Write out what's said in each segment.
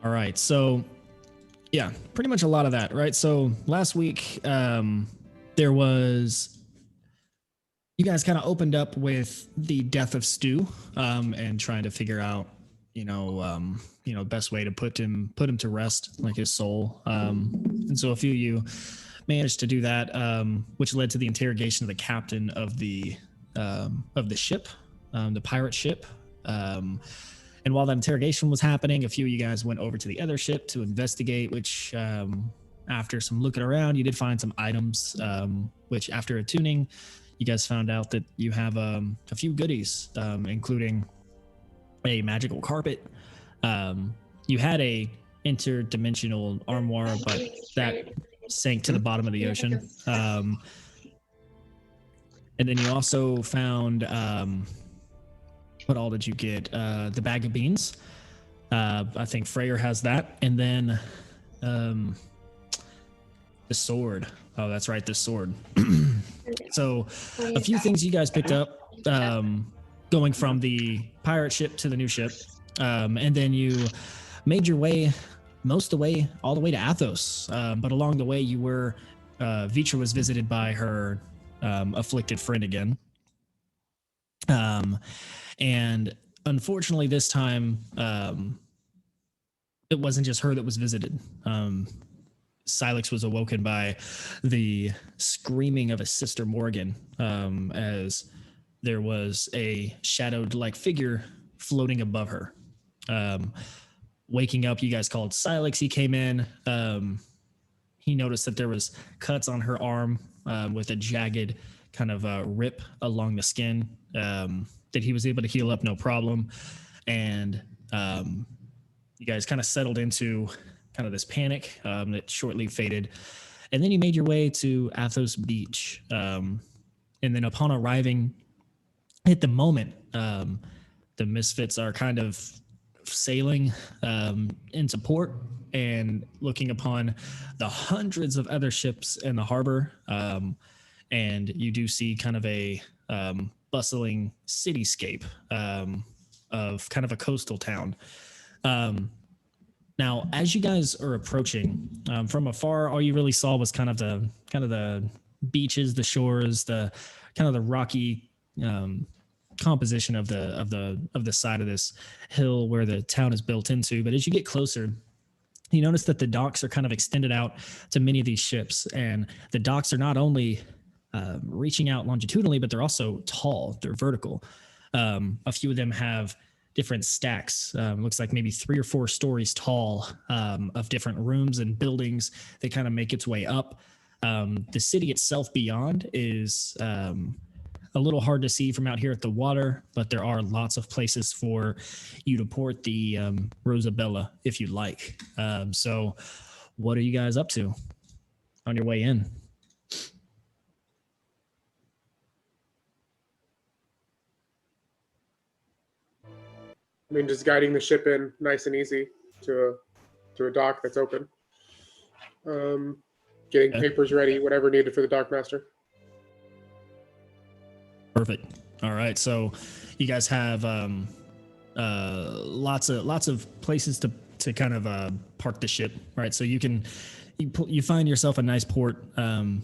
All right. So, yeah, pretty much a lot of that, right? So last week, there was you guys kind of opened up with the death of Stu, and trying to figure out, best way to put him to rest, like his soul. And so a few of you managed to do that, which led to the interrogation of the captain of the ship, the pirate ship. And while that interrogation was happening, a few of you guys went over to the other ship to investigate, which, after some looking around, you did find some items, which after attuning, you guys found out that you have a few goodies, including a magical carpet. You had a interdimensional armoire, but that sank to the bottom of the ocean. And then you also found, what all did you get? The bag of beans. I think Freyr has that. And then the sword. Oh, that's right, the sword. So a few things you guys picked up, going from the pirate ship to the new ship. And then you made your way all the way to Athos. But along the way, you were, Vitra was visited by her afflicted friend again. And unfortunately, this time, it wasn't just her that was visited. Silex was awoken by the screaming of his sister Morgan, as there was a shadowed-like figure floating above her. Waking up, you guys called Silex. He came in. He noticed that there was cuts on her arm, with a jagged kind of rip along the skin, that he was able to heal up no problem. And you guys kind of settled into kind of this panic that shortly faded. And then you made your way to Athos Beach. And then upon arriving at the moment, the Misfits are kind of sailing into port and looking upon the hundreds of other ships in the harbor. And you do see kind of a bustling cityscape of kind of a coastal town. Now, as you guys are approaching, from afar, all you really saw was kind of the beaches, the shores, the kind of the rocky composition of the side of this hill where the town is built into. But as you get closer, you notice that the docks are kind of extended out to many of these ships, and the docks are not only reaching out longitudinally, but they're also tall. They're vertical. A few of them have different stacks. Looks like maybe 3 or 4 stories tall, of different rooms and buildings that kind of make its way up. The city itself beyond is a little hard to see from out here at the water, but there are lots of places for you to port the Rosabella if you like. So what are you guys up to on your way in? I mean, just guiding the ship in nice and easy to a dock that's open. Getting papers ready, whatever needed for the dockmaster. Perfect. All right. So you guys have lots of places to kind of park the ship, right? So you find yourself a nice port, kind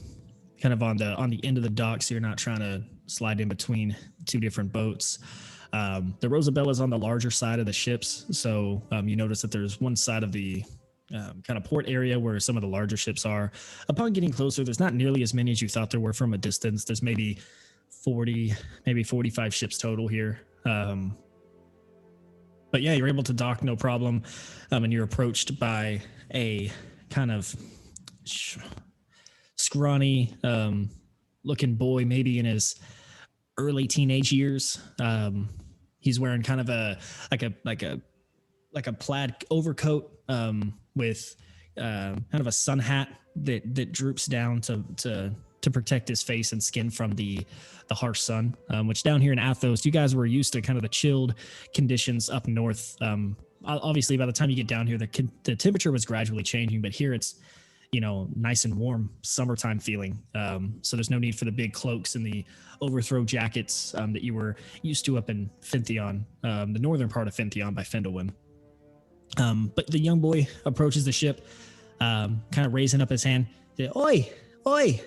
of on the end of the dock, so you're not trying to slide in between 2 different boats. The Rosabella is on the larger side of the ships, so you notice that there's one side of the kind of port area where some of the larger ships are. Upon getting closer, there's not nearly as many as you thought there were from a distance. There's maybe 40, maybe 45 ships total here. But yeah, you're able to dock no problem, and you're approached by a kind of scrawny looking boy, maybe in his early teenage years. He's wearing kind of a plaid overcoat, with kind of a sun hat that droops down to protect his face and skin from the harsh sun, which down here in Athos, you guys were used to kind of the chilled conditions up north. Obviously, by the time you get down here, the temperature was gradually changing, but here it's, nice and warm, summertime feeling. So there's no need for the big cloaks and the overthrow jackets that you were used to up in Fintheon, the northern part of Fintheon by Fendelwyn. But the young boy approaches the ship, kind of raising up his hand. Oi, oi!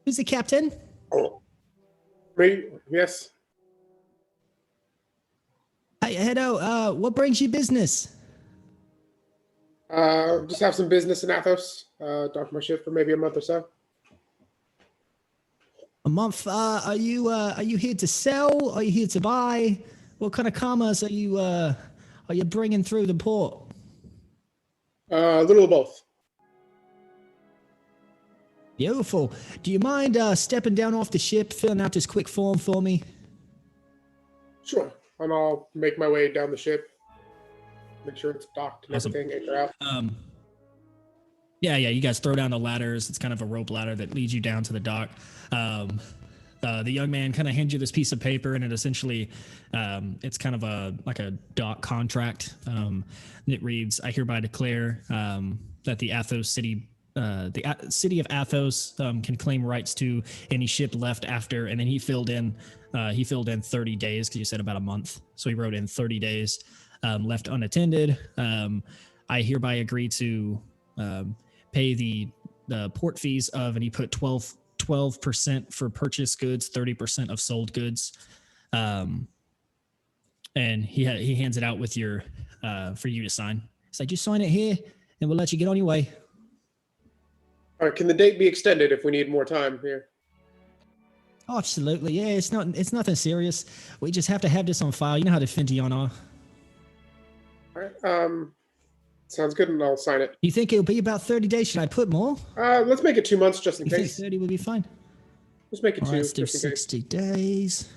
Who's the captain? Oh, me? Yes. Hey, hello. What brings you business? Just have some business in Athos. Dock my ship for maybe a month or so. A month. Are you here to sell? Are you here to buy? What kind of commerce are you bringing through the port? A little of both. Beautiful. Do you mind stepping down off the ship, filling out this quick form for me? Sure. And I'll make my way down the ship. Make sure it's docked and Awesome. everything. Anchor out. Yeah. You guys throw down the ladders. It's kind of a rope ladder that leads you down to the dock. The young man kind of hands you this piece of paper, and it essentially, it's kind of like a dock contract. It reads, "I hereby declare that the Athos city." City of Athos can claim rights to any ship left after, and then he filled in 30 days because you said about a month, so he wrote in 30 days left unattended. I hereby agree to pay the port fees of, and he put 12% for purchased goods, 30% of sold goods, and he hands it out with your for you to sign. It's like, just sign it here, and we'll let you get on your way. All right, can the date be extended if we need more time here? Oh, absolutely, yeah. It's nothing serious. We just have to have this on file. You know how the Fintion are. All right. Sounds good, and I'll sign it. You think it'll be about 30 days? Should I put more? Let's make it 2 months just in You think case. 30 would be fine? Let's make it All two. right, let's do just in case. 60 days.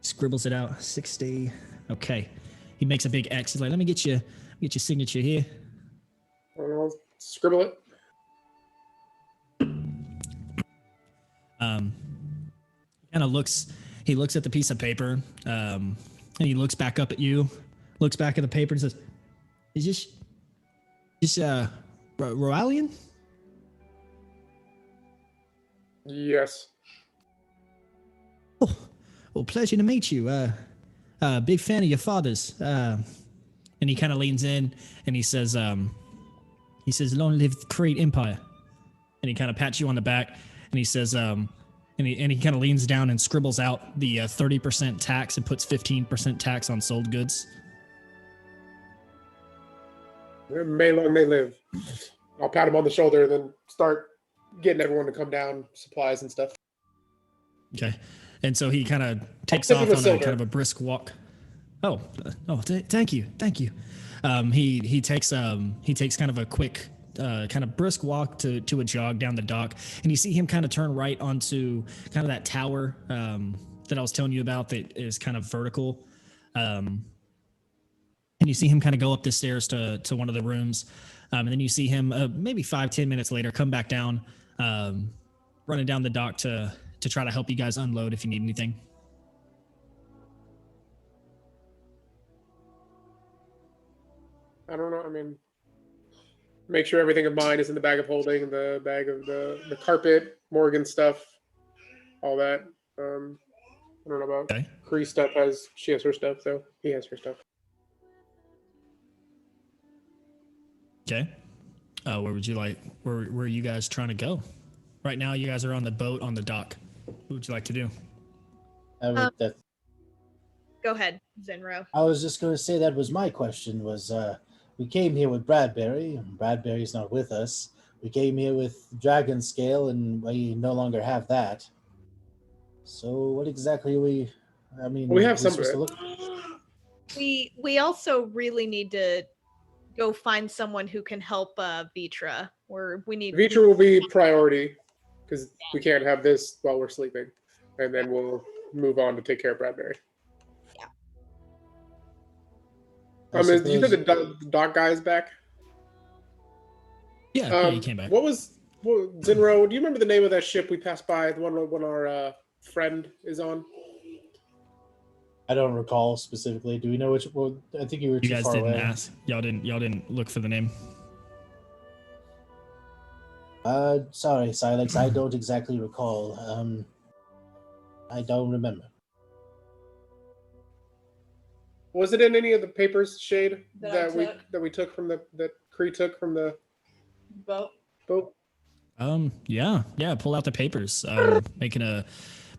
Scribbles it out. 60. Okay. He makes a big X. He's like, let me get your signature here. And I'll scribble it. Kind of looks at the piece of paper, and he looks back up at you, looks back at the paper and says, is this Roalian? Yes. Oh, well, pleasure to meet you. Big fan of your father's. And he kind of leans in and he says, long live the Creed Empire. And he kind of pats you on the back and he says, and he kind of leans down and scribbles out the 30% tax and puts 15% tax on sold goods. May long may live. I'll pat him on the shoulder and then start getting everyone to come down, supplies and stuff. Okay. And so he kind of takes tip off him a on a silver. kind of a brisk walk. Thank you. He takes kind of a quick, kind of brisk walk to a jog down the dock, and you see him kind of turn right onto kind of that tower that I was telling you about that is kind of vertical. And you see him kind of go up the stairs to one of the rooms, and then you see him maybe 5-10 minutes later come back down, running down the dock to try to help you guys unload if you need anything. I don't know. I mean, make sure everything of mine is in the bag of holding, the bag of the carpet, Morgan stuff, all that. I don't know about Okay. Cree stuff. She has her stuff, so he has her stuff. Okay. Where would you like? Where are you guys trying to go? Right now, you guys are on the boat on the dock. What would you like to do? Go ahead, Zenro. I was just going to say that was my question. We came here with Bradbury, and Bradbury's not with us. We came here with Dragon Scale, and we no longer have that. So what exactly are we? I mean, We have are some. supposed to look? We also really need to go find someone who can help Vitra. We need Vitra will be priority because we can't have this while we're sleeping, and then we'll move on to take care of Bradbury. Did you know the doc guy is back? Yeah, he came back. Zinro? Do you remember the name of that ship we passed by? The one when our friend is on? I don't recall specifically. Do we know which? Well, I think you were You too guys far didn't away. ask. Y'all didn't look for the name. Sorry, Silex. I don't exactly recall. I don't remember. Was it in any of the papers, Shade, That I took. we took from that Kree took from the Boat. boat? Yeah. Pull out the papers. Make an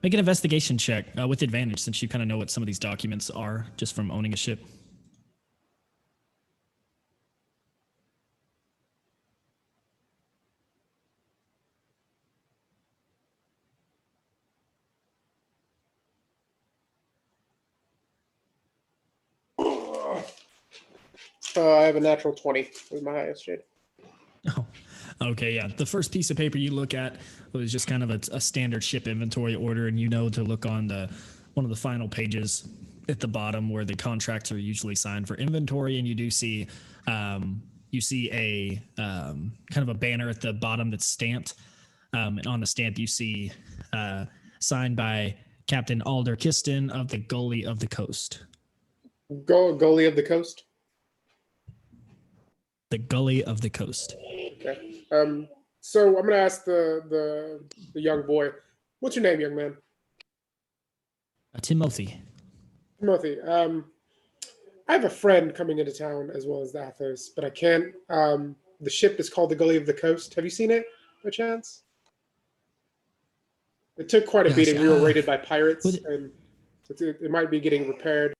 investigation check with advantage, since you kind of know what some of these documents are just from owning a ship. I have a natural 20. Was my highest, Shade. Oh, okay, yeah. The first piece of paper you look at was just kind of a standard ship inventory order, and you know to look on one of the final pages at the bottom where the contracts are usually signed for inventory, and you do see a kind of a banner at the bottom that's stamped, and on the stamp you see signed by Captain Alder Kiston of the Gully of the Coast. Goalie of the Coast. The Gully of the Coast. Okay. So I'm gonna ask the young boy, what's your name, young man? Timothy. Timothy. I have a friend coming into town as well as the Athos, but I can't. The ship is called the Gully of the Coast. Have you seen it by chance? It took quite a Yes, beating. We were raided by pirates, would- and it might be getting repaired.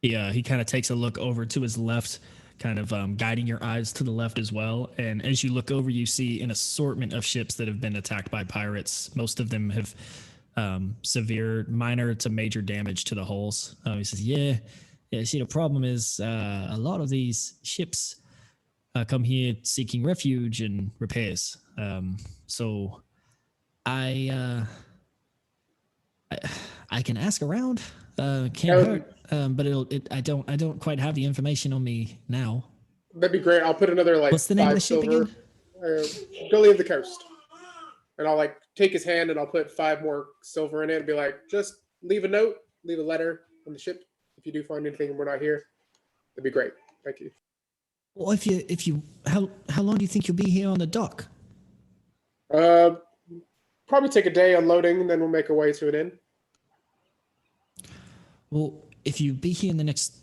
He kind of takes a look over to his left, kind of guiding your eyes to the left as well. And as you look over, you see an assortment of ships that have been attacked by pirates. Most of them have severe, minor to major damage to the hulls. He says, yeah. See, the problem is a lot of these ships come here seeking refuge and repairs. So I can ask around. Can't hurt. But I don't quite have the information on me now. That'd be great. I'll put another like What's the name of the ship silver, Gully of the Coast, and I'll like take his hand and I'll put 5 more silver in it and be like, just leave a note, leave a letter on the ship if you do find anything and we're not here. That'd be great. Thank you. Well, if you how long do you think you'll be here on the dock? Probably take a day unloading, and then we'll make our way to an inn. Well, if you be here in the next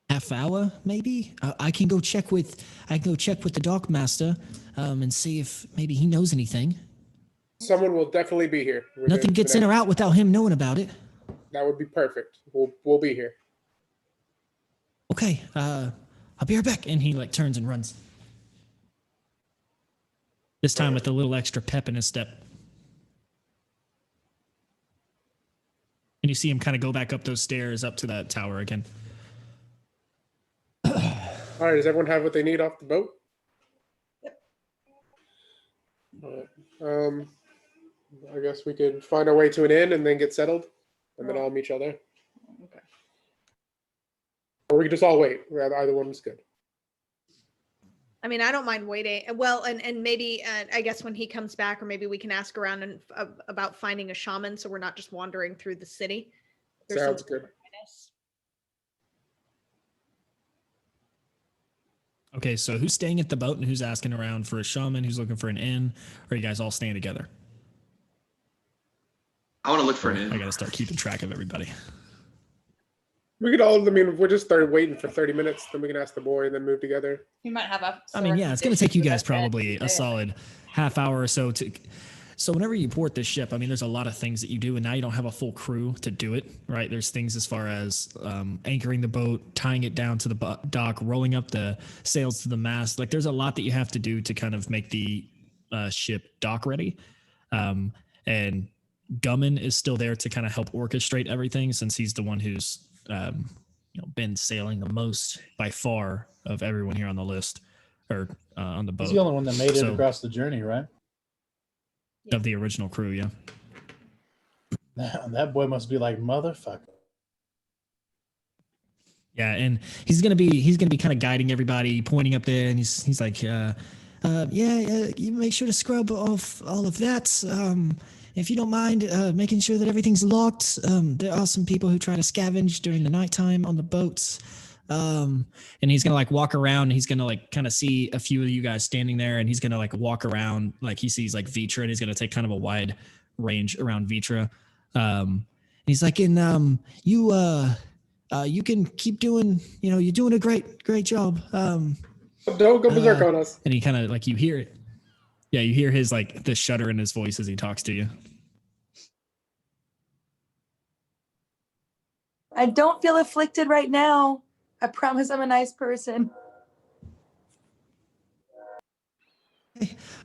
half hour, maybe I can go check with the dock master and see if maybe he knows anything. Someone will definitely be here. Nothing gets in or out without him knowing about it. That would be perfect. We'll be here. Okay, I'll be right back. And he like turns and runs. This time with a little extra pep in his step. And you see him kind of go back up those stairs up to that tower again. All right, does everyone have what they need off the boat? Yep. All right. I guess we could find our way to an inn and then get settled, and then all meet each other. Okay. Or we could just all wait. Either one is good. I mean, I don't mind waiting. Well, and maybe I guess when he comes back, or maybe we can ask around and about finding a shaman, so we're not just wandering through the city. There's Sounds some- good. Okay, so who's staying at the boat and who's asking around for a shaman? Who's looking for an inn? Or are you guys all staying together? I want to look for an I inn. gotta start keeping track of everybody. We could all. I mean, if we're just started waiting for 30 minutes, then we can ask the boy and then move together. You might have a. I mean, yeah, it's going to take you guys recommendation probably for a that solid half hour or so to. So whenever you port this ship, I mean, there's a lot of things that you do, and now you don't have a full crew to do it, right? There's things as far as anchoring the boat, tying it down to the dock, rolling up the sails to the mast. Like, there's a lot that you have to do to kind of make the ship dock ready. And Gummin is still there to kind of help orchestrate everything, since he's the one who's been sailing the most by far of everyone here on the list, or on the boat. He's the only one that made it So- across the journey, right? Of the original crew, yeah. That boy must be like, motherfucker. Yeah, and he's gonna be kind of guiding everybody, pointing up there, and he's like, you make sure to scrub off all of that. If you don't mind, making sure that everything's locked. There are some people who try to scavenge during the nighttime on the boats. And he's gonna like walk around, and he's gonna like kind of see a few of you guys standing there, and he's gonna like walk around, like he sees like Vitra, and he's gonna take kind of a wide range around Vitra. And He's like, and you can keep doing, you're doing a great job. Don't go berserk on us. And he kind of like, you hear it. Yeah, you hear his like the shudder in his voice as he talks to you. I don't feel afflicted right now. I promise I'm a nice person.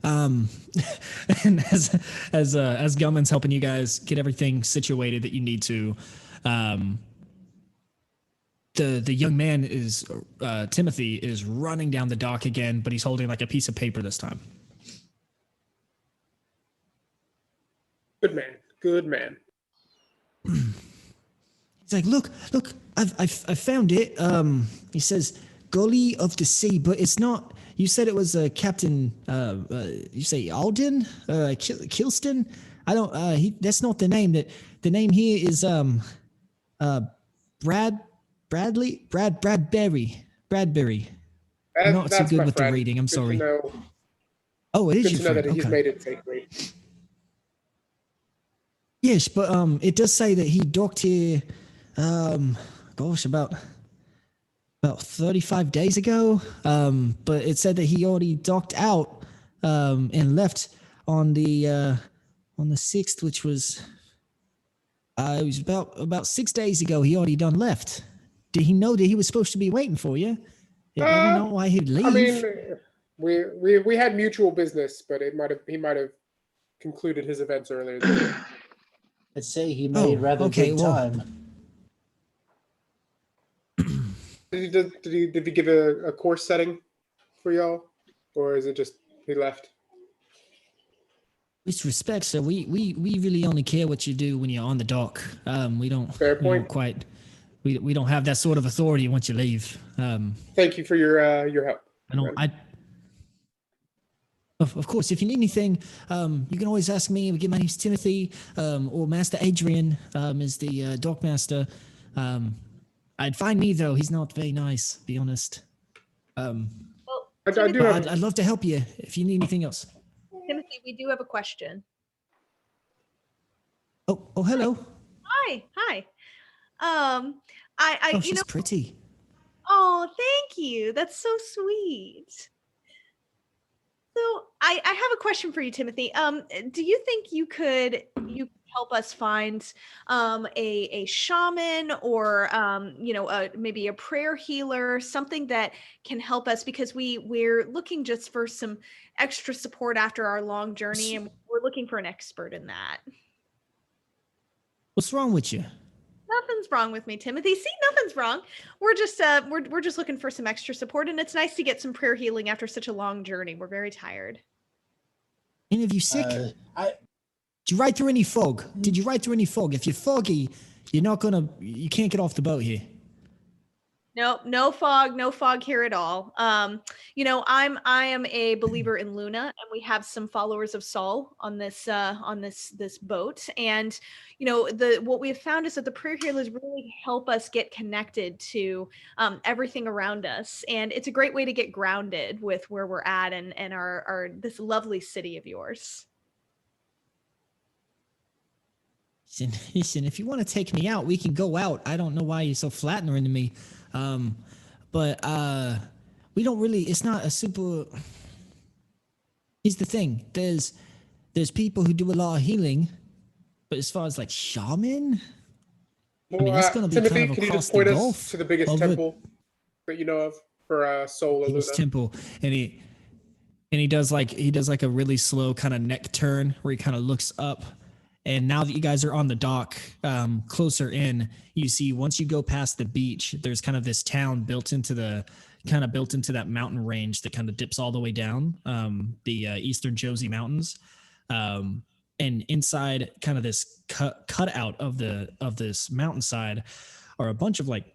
And as Gumman's helping you guys get everything situated that you need to, the young man is Timothy is running down the dock again, but he's holding like a piece of paper this time. Good man. He's like, look, I found it. He says, Gully of the Sea, but it's not. You said it was Captain. You say Alden, Kilston. I don't. That's not the name. The name here is Bradbury. I'm not so good with the reading. I'm sorry. Oh, it is your friend. Good to know that he's made it safely. Yes, but it does say that he docked here. About 35 days ago. But it said that he already docked out and left on the 6th, which was it was about 6 days ago. He already done left. Did he know that he was supposed to be waiting for you? I don't know why he'd leave. I mean, we had mutual business, but he might have concluded his events earlier. I'd say he made rather good time. Did he give a course setting for y'all, or is it just he left? With respect, sir, we really only care what you do when you're on the dock. We don't. Fair point. We don't have that sort of authority once you leave. Thank you for your help. Of course, if you need anything, you can always ask me. Again, my name's Timothy, or Master Adrian is the dock master. I'd find me though. He's not very nice, to be honest. I'd love to help you if you need anything else. Timothy, we do have a question. Oh, hello. Hi. She's pretty. Oh, thank you. That's so sweet. So I have a question for you, Timothy. Do you think you could help us find a shaman or maybe a prayer healer, something that can help us, because we're looking just for some extra support after our long journey, and we're looking for an expert in that. What's wrong with you? Nothing's wrong with me, Timothy. See, nothing's wrong. We're just we're just looking for some extra support, and it's nice to get some prayer healing after such a long journey. We're very tired. Any of you sick? Did you ride through any fog? Did you ride through any fog? If you're foggy, you can't get off the boat here. No fog here at all. I am a believer in Luna, and we have some followers of Sol on this boat. And what we have found is that the prayer healers really help us get connected to everything around us, and it's a great way to get grounded with where we're at and our this lovely city of yours. Listen, if you want to take me out, we can go out. I don't know why you're so flattering to me. But we don't really, it's not a super, here's the thing. There's people who do a lot of healing, but as far as like shaman, it's going to be Timothy, kind of can you across just point the us gulf to the biggest temple that you know of for Sol and Luna? Temple, and he does like a really slow kind of neck turn where he kind of looks up. And now that you guys are on the dock, closer in, you see once you go past the beach, there's kind of this town built into that mountain range that kind of dips all the way down, the Eastern Josie Mountains. And inside kind of this cutout of this mountainside are a bunch of like,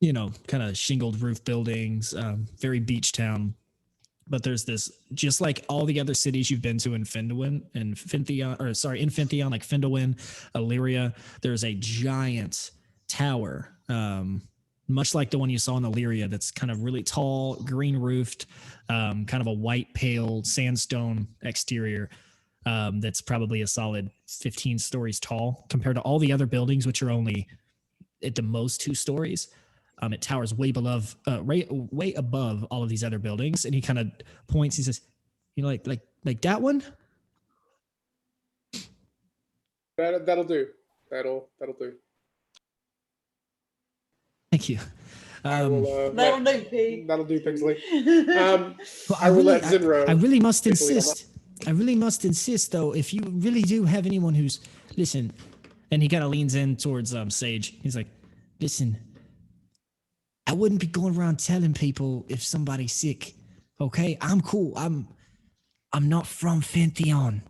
kind of shingled roof buildings, very beach town. But there's this, just like all the other cities you've been to in Fintheon, like Findlewin, Illyria, there's a giant tower, much like the one you saw in Illyria, that's kind of really tall, green roofed, kind of a white, pale sandstone exterior. that's probably a solid 15 stories tall compared to all the other buildings, which are only at the most 2 stories. It towers way way above all of these other buildings. And he kind of points. He says, "You know, like that one." That'll do. That'll do. Thank you. I will, That'll do, Pete. That'll do, Pixley. But I will let Zinro. I really must Pixley on insist. I really must insist, though, if you really do have anyone who's listen, and he kind of leans in towards Sage. He's like, "Listen, I wouldn't be going around telling people if somebody's sick. Okay, I'm cool. I'm not from Fentheon.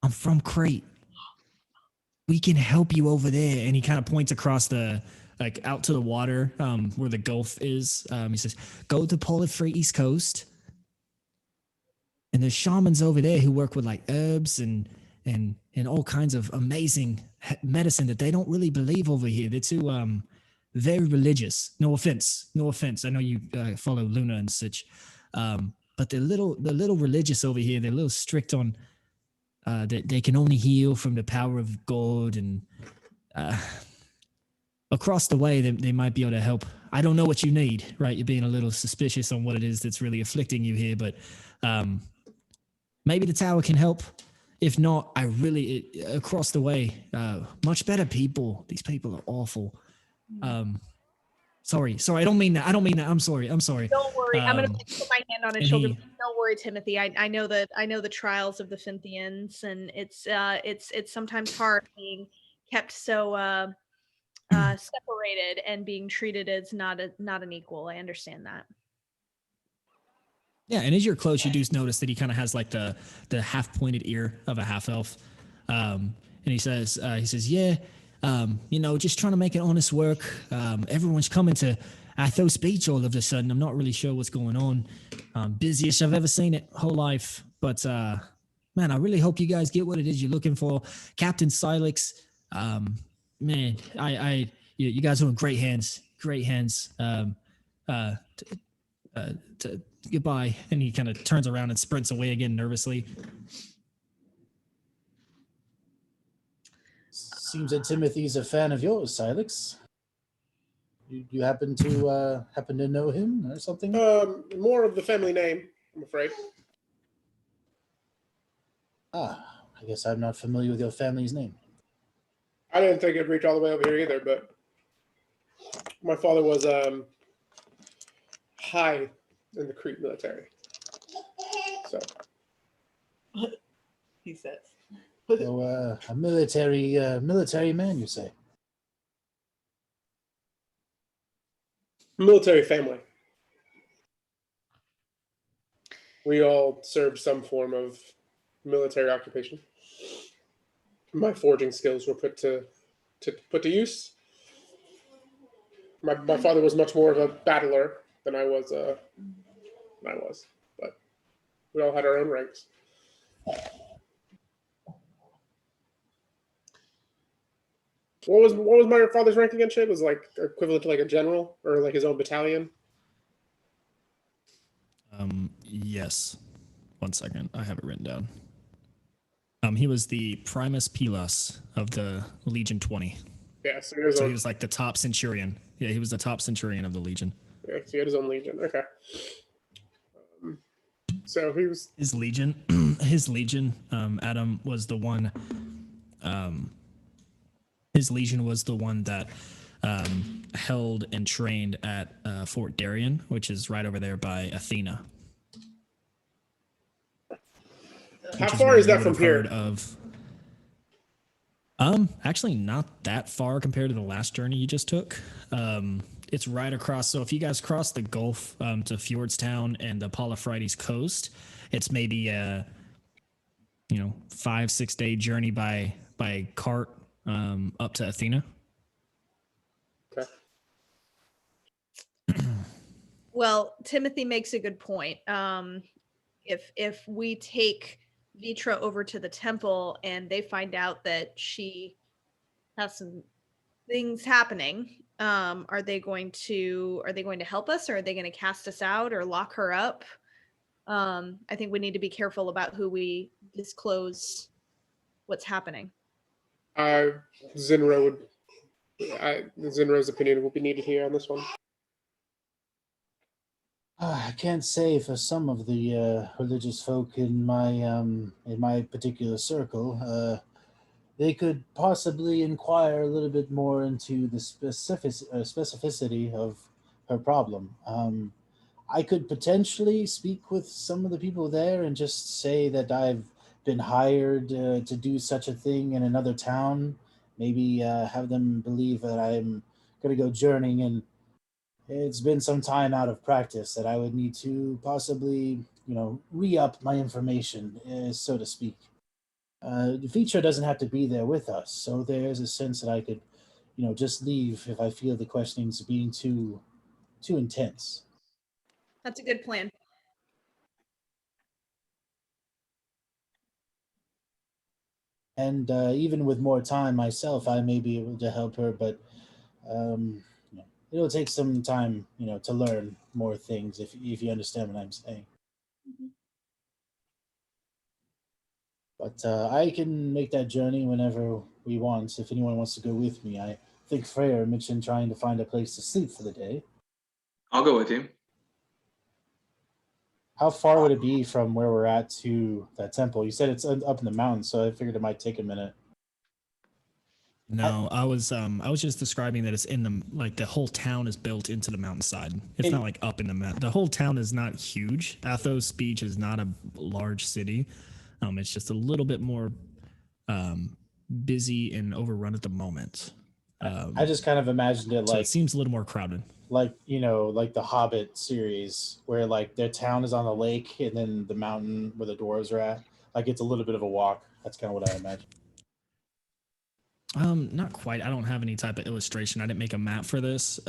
I'm from Crete. We can help you over there." And he kind of points across out to the water, where the Gulf is. He says, "Go to Polyfree East Coast. And there's shamans over there who work with like herbs and all kinds of amazing medicine that they don't really believe over here. They're too very religious. No offense. I know you follow Luna and such, but they're little religious over here. They're a little strict on that they can only heal from the power of God, and across the way they might be able to help. I don't know what you need, right? You're being a little suspicious on what it is that's really afflicting you here, but maybe the tower can help. If not, across the way, much better people. These people are awful. Sorry. I don't mean that. I'm sorry. Don't worry. I'm gonna put my hand on his shoulder. he- Don't worry, Timothy. I know the trials of the Finthians, and it's sometimes hard being kept so separated and being treated as not an equal. I understand that. Yeah, and as you're close, you do notice that he kind of has like the half pointed ear of a half elf, and he says, "Yeah, just trying to make it honest work. Everyone's coming to Athos Beach all of a sudden. I'm not really sure what's going on. Busiest I've ever seen it whole life, but man, I really hope you guys get what it is you're looking for, Captain Silex. Man, you guys are in great hands. Goodbye." And he kind of turns around and sprints away again nervously. Seems that Timothy's a fan of yours, Silex. You happen to know him or something? More of the family name, I'm afraid. Ah, I guess I'm not familiar with your family's name. I didn't think it'd reach all the way over here either, but my father was high in the Crete military. So He says. So, a military man, you say? military family. We all served some form of military occupation. My forging skills were put to use. My father was much more of a battler than I was. But we all had our own ranks. What was my father's rank again? Shit, was like equivalent to like a general or like his own battalion. Yes. 1 second, I have it written down. He was the Primus Pilas of the Legion 20. Yeah, so he was like the top centurion. Yeah, he was the top centurion of the Legion. Yeah, so he had his own legion. Okay. So he was his legion. Adam was the one. His legion was the one that held and trained at Fort Darien, which is right over there by Athena. How far is that from here? Actually not that far compared to the last journey you just took. It's right across. So if you guys cross the Gulf to Fjordstown and the Polyphrides coast, it's maybe a 5-6 day journey by cart up to Athena. Okay. Well, Timothy makes a good point. If we take Vitra over to the temple and they find out that she has some things happening, are they going to help us, or are they going to cast us out or lock her up? I think we need to be careful about who we disclose what's happening. Zinro Zinro's opinion will be needed here on this one. I can't say for some of the religious folk in my particular circle. They could possibly inquire a little bit more into the specificity of her problem. I could potentially speak with some of the people there and just say that I've been hired to do such a thing in another town. Maybe have them believe that I'm going to go journeying, and it's been some time out of practice that I would need to possibly, re-up my information, so to speak. The feature doesn't have to be there with us, so there's a sense that I could, just leave if I feel the questioning's being too intense. That's a good plan. And even with more time myself, I may be able to help her, but um, it'll take some time, to learn more things. If you understand what I'm saying. Mhm. But I can make that journey whenever we want. If anyone wants to go with me, I think Freya mentioned trying to find a place to sleep for the day. I'll go with you. How far would it be from where we're at to that temple? You said it's up in the mountains, so I figured it might take a minute. No, I was just describing that it's in the whole town is built into the mountainside. It's not like up in the mountain. The whole town is not huge. Athos Beach is not a large city. It's just a little bit more busy and overrun at the moment. I just kind of imagined it so like it seems a little more crowded. Like the Hobbit series, where like their town is on the lake and then the mountain where the dwarves are at. Like it's a little bit of a walk. That's kind of what I imagine. Not quite. I don't have any type of illustration. I didn't make a map for this.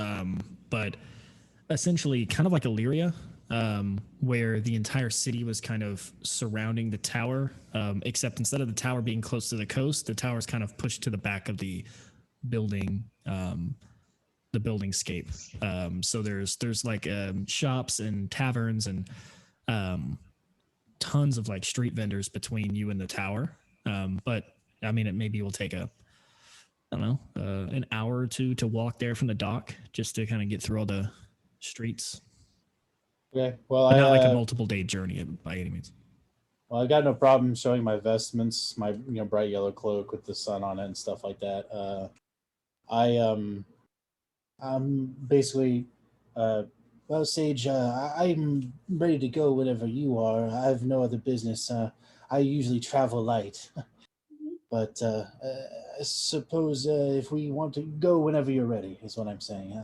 But essentially kind of like Illyria, where the entire city was kind of surrounding the tower, except instead of the tower being close to the coast, the tower is kind of pushed to the back of the building, the buildingscape. So there's like shops and taverns and tons of like street vendors between you and the tower. But I mean, it maybe will take an hour or two to walk there from the dock just to kind of get through all the streets. Okay. Well, But not like a multiple day journey by any means. Well, I got no problem showing my vestments, my bright yellow cloak with the sun on it and stuff like that. I'm basically, well, Sage, I'm ready to go whenever you are. I have no other business. I usually travel light, but I suppose if we want to go whenever you're ready, is what I'm saying.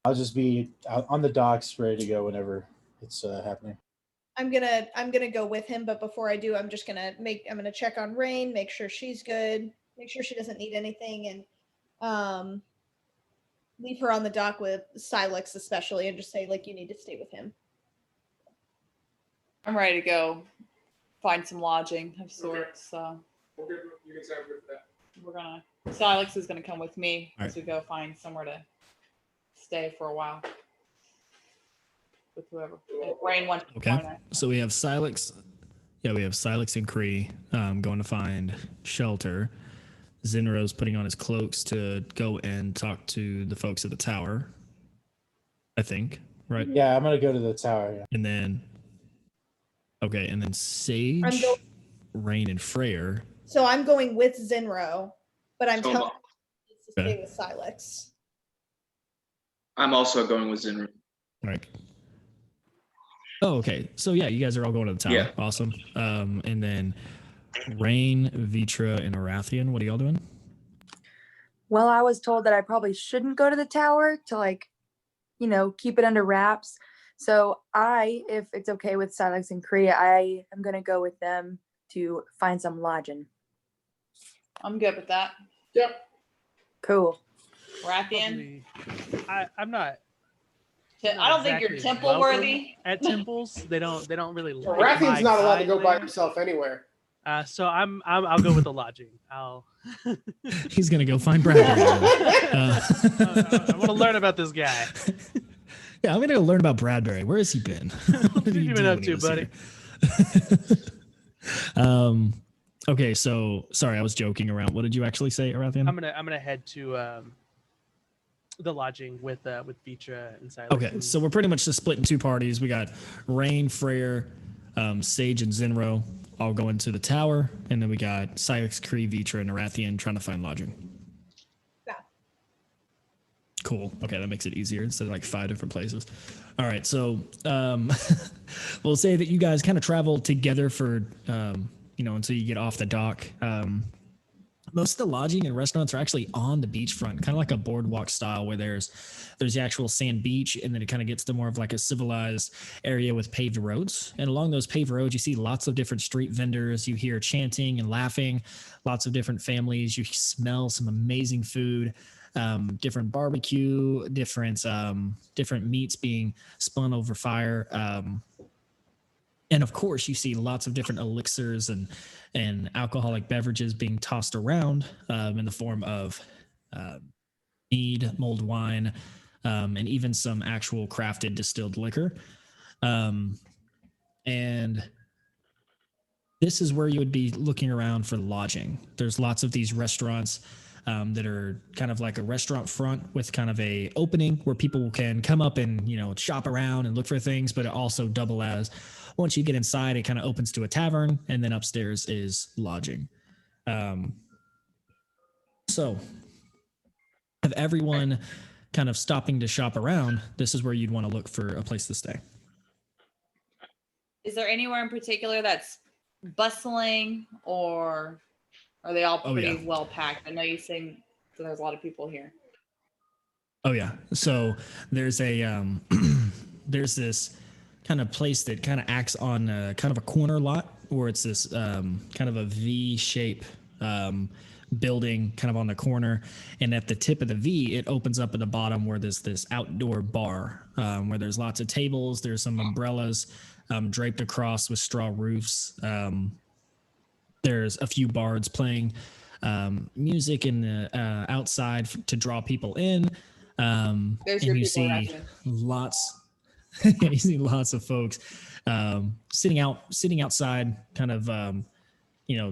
I'll just be out on the docks, ready to go whenever it's happening. I'm gonna go with him, but before I do, I'm gonna check on Rain, make sure she's good, make sure she doesn't need anything, and leave her on the dock with Silex especially, and just say like you need to stay with him. I'm ready to go find some lodging of sorts. So We're good. You can sound good for that. we're gonna. Silex is gonna come with me All as we go find somewhere to stay for a while with whoever. Rain wants to Okay. find that. So we have Silex. Yeah, we have Silex and Kree going to find shelter. Zinro's putting on his cloaks to go and talk to the folks at the tower. I think, right? Yeah, I'm gonna go to the tower. Yeah. And then, and then Sage, Rain, and Freyr. So I'm going with Zinro, but I'm So telling him he needs to stay Okay. with Silex. I'm also going with Zinru. Right. Oh, okay. So yeah, you guys are all going to the tower. Yeah. Awesome. And then Rain, Vitra, and Arathian. What are y'all doing? Well, I was told that I probably shouldn't go to the tower to keep it under wraps. So if it's okay with Silex and Kree, I am going to go with them to find some lodging. I'm good with that. Yep. Cool. Rathian. I'm not I don't think you're exactly temple welcome worthy. at temples. They don't really like Rathian's my not allowed to vibe go by there. himself anywhere. So I'll go with the lodging. He's gonna go find Bradbury. I want to learn about this guy. Yeah, I'm gonna go learn about Bradbury. Where has he been? What have you been up to, buddy? Okay, so sorry, I was joking around. What did you actually say, Arathian? I'm gonna head to the lodging with Vitra and Silex. Okay, so we're pretty much just split in two parties. We got Rain, Freyr, Sage, and Zinro all going to the tower, and then we got Silex, Kree, Vitra, and Arathian trying to find lodging. Yeah. Cool. Okay, that makes it easier instead of like 5 different places. All right, so we'll say that you guys kind of travel together for until you get off the dock. Most of the lodging and restaurants are actually on the beachfront, kind of like a boardwalk style, where there's the actual sand beach, and then it kind of gets to more of like a civilized area with paved roads. And along those paved roads, you see lots of different street vendors. You hear chanting and laughing, lots of different families. You smell some amazing food, different barbecue, different meats being spun over fire. And of course, you see lots of different elixirs and alcoholic beverages being tossed around in the form of mead, mulled wine, and even some actual crafted distilled liquor. And this is where you would be looking around for lodging. There's lots of these restaurants that are kind of like a restaurant front with kind of a opening where people can come up and shop around and look for things, but it also double as, once you get inside, it kind of opens to a tavern, and then upstairs is lodging. So of everyone kind of stopping to shop around, this is where you'd want to look for a place to stay. Is there anywhere in particular that's bustling, or are they all pretty well packed? I know you saying that there's a lot of people here. Oh yeah. So there's a there's this kind of place that kind of acts on kind of a corner lot, where it's this kind of a V shape building kind of on the corner, and at the tip of the V, it opens up at the bottom where there's this outdoor bar where there's lots of tables, there's some umbrellas draped across with straw roofs. There's a few bards playing music in the outside to draw people in. There's and your you people, see Rasmus. lots you see lots of folks sitting outside, kind of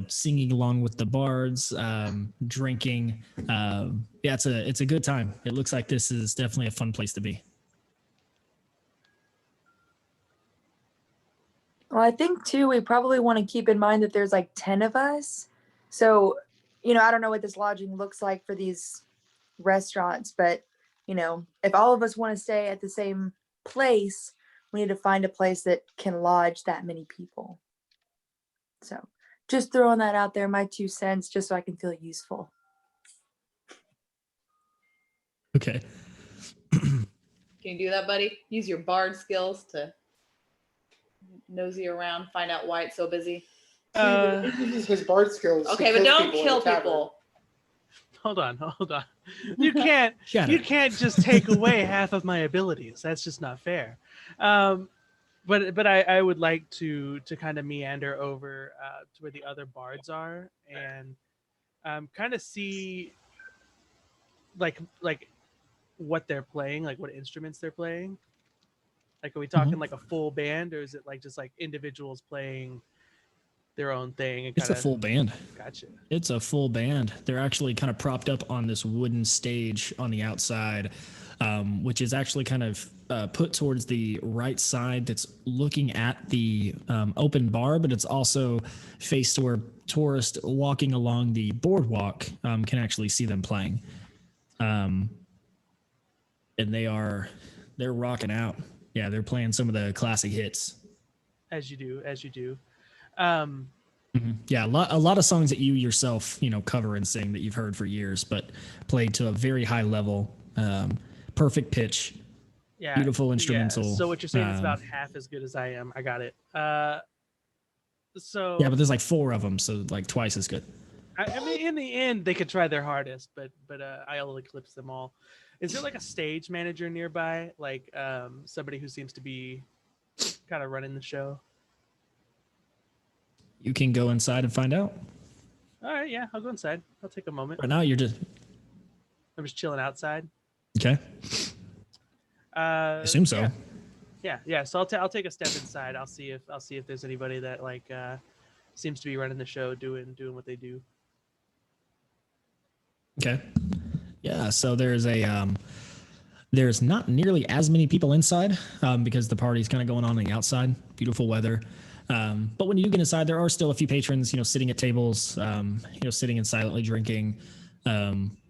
singing along with the bards, drinking. It's a good time. It looks like this is definitely a fun place to be. Well, I think too, we probably want to keep in mind that there's like 10 of us. So, I don't know what this lodging looks like for these restaurants, but if all of us want to stay at the same place, we need to find a place that can lodge that many people. So just throwing that out there, my 2 cents, just so I can feel useful. Okay. Can you do that, buddy? Use your bard skills to nosy around, find out why it's so busy. He uses his bard skills. Okay, to but don't people in kill the tavern. Hold on. You can't just take away half of my abilities. That's just not fair. But I would like to kind of meander over to where the other bards are and kind of see like what they're playing, like what instruments they're playing. Like, are we talking like a full band, or is it like just like individuals playing their own thing? It's a full band. Gotcha. It's a full band. They're actually kind of propped up on this wooden stage on the outside, which is actually kind of put towards the right side, that's looking at the open bar, but it's also faced where tourists walking along the boardwalk can actually see them playing. And they're rocking out. Yeah, they're playing some of the classic hits. As you do. Yeah, a lot of songs that you yourself, cover and sing that you've heard for years, but played to a very high level, perfect pitch, beautiful instrumental. Yeah. So what you're saying is about half as good as I am. I got it. So yeah, but there's like 4 of them, so like twice as good. I mean, in the end, they could try their hardest, but I'll eclipse them all. Is there like a stage manager nearby, like somebody who seems to be kind of running the show? You can go inside and find out. All right, yeah, I'll go inside. I'll take a moment. Right now, I'm just chilling outside. Okay. I assume so. Yeah. So I'll take a step inside. I'll see if there's anybody that like seems to be running the show, doing what they do. Okay. Yeah. So there's not nearly as many people inside because the party's kind of going on the outside. Beautiful weather. But when you do get inside, there are still a few patrons, sitting at tables, sitting and silently drinking,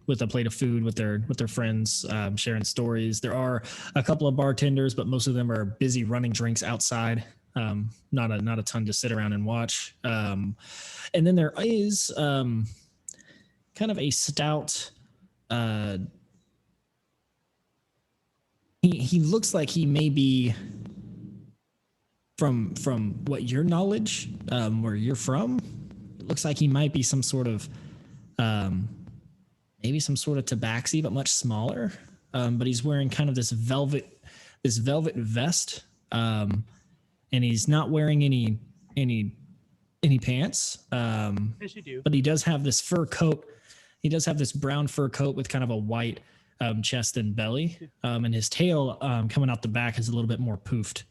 with a plate of food with their friends, sharing stories. There are a couple of bartenders, but most of them are busy running drinks outside. Not a ton to sit around and watch. And then there is kind of a stout. He looks like he may be from what your knowledge, where you're from. It looks like he might be some sort of maybe some sort of tabaxi, but much smaller. But he's wearing kind of this velvet vest, and he's not wearing any pants. Yes, you do. But he does have this fur coat. He does have this brown fur coat with kind of a white chest and belly, and his tail coming out the back is a little bit more poofed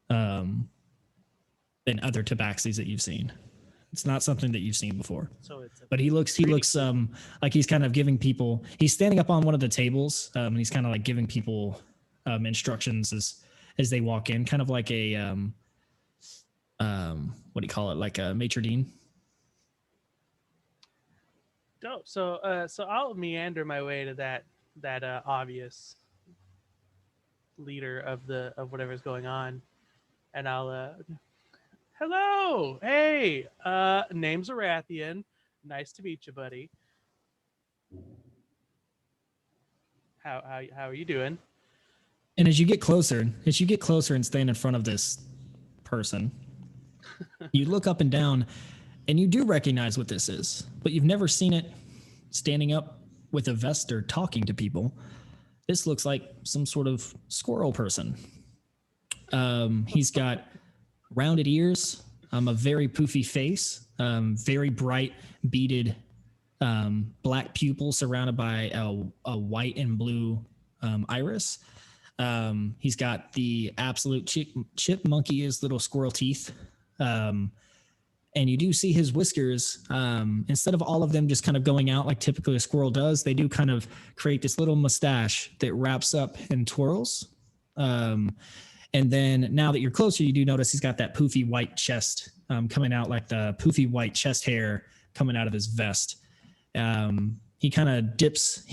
than other tabaxis that you've seen. It's not something that you've seen before. But he looks like he's kind of giving people. He's standing up on one of the tables, and he's kind of like giving people instructions as they walk in, kind of like a what do you call it? Like a maitre d'. Dope. So I'll meander my way to that obvious leader of whatever's going on, and I'll hello, hey, name's Arathian. Nice to meet you, buddy. How are you doing? And as you get closer and stand in front of this person, you look up and down, and you do recognize what this is, but you've never seen it standing up with a vest or talking to people. This looks like some sort of squirrel person. He's got rounded ears, a very poofy face, very bright beaded black pupil surrounded by a white and blue iris. He's got the absolute chipmunky-ish little squirrel teeth. And you do see his whiskers, instead of all of them just kind of going out like typically a squirrel does, they do kind of create this little mustache that wraps up and twirls. And then now that you're closer, you do notice he's got that poofy white chest coming out, like the poofy white chest hair coming out of his vest. He kind of dips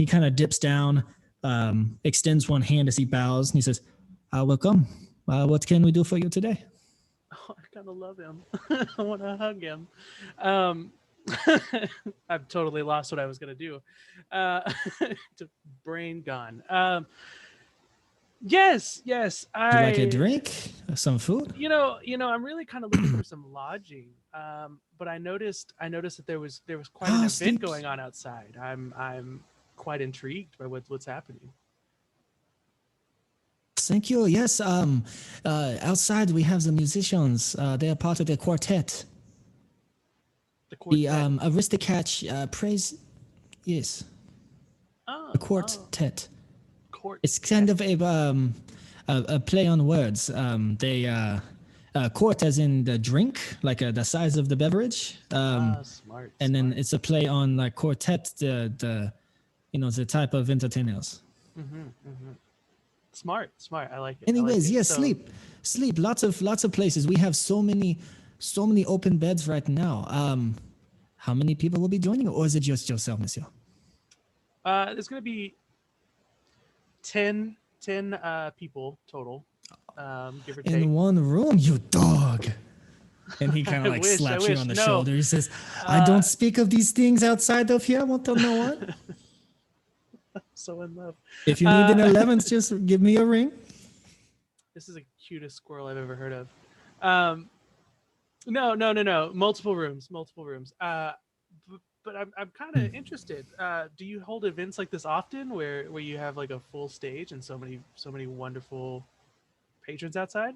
down, extends one hand as he bows, and he says, welcome. What can we do for you today? Oh, I kind of love him. I want to hug him. I've totally lost what I was going to do. Brain gone. Yes. Would you like a drink? Some food? I'm really kind of looking for some lodging. But I noticed that there was quite an event going on outside. I'm quite intrigued by what's happening. Thank you. Yes. Outside we have the musicians. They are part of the quartet. The quartet. The Aristocats praise. Yes. Oh, the quartet. Quartet. It's kind of a play on words. Quart as in the drink, like the size of the beverage. Smart. And then it's a play on like quartet, the type of entertainers. Mm-hmm. Smart. I like it. Anyways, yes, so, sleep. Lots of places. We have so many open beds right now. How many people will be joining, or is it just yourself, monsieur? There's going to be 10 people total, give or take. In one room, you dog. And he kind of like slaps you on the shoulder. He says, I don't speak of these things outside of here. I want to know what. So in love. If you need an 11th, just give me a ring. This is the cutest squirrel I've ever heard of. No. Multiple rooms. But I'm kind of interested. Do you hold events like this often, where you have like a full stage and so many wonderful patrons outside?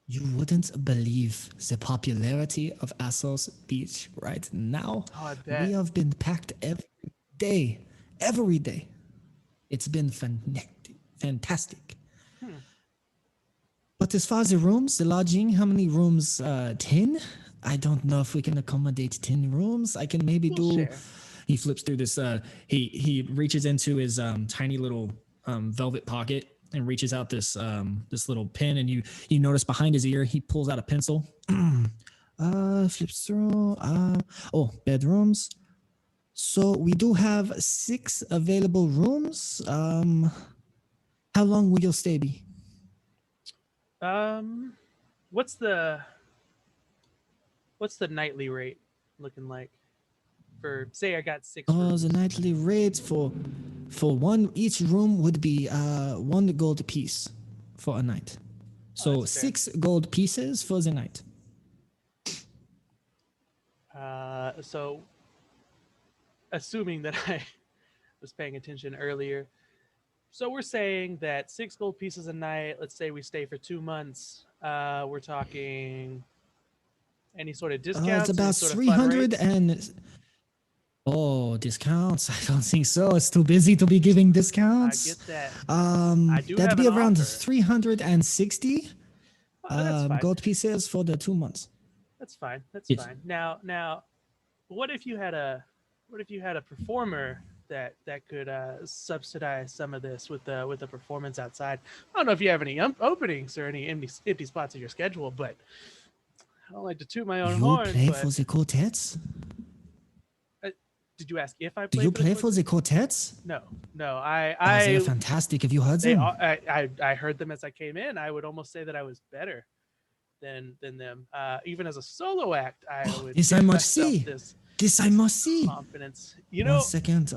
You wouldn't believe the popularity of Assos Beach right now. Oh, I bet. We have been packed every day. It's been fantastic. Hmm. But as far as the rooms, the lodging, how many rooms? 10? I don't know if we can accommodate 10 rooms. I can maybe We'll do. share. He flips through this. He reaches into his tiny little velvet pocket and reaches out this this little pin, and you notice behind his ear he pulls out a pencil. Flips through. Bedrooms. So we do have 6 available rooms. How long will your stay be? What's the nightly rate looking like? For say I got 6 rooms. The nightly rate for one, each room would be 1 gold piece for a night. So that's fair. 6 gold pieces for the night. So assuming that I was paying attention earlier, so we're saying that 6 gold pieces a night. Let's say we stay for 2 months. We're talking any sort of discounts. It's about 300 and. Oh, discounts? I don't think so. It's too busy to be giving discounts. I get that. That'd be around offer. 360 that's fine. gold pieces for the 2 months. That's fine. That's Yes. fine. Now, what if you had a performer that could subsidize some of this with the performance outside? I don't know if you have any openings or any empty spots in your schedule, but I don't like to toot my own You horn. play but for the quartets? did you ask if I Do play? you play for the quartets? No. They're fantastic. Have you heard them? I heard them as I came in. I would almost say that I was better than them. Even as a solo act, I would. This I give must myself see. This I must see. Confidence. You know. 1 second.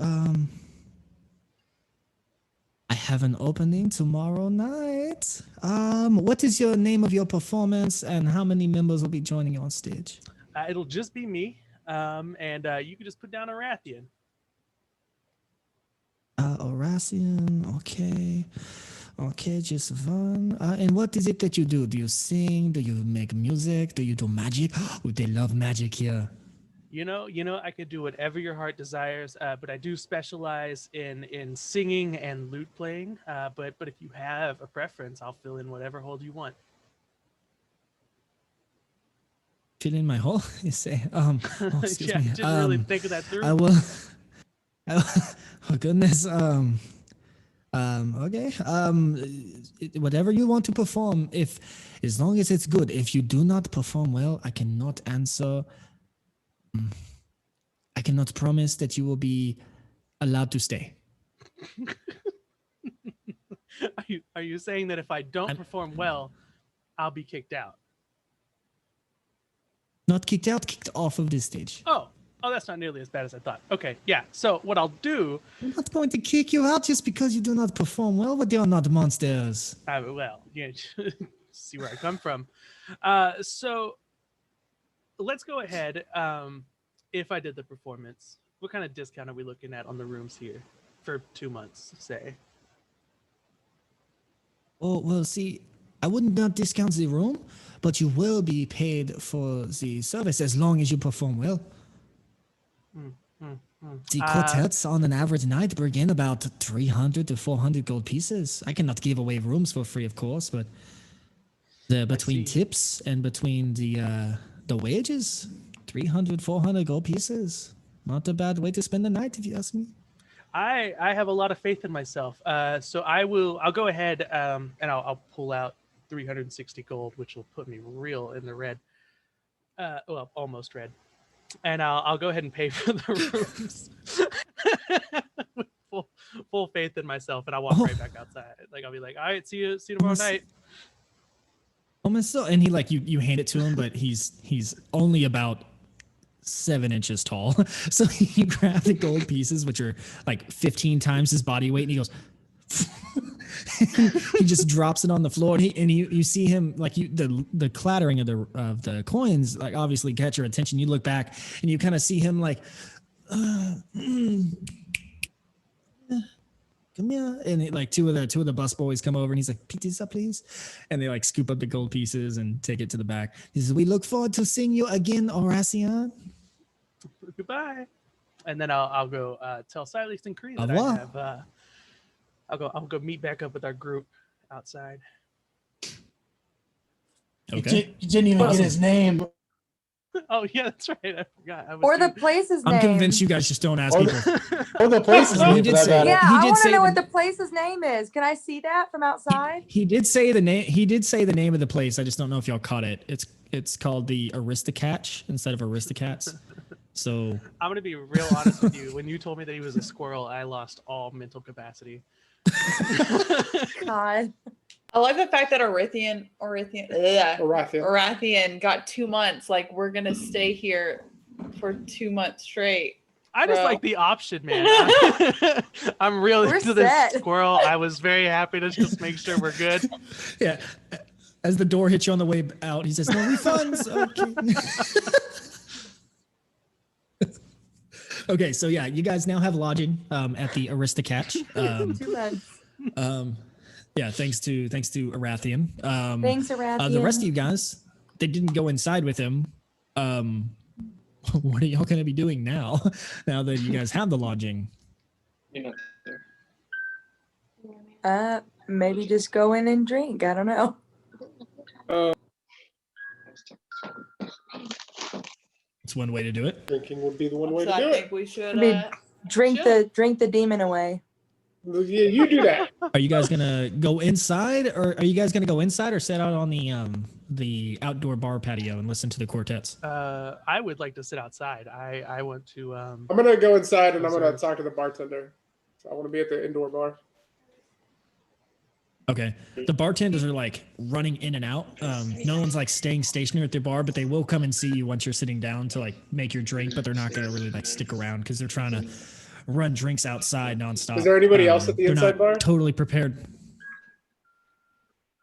I have an opening tomorrow night. What is your name of your performance, and how many members will be joining you on stage? It'll just be me. And you could just put down Arathian. Horacian, okay, just fun. And what is it that you do? Do you sing? Do you make music? Do you do magic? Oh, they love magic here. You know, I could do whatever your heart desires, but I do specialize in singing and lute playing. But if you have a preference, I'll fill in whatever hole you want. Fill in my hole? You say? Excuse yeah, me. didn't really think of that through. I will. Oh goodness. Okay. Whatever you want to perform, as long as it's good. If you do not perform well, I cannot answer. I cannot promise that you will be allowed to stay. Are you saying that if I don't perform well, I'll be kicked out? Not kicked out, kicked off of this stage. Oh, that's not nearly as bad as I thought. Okay, yeah. So what I'll do... I'm not going to kick you out just because you do not perform well, but they are not monsters. Well, you see where I come from. So let's go ahead. If I did the performance, what kind of discount are we looking at on the rooms here for 2 months, say? Oh, well, see, I would not discount the room, but you will be paid for the service as long as you perform well. The quartets on an average night bring in about 300 to 400 gold pieces. I cannot give away rooms for free, of course, but between tips and between the wages, 300, 400 gold pieces. Not a bad way to spend the night, if you ask me. I have a lot of faith in myself. So I'll go ahead and I'll pull out 360 gold, which will put me real in the red. Well, almost red. And I'll go ahead and pay for the rooms. With full faith in myself, and I'll walk right back outside. Like I'll be like, all right, see you tomorrow night. Almost so, and he you hand it to him, but he's only about 7 inches tall. So he grabbed the gold pieces, which are like 15 times his body weight, and he goes. He just drops it on the floor, and you see him like the clattering of the coins like obviously catch your attention. You look back and you kind of see him like come here, and like two of the bus boys come over, and he's like, pick this up please, and they like scoop up the gold pieces and take it to the back. He says, we look forward to seeing you again, Horacian. Goodbye. And then I'll go tell Silex and Kree that I'll go meet back up with our group outside. Okay. You didn't even get his name. Oh yeah, that's right. I forgot. I was Or the too- place's name. I'm convinced you guys just don't ask Or people. Or the place's He name, for did that say- matter. Yeah, He I did want to say know the- what the place's name is. Can I see that from outside? He did say the name. He did say the name of the place. I just don't know if y'all caught it. It's called the Aristocatch instead of Aristocats. So I'm gonna be real honest with you. When you told me that he was a squirrel, I lost all mental capacity. God. I like the fact that Orathian Orathian. got 2 months. Like, we're gonna stay here for 2 months straight. I just Bro. like the option, man. I'm really We're into this set. squirrel. I was very happy to just make sure we're good. yeah, as the door hits you on the way out, he says, "No refunds." Okay. Okay, so yeah, you guys now have lodging at the Aristocatch. 2 months. Yeah, thanks to Arathian. Thanks, Arathian. The rest of you guys, they didn't go inside with him. What are y'all going to be doing now? Now that you guys have the lodging? You're not there. Maybe just go in and drink. I don't know. It's one way to do it. Drinking would be the one way So to I do think it. we should Maybe drink chill. the demon away. Yeah, you do that. Are you guys gonna go inside, or are you guys gonna go inside, or sit out on the outdoor bar patio and listen to the quartets? I would like to sit outside. I want to. I'm gonna go inside and I'm gonna Observe. talk to the bartender. So I want to be at the indoor bar. Okay. The bartenders are like running in and out. No one's like staying stationary at their bar, but they will come and see you once you're sitting down to like make your drink, but they're not gonna really like stick around because they're trying to run drinks outside nonstop. Is there anybody else at the they're inside not bar? Totally prepared.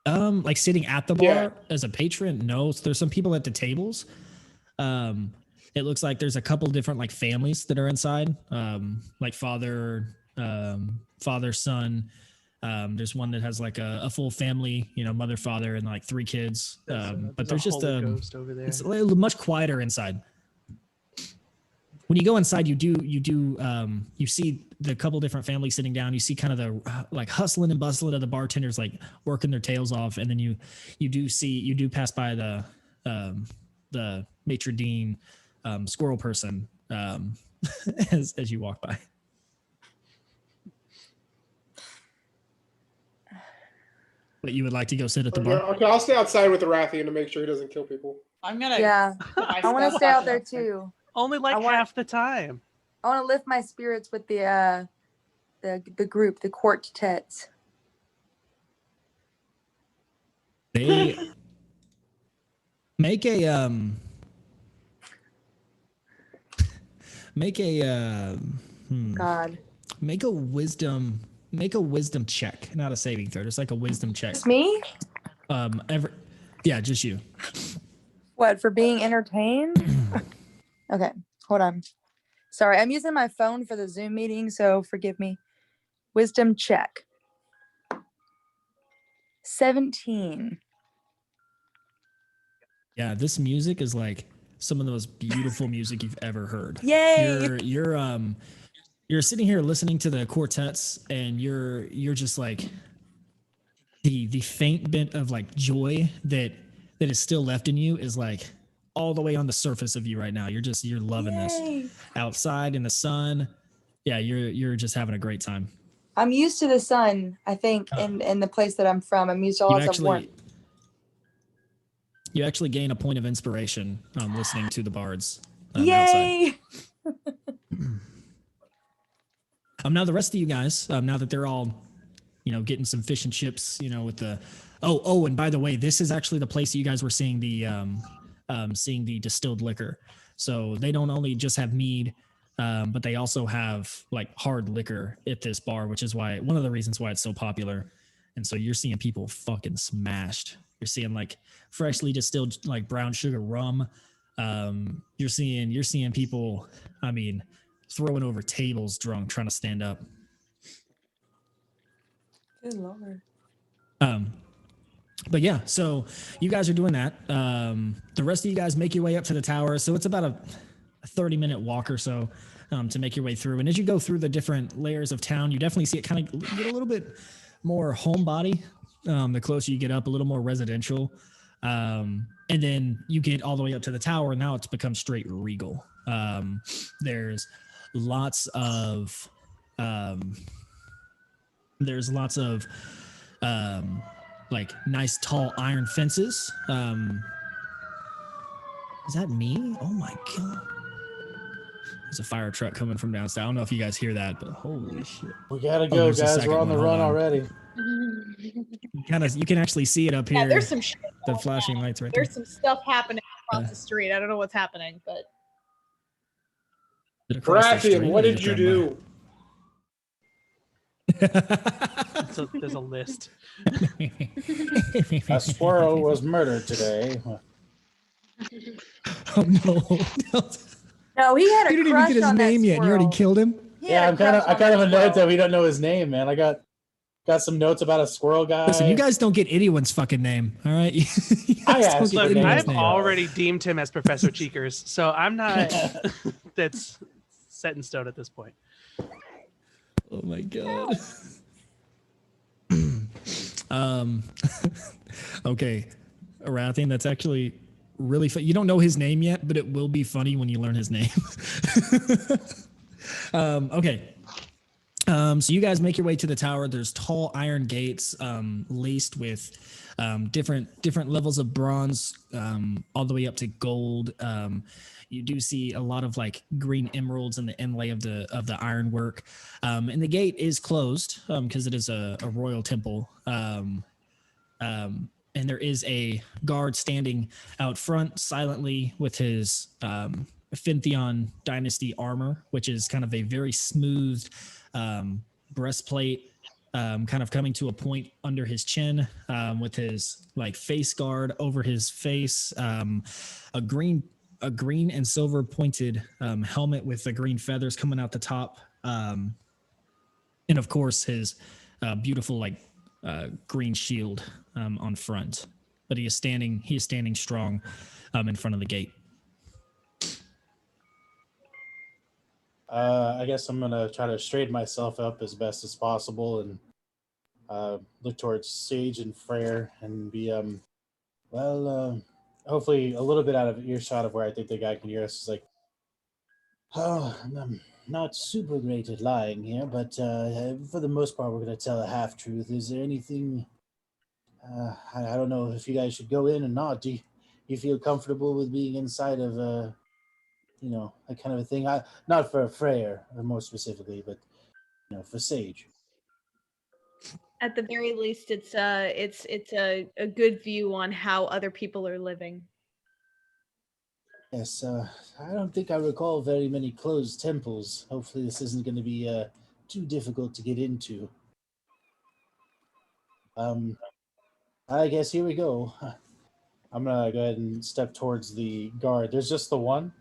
Like sitting at the bar Yeah. as a patron? No. So there's some people at the tables. It looks like there's a couple different like families that are inside. Like father, son. There's one that has like a full family, mother, father, and like 3 kids. But there's just Holy Ghost over there. it's a little much quieter inside. When you go inside, you see the couple different families sitting down. You see kind of the like hustling and bustling of the bartenders, like working their tails off, and then you do pass by the maitre d' squirrel person as you walk by. But you would like to go sit at the bar? Okay, I'll stay outside with the Rathian to make sure he doesn't kill people. I'm gonna. Yeah, put my I want to stuff stay out in there the- too. Only like I want- half the time. I want to lift my spirits with the group, the quartets. They make a God, make a wisdom check, not a saving throw, just like a wisdom check. it's me. Yeah, just you. What, for being entertained? Okay, hold on. Sorry, I'm using my phone for the Zoom meeting, so forgive me. Wisdom check. 17. Yeah, this music is like some of the most beautiful music you've ever heard. Yay! You're sitting here listening to the quartets, and you're just like the faint bit of like joy that is still left in you is like all the way on the surface of you right now. You're loving this Yay. outside in the sun. Yeah, you're just having a great time. I'm used to the sun, I think, in the place that I'm from. I'm used to lots of warmth. You actually gain a point of inspiration listening to the bards. Yay! Outside. Now the rest of you guys, now that they're all, getting some fish and chips, with the, and by the way, this is actually the place that you guys were seeing the distilled liquor. So they don't only just have mead, but they also have like hard liquor at this bar, which is one of the reasons why it's so popular. And so you're seeing people fucking smashed. You're seeing like freshly distilled like brown sugar rum. You're seeing people, throwing over tables drunk, trying to stand up. Good Lord. But yeah, so you guys are doing that. The rest of you guys make your way up to the tower. So it's about a 30-minute walk or so to make your way through. And as you go through the different layers of town, you definitely see it kind of get a little bit more homebody. The closer you get up, a little more residential. And then you get all the way up to the tower. And now it's become straight regal. There's lots of like nice tall iron fences. Is that me? Oh my god. There's a fire truck coming from downstairs. I don't know if you guys hear that, but holy shit. We gotta go, there's a guys. second We're on the one. Hold run on. already. You can actually see it up here. Yeah, there's some shit. The flashing lights right there. There's some stuff happening across the street. I don't know what's happening, but Brathian, what did you do? So there's a list. A squirrel was murdered today. Oh no. No, he had a You didn't even crush get his on that name yet. You already squirrel. killed him? He Yeah, had a I crush kind on of a that note that squirrel. we don't know his name, man. I got some notes about a squirrel guy. Listen, you guys don't get anyone's fucking name, all right? You guys asked don't get for Look, name. anyone's I've name. already deemed him as Professor Cheekers, so I'm not. That's set in stone at this point. Oh my god. Okay, Arathian, that's actually really fun. You don't know his name yet, but it will be funny when you learn his name. Okay. So you guys make your way to the tower. There's tall iron gates laced with different levels of bronze, all the way up to gold. You do see a lot of like green emeralds in the inlay of the ironwork, and the gate is closed because it is a royal temple. And there is a guard standing out front silently with his Fintheon dynasty armor, which is kind of a very smooth breastplate, kind of coming to a point under his chin, with his like face guard over his face, a green and silver pointed helmet with the green feathers coming out the top, and of course his beautiful like green shield on front. But he is standing strong in front of the gate. I guess I'm gonna try to straighten myself up as best as possible and look towards Sage and Freyr and be hopefully a little bit out of earshot of where I think the guy can hear us. Is like, oh, I'm not super great at lying here, but for the most part, we're gonna tell a half truth. Is there anything? I don't know if you guys should go in or not. Do you feel comfortable with being inside of that kind of a thing? Not for Freyr, more specifically, but for Sage. at the very least, it's a good view on how other people are living. Yes, I don't think I recall very many closed temples. Hopefully this isn't going to be too difficult to get into. I guess here we go. I'm going to go ahead and step towards the guard. There's just the one?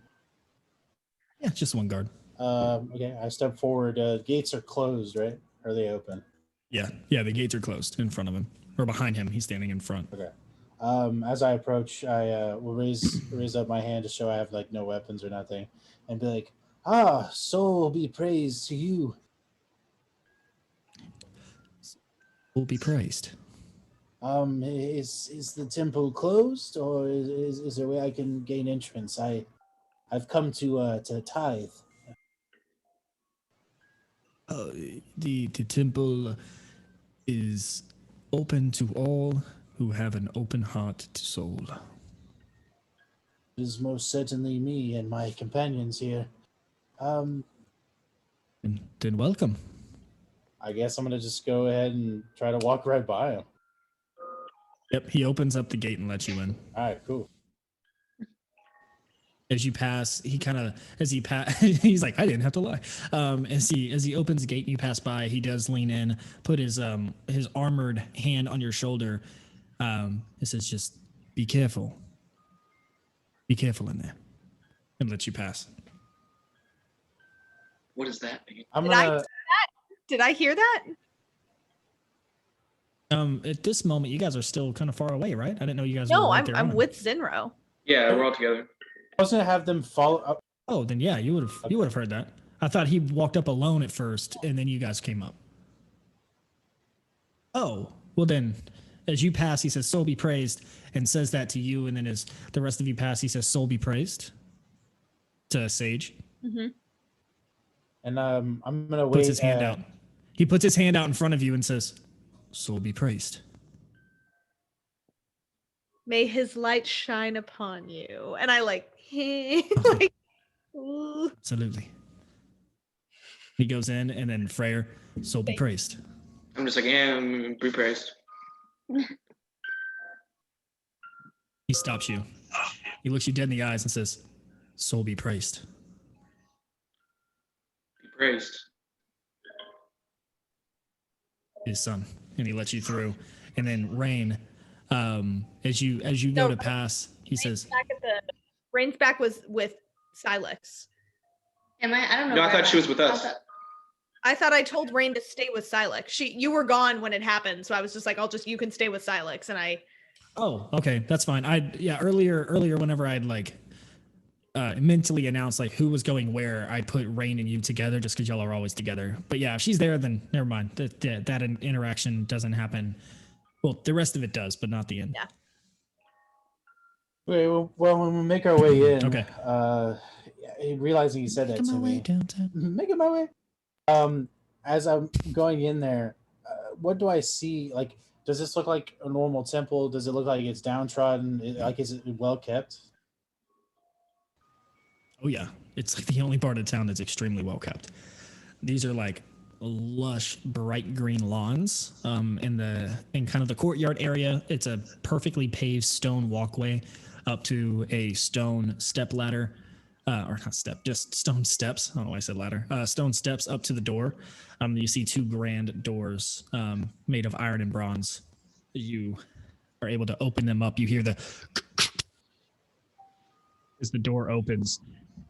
Yeah, just one guard. Okay, I step forward. Gates are closed, right? Or are they open? Yeah, the gates are closed in front of him or behind him. He's standing in front. Okay. As I approach, I will raise up my hand to show I have like no weapons or nothing, and be like, soul be praised to you. Will be praised. Is the temple closed, or is there a way I can gain entrance? I've come to tithe. The temple is open to all who have an open heart to soul. It is most certainly me and my companions here. Then welcome. I guess I'm gonna just go ahead and try to walk right by him. Yep, he opens up the gate and lets you in. All right, cool. As you pass, he's like, I didn't have to lie. As he opens the gate and you pass by, he does lean in, put his armored hand on your shoulder. It says, just be careful. Be careful in there. And let you pass. What does that mean? Did I hear that? At this moment, you guys are still kind of far away, right? I didn't know you guys were No, right there. I'm with Zinro. Yeah, we're all together. I was gonna have them follow. Oh, then yeah, you would have heard that. I thought he walked up alone at first, and then you guys came up. Oh, well then, as you pass, he says, "Soul be praised," and says that to you, and then as the rest of you pass, he says, "Soul be praised," to Sage. Mm-hmm. And I'm gonna wait. Puts his hand out. He puts his hand out in front of you and says, "Soul be praised." May his light shine upon you. And I like, like, ooh. Absolutely. He goes in, and then Freyr, "Soul be praised." I'm just like, yeah, be praised. He stops you. He looks you dead in the eyes and says, "Soul be praised." Be praised. His son, and he lets you through. And then Rain, as you go No, to pass, he says, Rain's back was with Silex. Am I? I don't know. No, I thought she was with us. I thought I told Rain to stay with Silex. You were gone when it happened, so I was just like, you can stay with Silex, and I. "Oh, okay, that's fine." Earlier whenever I'd like mentally announced like who was going where, I put Rain and you together just because y'all are always together. But yeah, if she's there, then never mind. That interaction doesn't happen. Well, the rest of it does, but not the end. Yeah. Wait, well, when we make our way in, Okay. Realizing you said that to me, making my way. As I'm going in there, what do I see? Like, does this look like a normal temple? Does it look like it's downtrodden? Like, is it well kept? Oh yeah, it's like the only part of town that's extremely well kept. These are like lush, bright green lawns. In kind of the courtyard area, it's a perfectly paved stone walkway up to a stone step ladder, or not step, just stone steps. I don't know why I said ladder. Stone steps up to the door. You see two grand doors made of iron and bronze. You are able to open them up. You hear the as the door opens,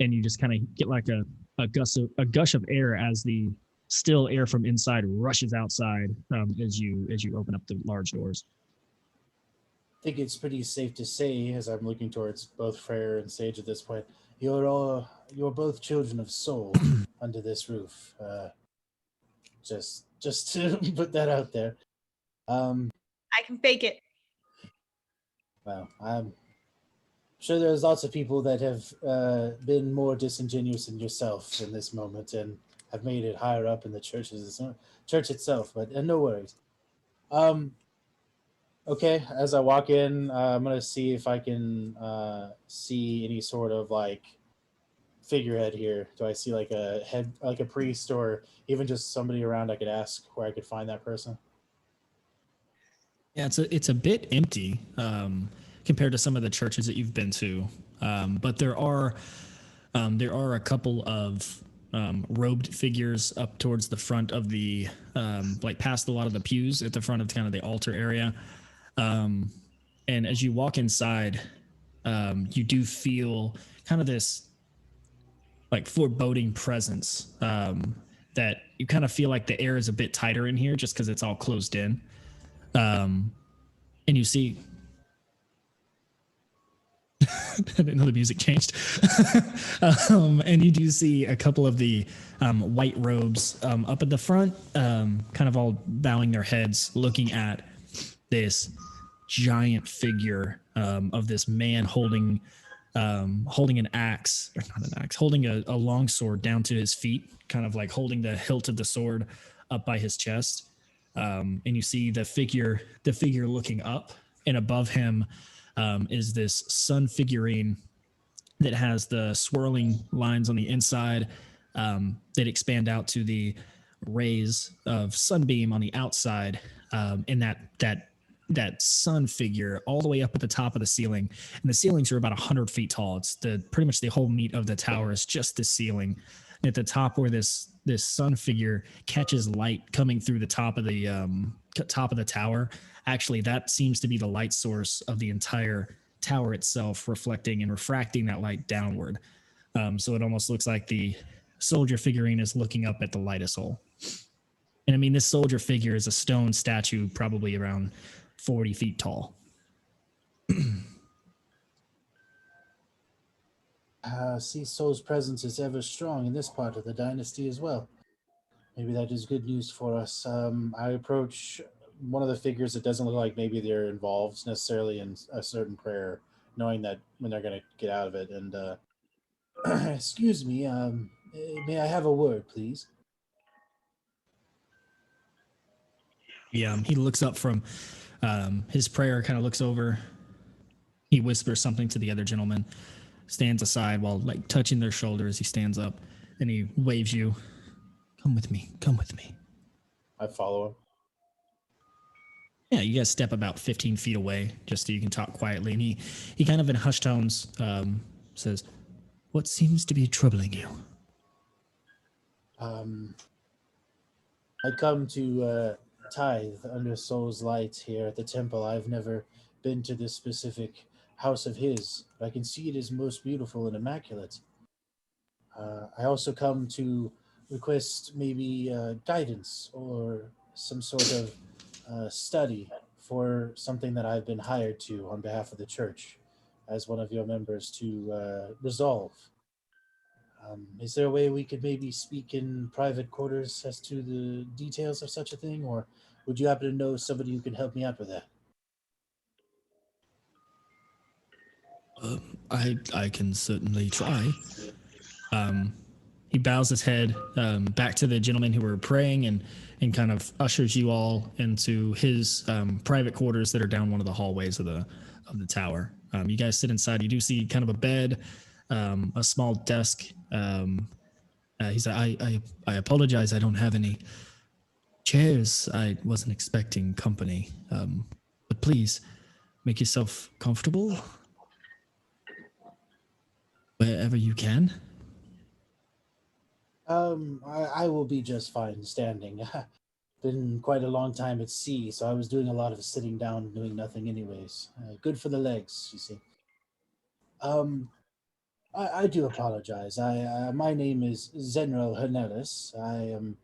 and you just kind of get like a gush of air as the still air from inside rushes outside as you open up the large doors. I think it's pretty safe to say, as I'm looking towards both Freyr and Sage at this point, you're both children of soul under this roof. Just to put that out there. I can fake it. Well, I'm sure there's lots of people that have been more disingenuous than yourself in this moment and have made it higher up in the church itself. But no worries. Okay, as I walk in, I'm gonna see if I can see any sort of like figurehead here. Do I see like a head, like a priest, or even just somebody around I could ask where I could find that person? Yeah, it's a bit empty compared to some of the churches that you've been to, but there are a couple of robed figures up towards the front of the like past a lot of the pews at the front of kind of the altar area. And as you walk inside, you do feel kind of this like foreboding presence that you kind of feel like the air is a bit tighter in here just because it's all closed in. And you see, I didn't know the music changed. And you do see a couple of the white robes up at the front, kind of all bowing their heads, looking at this giant figure of this man holding an axe, or not an axe, holding a long sword down to his feet, kind of like holding the hilt of the sword up by his chest. And you see the figure looking up, and above him is this sun figurine that has the swirling lines on the inside that expand out to the rays of sunbeam on the outside, and that sun figure all the way up at the top of the ceiling. And the ceilings are about 100 feet tall. It's pretty much the whole meat of the tower is just the ceiling. And at the top where this sun figure catches light coming through the top of the tower, actually that seems to be the light source of the entire tower itself, reflecting and refracting that light downward. So it almost looks like the soldier figurine is looking up at the lightest hole. And I mean, this soldier figure is a stone statue, probably around 40 feet tall. see Soul's presence is ever strong in this part of the dynasty as well. Maybe that is good news for us. I approach one of the figures that doesn't look like maybe they're involved necessarily in a certain prayer, knowing that when they're going to get out of it. And excuse me, may I have a word, please? He looks up from his prayer, kind of looks over. He whispers something to the other gentleman, stands aside while like touching their shoulder as he stands up, and he waves you. Come with me. Come with me. I follow him. Yeah, you guys step about 15 feet away just so you can talk quietly. And he kind of in hushed tones says, "What seems to be troubling you?" I come to tithe under Soul's light here at the temple. I've never been to this specific house of his, but I can see it is most beautiful and immaculate. I also come to request maybe guidance or some sort of study for something that I've been hired to on behalf of the church as one of your members to resolve. Is there a way we could maybe speak in private quarters as to the details of such a thing, or would you happen to know somebody who can help me out with that? I can certainly try. He bows his head back to the gentlemen who were praying and kind of ushers you all into his private quarters that are down one of the hallways of the tower. You guys sit inside. You do see kind of a bed, a small desk. He said, I apologize. I don't have any chairs. I wasn't expecting company. But please make yourself comfortable wherever you can. I will be just fine standing. Been quite a long time at sea, so I was doing a lot of sitting down, doing nothing, anyways. Good for the legs, you see. Um, I do apologize. My name is Zenro Hernelis. I am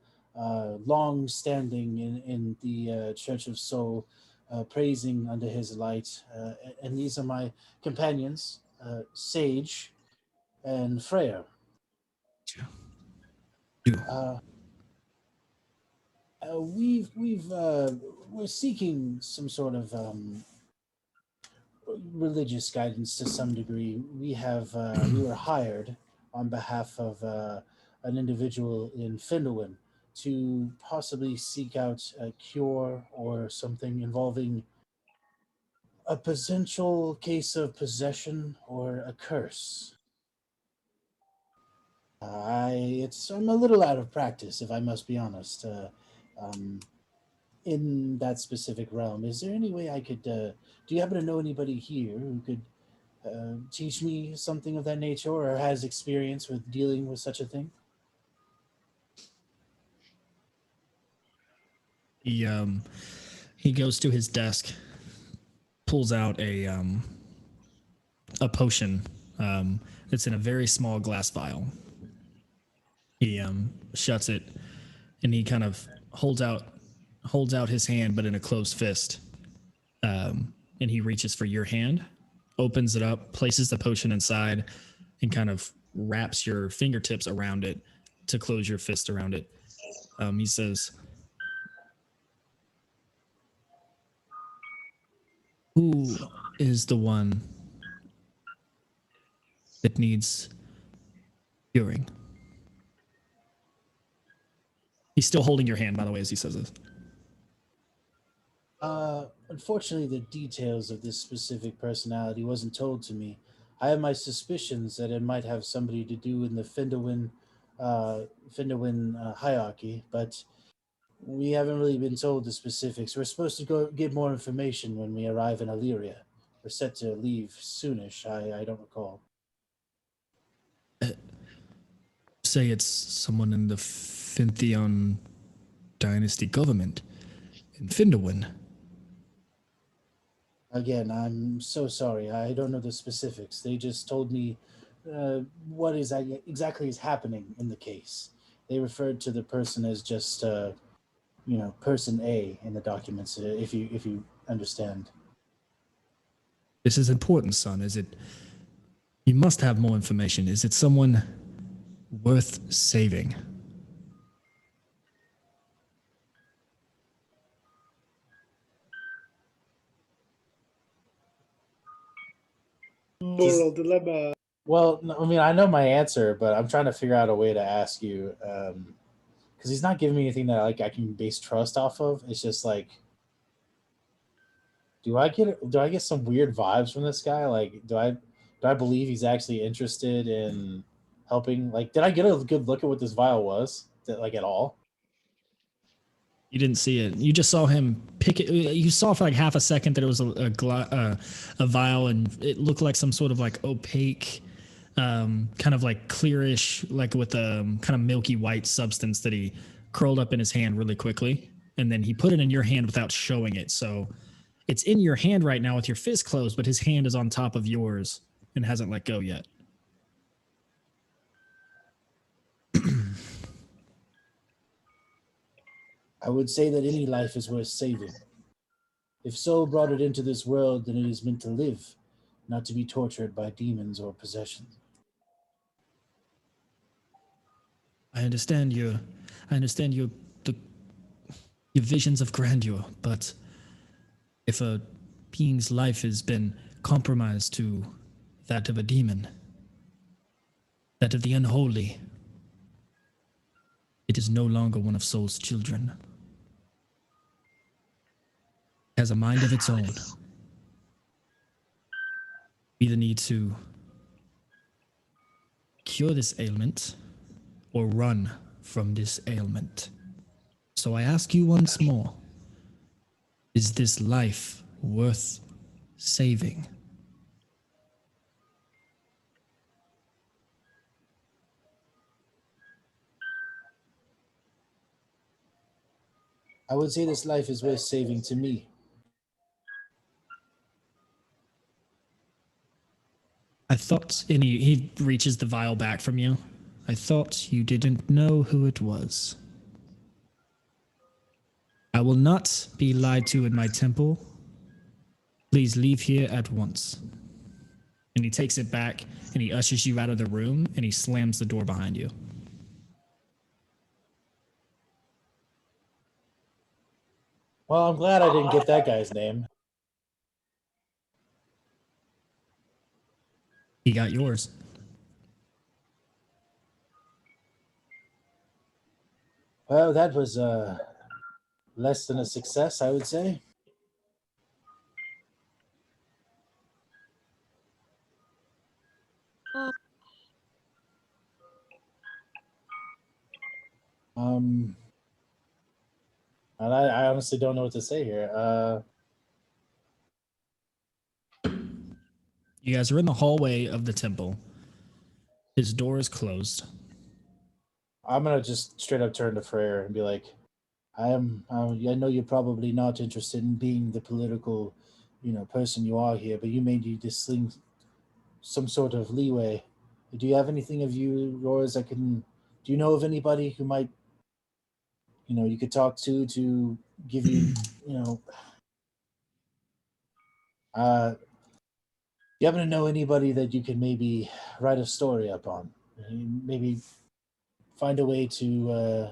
long standing in the Church of Soul, praising under his light. And these are my companions, Sage and Freya. Uh, we're seeking some sort of religious guidance to some degree. We were hired on behalf of an individual in Findlewin to possibly seek out a cure or something involving a potential case of possession or a curse. I'm a little out of practice, if I must be honest. Um, in that specific realm, is there any way I could? Do you happen to know anybody here who could teach me something of that nature, or has experience with dealing with such a thing? He goes to his desk, pulls out a potion that's in a very small glass vial. He shuts it, and he kind of holds out his hand, but in a closed fist. And he reaches for your hand, opens it up, places the potion inside, and kind of wraps your fingertips around it to close your fist around it. He says, "Who is the one that needs curing?" He's still holding your hand, by the way, as he says this. Unfortunately, the details of this specific personality wasn't told to me. I have my suspicions that it might have somebody to do in the Findlewin hierarchy, but we haven't really been told the specifics. We're supposed to go get more information when we arrive in Illyria. We're set to leave soonish. I don't recall. Say it's someone in the Fintheon dynasty government in Findlewin. Again, I'm so sorry. I don't know the specifics. They just told me what is exactly is happening in the case. They referred to the person as just, person A in the documents. If you understand. This is important, son. Is it You must have more information. Is it someone worth saving? Moral dilemma. Well, I mean, I know my answer, but I'm trying to figure out a way to ask you, because he's not giving me anything that like I can base trust off of. It's just like, do I get some weird vibes from this guy? Like, do I believe he's actually interested in helping? Like, did I get a good look at what this vial was? Like at all? You didn't see it. You just saw him pick it. You saw for like half a second that it was a vial, and it looked like some sort of like opaque, kind of like clearish, like with a kind of milky white substance that he curled up in his hand really quickly, and then he put it in your hand without showing it. So it's in your hand right now with your fist closed, but his hand is on top of yours and hasn't let go yet. I would say that any life is worth saving. If Soul brought it into this world, then it is meant to live, not to be tortured by demons or possession. I understand your the your visions of grandeur, but if a being's life has been compromised to that of a demon, that of the unholy, it is no longer one of Soul's children. It has a mind of its own. We either need to cure this ailment or run from this ailment. So I ask you once more, is this life worth saving? I would say this life is worth saving to me. I thought, and he reaches the vial back from you. I thought you didn't know who it was. I will not be lied to in my temple. Please leave here at once. And he takes it back and he ushers you out of the room and he slams the door behind you. Well, I'm glad I didn't get that guy's name. He got yours. Well, that was less than a success, I would say. And I honestly don't know what to say here. You guys are in the hallway of the temple. His door is closed. I'm gonna just straight up turn to Freyr and be like, I know you're probably not interested in being the political, person you are here, but you may need to sling some sort of leeway. Do you have anything of yours that can? Do you know of anybody who might, you could talk to give you, you happen to know anybody that you could maybe write a story up on? Maybe find a way to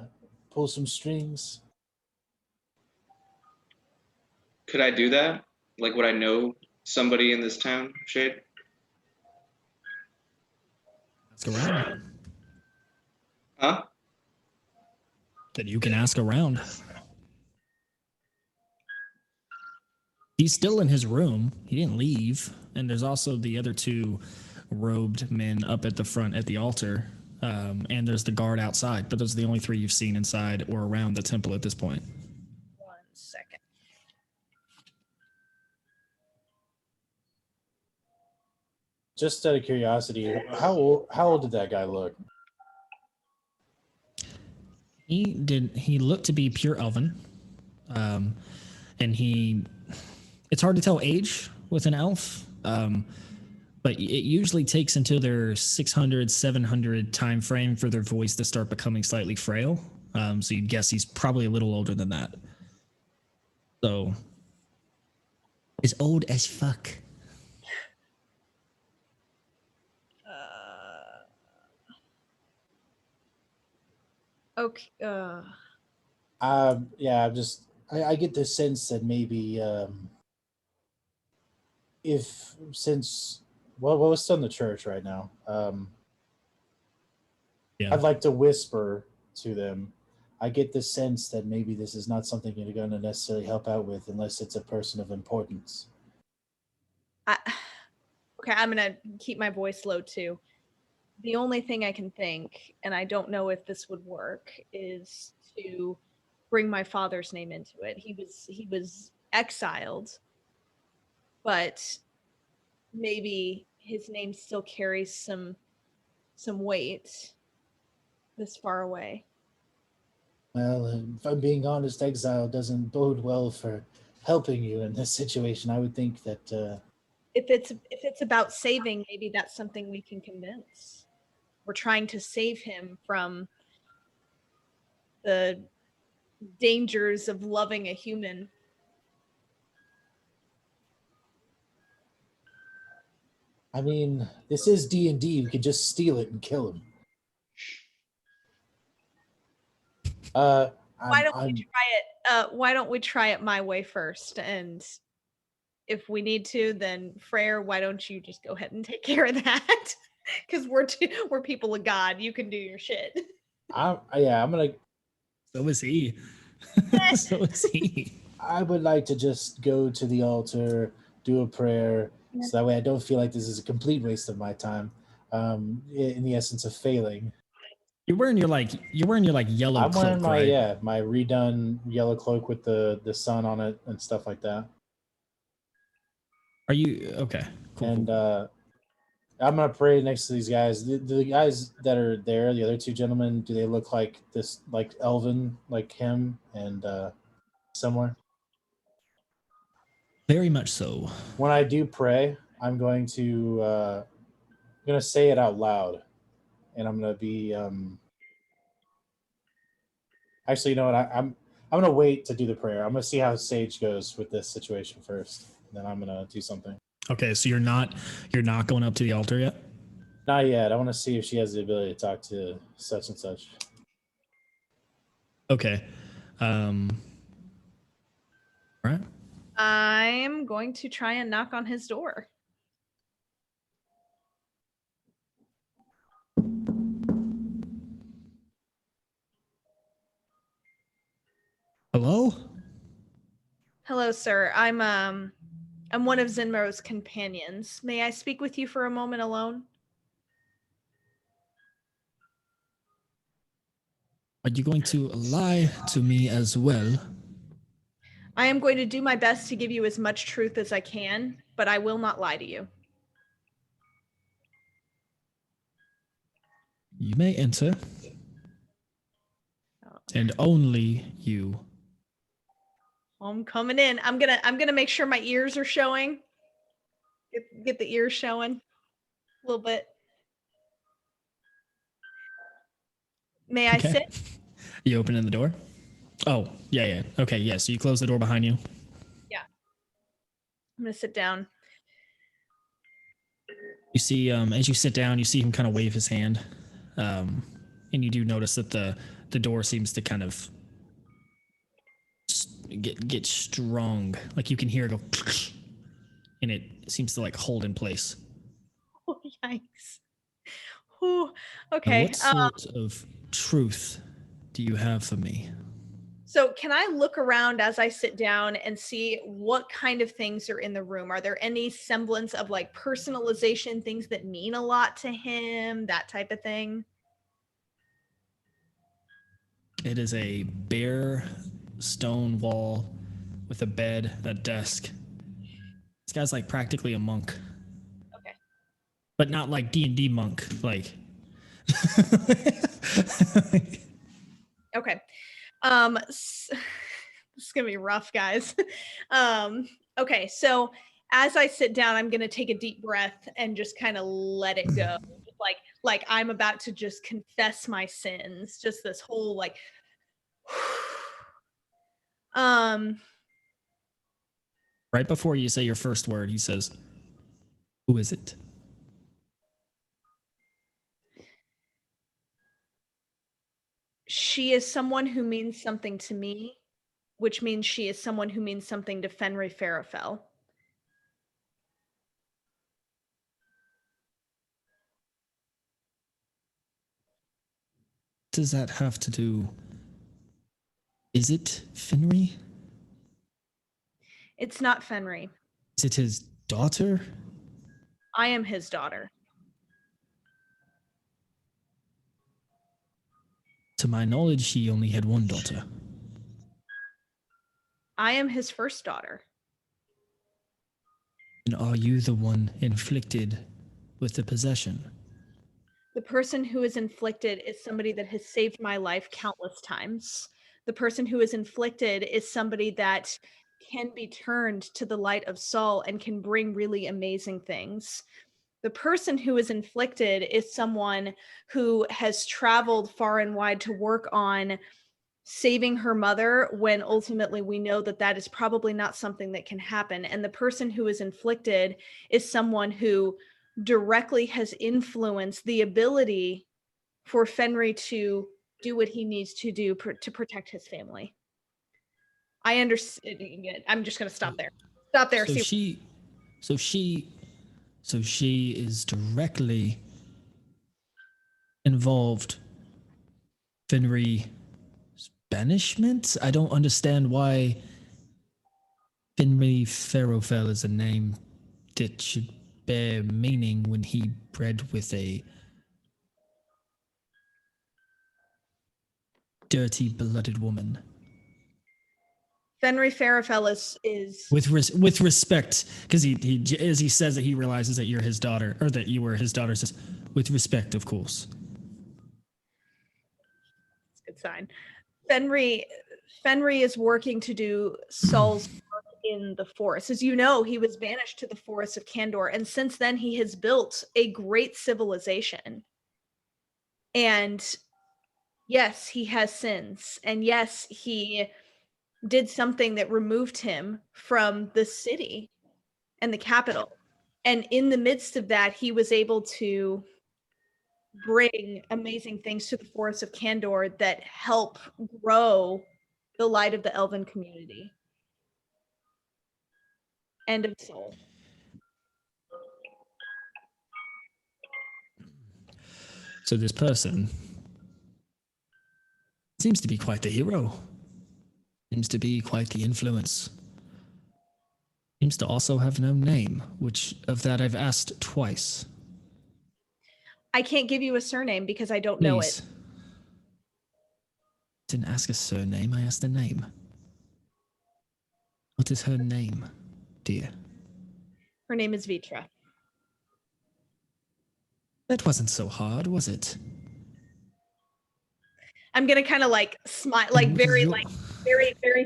pull some strings. Could I do that? Like, would I know somebody in this town, Shade? Ask around. Huh? That you can ask around. He's still in his room. He didn't leave. And there's also the other two robed men up at the front at the altar. And there's the guard outside. But those are the only three you've seen inside or around the temple at this point. 1 second. Just out of curiosity, how old did that guy look? He looked to be pure elven. And it's hard to tell age with an elf. But it usually takes until their 600, 700 time frame for their voice to start becoming slightly frail. So you'd guess he's probably a little older than that. So he's old as fuck. Okay. Yeah, I get the sense that maybe if since well, we're still in the church right now. Yeah. I'd like to whisper to them. I get the sense that maybe this is not something you're going to necessarily help out with unless it's a person of importance. Okay, I'm gonna keep my voice low too. The only thing I can think, and I don't know if this would work, is to bring my father's name into it. He was exiled, but maybe his name still carries some weight this far away. Well, if I'm being honest, exile doesn't bode well for helping you in this situation. I would think that If it's about saving, maybe that's something we can convince. We're trying to save him from the dangers of loving a human. I mean, this is D&D. We could just steal it and kill him. Why don't we I'm try it? Why don't we try it my way first? And if we need to, then Freyr, why don't you just go ahead and take care of that? Because we're people of God. You can do your shit. I'm gonna. So is he. So is he. I would like to just go to the altar, do a prayer, so that way I don't feel like this is a complete waste of my time. In the essence of failing. You're wearing your yellow I'm cloak, wearing my right? my redone yellow cloak with the sun on it and stuff like that. Are you okay? Cool. And cool. I'm gonna pray next to these guys. The guys that are there, the other two gentlemen, do they look like this, like elven, like him, and similar? Very much so. When I do pray, I'm going to say it out loud, and I'm gonna be actually, you know what? I'm gonna wait to do the prayer. I'm gonna see how Sage goes with this situation first, and then I'm gonna do something. Okay, so you're not going up to the altar yet? Not yet. I want to see if she has the ability to talk to such and such. Okay. All right. I'm going to try and knock on his door. Hello? Hello, sir. I'm one of Zinmo's companions. May I speak with you for a moment alone? Are you going to lie to me as well? I am going to do my best to give you as much truth as I can, but I will not lie to you. You may enter. And only you. I'm coming in. I'm gonna make sure my ears are showing. Get the ears showing a little bit. May I sit? You opening the door? Oh, yeah. Okay, yeah. So you close the door behind you. Yeah. I'm gonna sit down. You see, as you sit down, you see him kind of wave his hand, and you do notice that the door seems to kind of get strong. Like you can hear it go, and it seems to like hold in place. Oh, yikes. Ooh, Now, okay. what sort of truth do you have for me? So can I look around as I sit down and see what kind of things are in the room? Are there any semblance of like personalization, things that mean a lot to him, that type of thing? It is a bare stone wall with a bed, a desk. This guy's like practically a monk. Okay. But not like D&D monk, like Okay. This is gonna be rough, guys. Okay, so as I sit down, I'm gonna take a deep breath and just kind of let it go. Just like I'm about to just confess my sins. Just this whole like right before you say your first word, he says, "Who is it?" she is someone who means something to me, which means she is someone who means something to Fenry Farafel. Does that have to do? Is it Fenry? It's not Fenry. Is it his daughter? I am his daughter. To my knowledge, he only had one daughter. I am his first daughter. And are you the one inflicted with the possession? The person who is inflicted is somebody that has saved my life countless times. The person who is inflicted is somebody that can be turned to the light of Sol and can bring really amazing things. The person who is inflicted is someone who has traveled far and wide to work on saving her mother when ultimately we know that that is probably not something that can happen. And the person who is inflicted is someone who directly has influenced the ability for Fenry to do what he needs to do to protect his family. I understand. I'm just going to stop there. Stop there. So she is directly involved Fenry banishment? I don't understand why Fenry Farafel is a name that should bear meaning when he bred with a dirty, blooded woman. Fenry Farafel is with respect, because he as he says that he realizes that you're his daughter, or that you were his daughter, says with respect, of course. Good sign. Fenry is working to do Sol's work in the forest. As you know, he was banished to the forest of Kandor, and since then he has built a great civilization. And yes, he has sins, and yes, he did something that removed him from the city and the capital. And in the midst of that, he was able to bring amazing things to the forest of Kandor that help grow the light of the elven community and of Sol. So this person seems to be quite the hero. Seems to be quite the influence. Seems to also have no name, which of that I've asked twice. I can't give you a surname because I don't know it. Didn't ask a surname, I asked a name. What is her name, dear? Her name is Vitra. That wasn't so hard, was it? I'm gonna kind of like smile, like very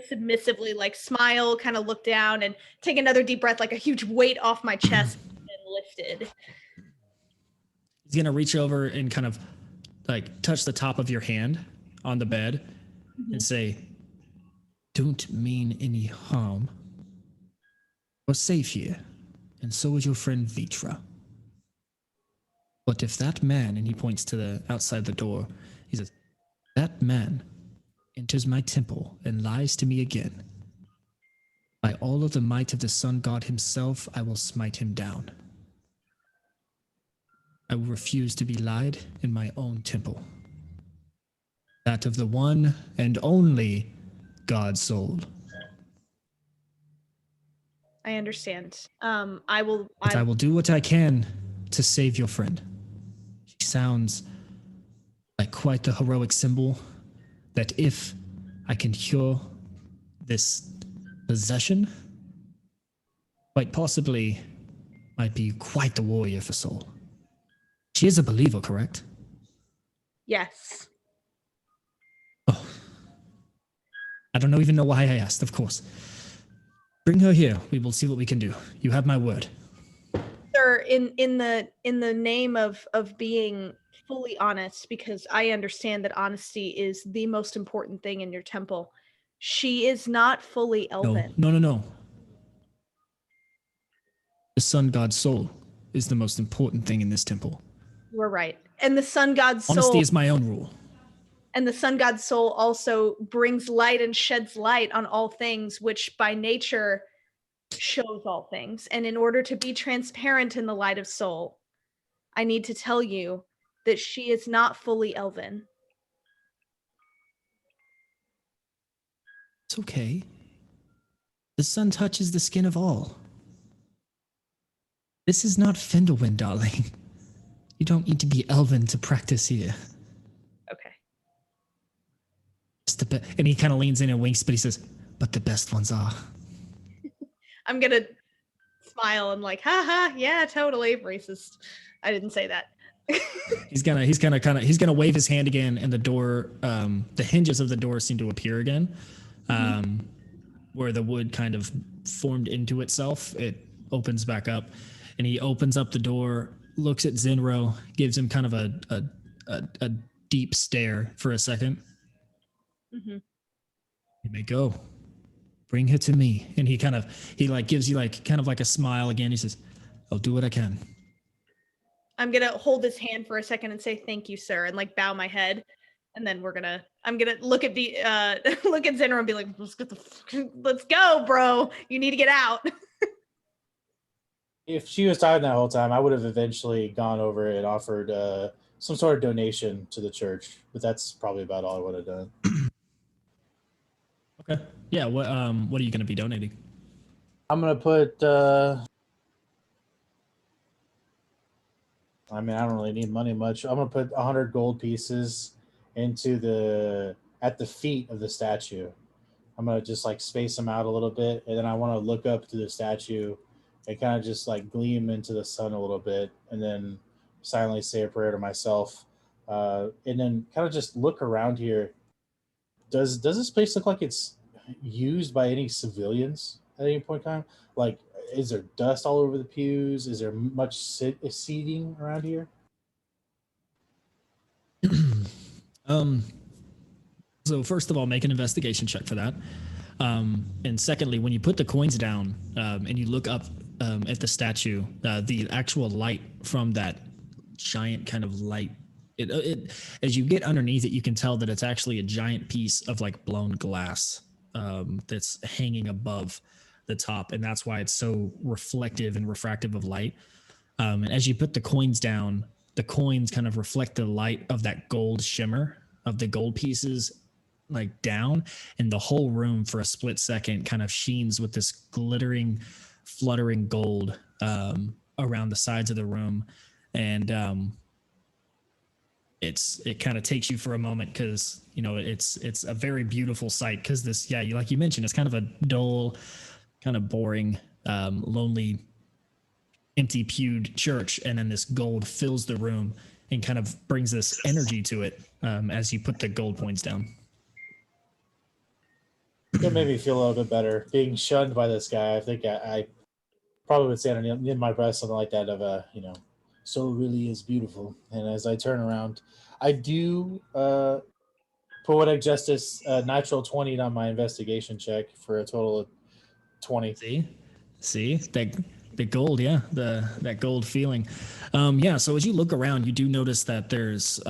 submissively, like smile, kind of look down and take another deep breath, like a huge weight off my chest and lifted. He's gonna reach over and kind of like touch the top of your hand on the bed and say, "Don't mean any harm. You're safe here, and so is your friend Vitra. But if that man," and he points to the outside the door, he says, "that man enters my temple and lies to me again, by all of the might of the sun god himself, I will smite him down. I will refuse to be lied in my own temple, that of the one and only God Soul." I understand. I will do what I can to save your friend. She sounds like quite the heroic symbol that if I can cure this possession, quite possibly might be quite the warrior for Soul. She is a believer, correct? Yes. Oh. I don't even know why I asked, of course. Bring her here. We will see what we can do. You have my word. Sir, in the name of being fully honest, because I understand that honesty is the most important thing in your temple. She is not fully elven. No. The sun god's soul is the most important thing in this temple. You are right. And the sun god's soul. Honesty is my own rule. And the sun god's soul also brings light and sheds light on all things, which by nature shows all things. And in order to be transparent in the light of soul, I need to tell you that she is not fully elven. It's okay. The sun touches the skin of all. This is not Fendelwind, darling. You don't need to be elven to practice here. Okay. And he kind of leans in and winks, but he says, but the best ones are. I'm gonna smile and like, haha, yeah, totally racist. I didn't say that. he's gonna wave his hand again, and the door, the hinges of the door seem to appear again, where the wood kind of formed into itself. It opens back up, and he opens up the door, looks at Zenro, gives him kind of a deep stare for a second. Mm-hmm. You may go. Bring her to me. And he gives you kind of like a smile again. He says, I'll do what I can. I'm gonna hold his hand for a second and say thank you, sir, and like bow my head, and then I'm gonna look at look at Zenro and be like, let's go, bro. You need to get out. If she was talking that whole time, I would have eventually gone over and offered some sort of donation to the church, but that's probably about all I would have done. Okay. Yeah. What are you going to be donating? I'm going to put, I don't really need money much. I'm going to put 100 gold pieces at the feet of the statue. I'm going to just like space them out a little bit. And then I want to look up to the statue and kind of just like gleam into the sun a little bit, and then silently say a prayer to myself. And then kind of just look around here. Does this place look like it's used by any civilians at any point in time? Like, is there dust all over the pews? Is there much seating around here? So first of all, make an investigation check for that. And secondly, when you put the coins down and you look up at the statue, the actual light from that giant kind of light, it as you get underneath it, you can tell that it's actually a giant piece of like blown glass that's hanging above the top, and that's why it's so reflective and refractive of light. And as you put the coins down, the coins kind of reflect the light of that gold shimmer of the gold pieces like down, and the whole room for a split second kind of sheens with this glittering, fluttering gold around the sides of the room. And it kind of takes you for a moment, because it's a very beautiful sight, because this, like you mentioned, it's kind of a dull, kind of boring, lonely, empty pewed church, and then this gold fills the room and kind of brings this energy to it as you put the gold coins down. It made me feel a little bit better being shunned by this guy. I think I probably would say in my breath something like that of soul really is beautiful. And as I turn around, I do poetic justice natural 20 on my investigation check for a total of 20. See that the gold, that gold feeling. So as you look around, you do notice that there's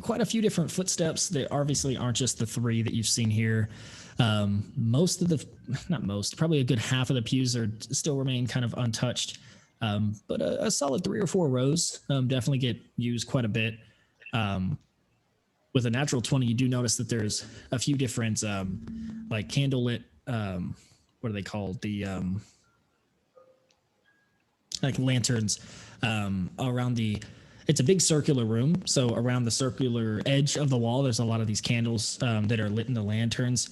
quite a few different footsteps. They obviously aren't just the three that you've seen here. Probably a good half of the pews still remain kind of untouched. But a solid 3 or 4 rows definitely get used quite a bit. With a natural 20, you do notice that there's a few different like candlelit, what are they called? The like lanterns around it's a big circular room. So around the circular edge of the wall, there's a lot of these candles that are lit in the lanterns.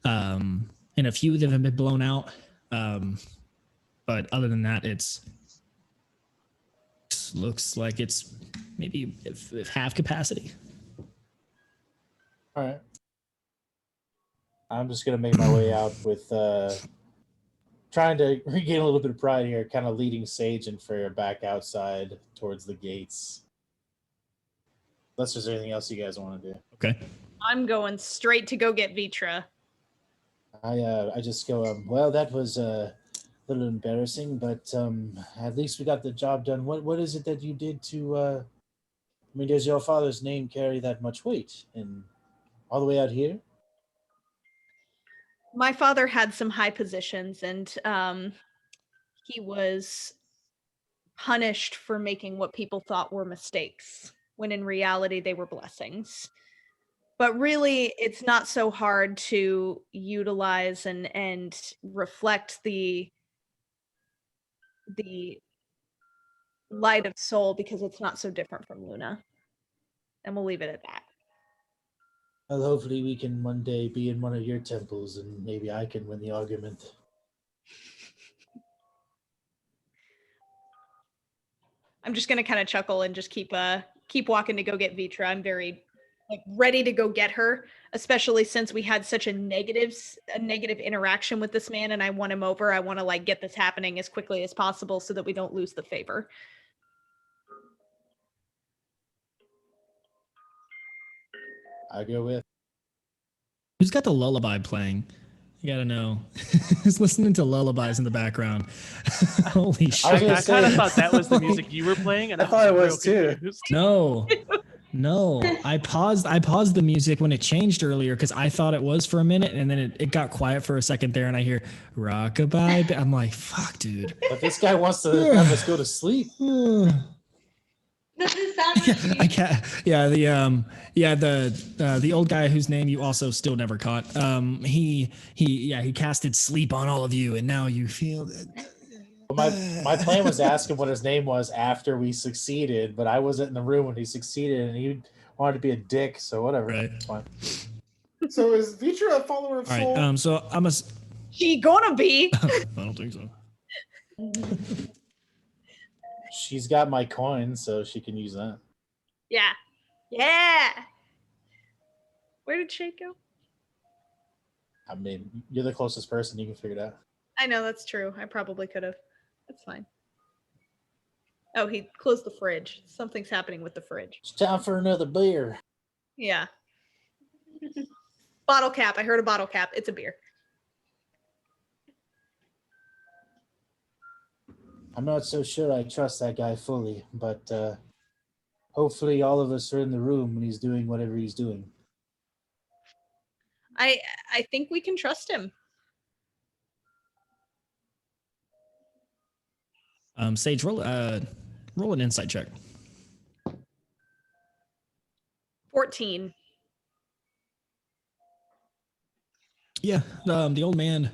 And a few of them have been blown out. But other than that, it looks like it's maybe if half capacity. All right. I'm just going to make my way out with trying to regain a little bit of pride here, kind of leading Sage and Freya back outside towards the gates. Unless there's anything else you guys want to do. Okay. I'm going straight to go get Vitra. I just go, well, that was a little embarrassing, but at least we got the job done. What is it that you did to, does your father's name carry that much weight in All the way out here? My father had some high positions, and he was punished for making what people thought were mistakes, when in reality they were blessings. But really, it's not so hard to utilize and reflect the light of soul, because it's not so different from Luna. And we'll leave it at that. Well, hopefully we can one day be in one of your temples and maybe I can win the argument. I'm just gonna kind of chuckle and just keep walking to go get Vitra. I'm very ready to go get her, especially since we had such a negative interaction with this man, and I want him over. I want to get this happening as quickly as possible so that we don't lose the favor. I go with. Who's got the lullaby playing? You gotta know. Who's listening to lullabies in the background? Holy shit! I kind of thought that was the music you were playing, and I thought it was too. No, I paused the music when it changed earlier because I thought it was for a minute, and then it got quiet for a second there, and I hear rockabye. I'm like, fuck, dude. But this guy wants to have us go to sleep. Doesn't sound like I can't. Yeah, the old guy whose name you also still never caught. He casted sleep on all of you, and now you feel. My plan was to ask him what his name was after we succeeded, but I wasn't in the room when he succeeded, and he wanted to be a dick. So whatever, Right. it's fine. So is Vitra a follower of All Soul? right. So I'm a. She gonna be. I don't think so. She's got my coin, so she can use that. Yeah. Where did Shay go? I mean, you're the closest person. You can figure it out. I know, that's true. I probably could have. That's fine. Oh, he closed the fridge. Something's happening with the fridge. It's time for another beer. Yeah. Bottle cap. I heard a bottle cap. It's a beer. I'm not so sure I trust that guy fully, but hopefully all of us are in the room when he's doing whatever he's doing. I think we can trust him. Sage, roll an insight check. 14. Yeah, the old man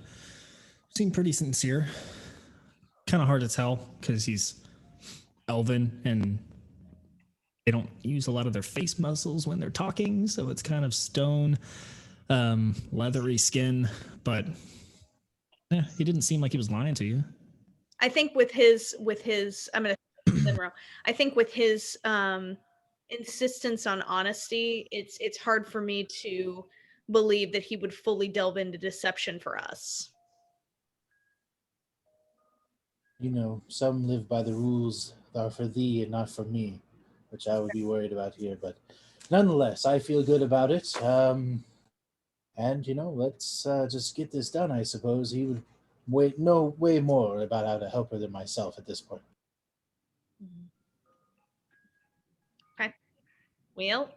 seemed pretty sincere. Kind of hard to tell because he's elven and they don't use a lot of their face muscles when they're talking, so it's kind of stone, leathery skin. But yeah, he didn't seem like he was lying to you. I think with his I'm gonna I think with his insistence on honesty, it's hard for me to believe that he would fully delve into deception for us. You know, some live by the rules that are for thee and not for me, which I would be worried about here. But nonetheless, I feel good about it. And, you know, let's just get this done, I suppose. He would know way more about how to help her than myself at this point. Okay. Well,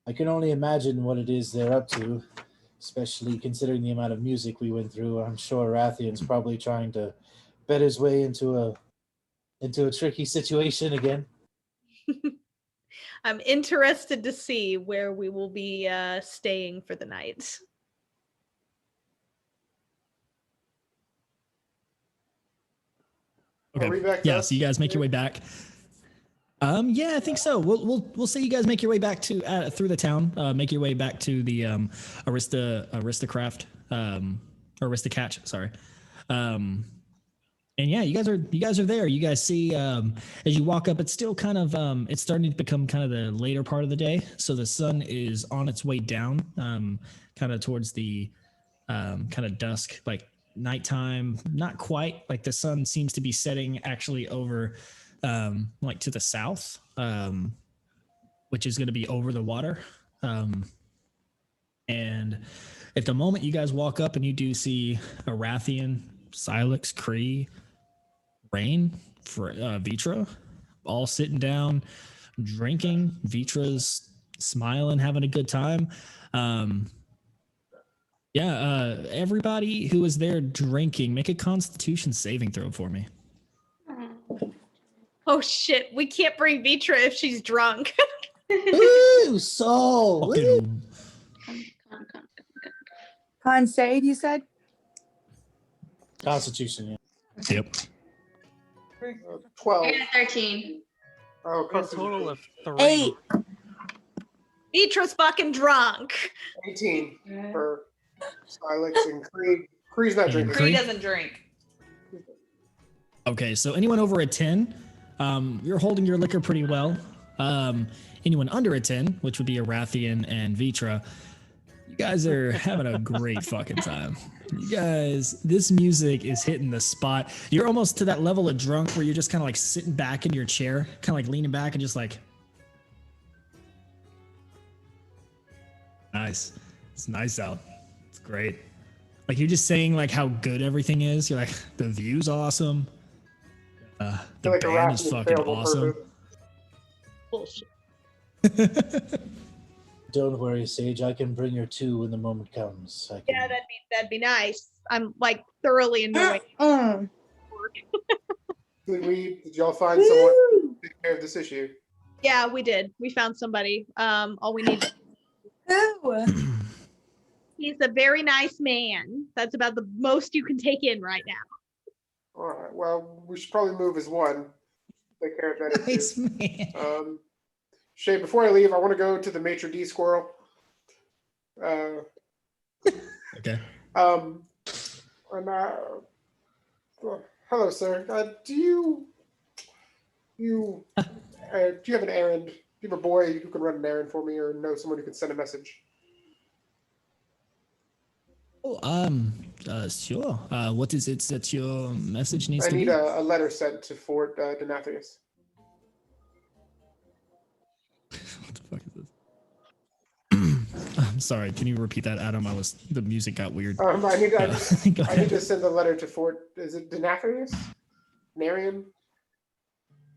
I can only imagine what it is they're up to, especially considering the amount of music we went through. I'm sure Rathian's probably trying to bet his way into a tricky situation again. I'm interested to see where we will be staying for the night. Okay. Are we back to Yeah, us? so you guys make your way back. Yeah, I think so. We'll say you guys make your way back to through the town. Make your way back to the Aristocraft or Aristocatch. Sorry. And yeah, you guys are there. You guys see as you walk up, it's still kind of it's starting to become kind of the later part of the day. So the sun is on its way down, kind of towards the kind of dusk, like nighttime. Not quite. Like the sun seems to be setting actually over like to the south, which is going to be over the water. And at the moment you guys walk up and you do see Arathian, Silex, Kree, Rain, Vitra, all sitting down, drinking. Vitra's smiling, having a good time. Everybody who was there drinking, make a Constitution saving throw for me. Oh shit, we can't bring Vitra if she's drunk. Ooh, so Fucking Con save, you said? Constitution. Yeah. yep. 12. I got 13. Oh, A total of 3. 8. Vitra's fucking drunk. 18 for Silex and Creed. Creed's not And drinking. Cree doesn't drink. Okay, so anyone over a 10, you're holding your liquor pretty well. Anyone under a 10, which would be Arathian and Vitra, you guys are having a great fucking time. You guys, this music is hitting the spot. You're almost to that level of drunk where you're just kind of like sitting back in your chair, kind of like leaning back and just like, nice. It's nice out. It's great. Like you're just saying like how good everything is. You're like, the view's awesome. The Like band is fucking awesome. Bullshit. Don't worry, Sage. I can bring her 2 when the moment comes. I can... Yeah, that'd be nice. I'm like thoroughly annoyed. Did y'all find someone to take care of this issue? Yeah, we did. We found somebody. All we need. Ooh. He's a very nice man. That's about the most you can take in right now. All right. Well, we should probably move as one. Take care of that issue. Nice man. Shay, before I leave, I want to go to the maitre d' squirrel. Okay. Hello, sir. Do you have an errand? Do you have a boy who can run an errand for me, or know someone who can send a message? Oh, sure. What is it that your message needs I to need be? a letter sent to Fort Denathrius. What the fuck is this? I'm sorry. Can you repeat that, Adam? The music got weird. I need Go I need ahead. to send a letter to Fort. Is it Denathrius? Narian?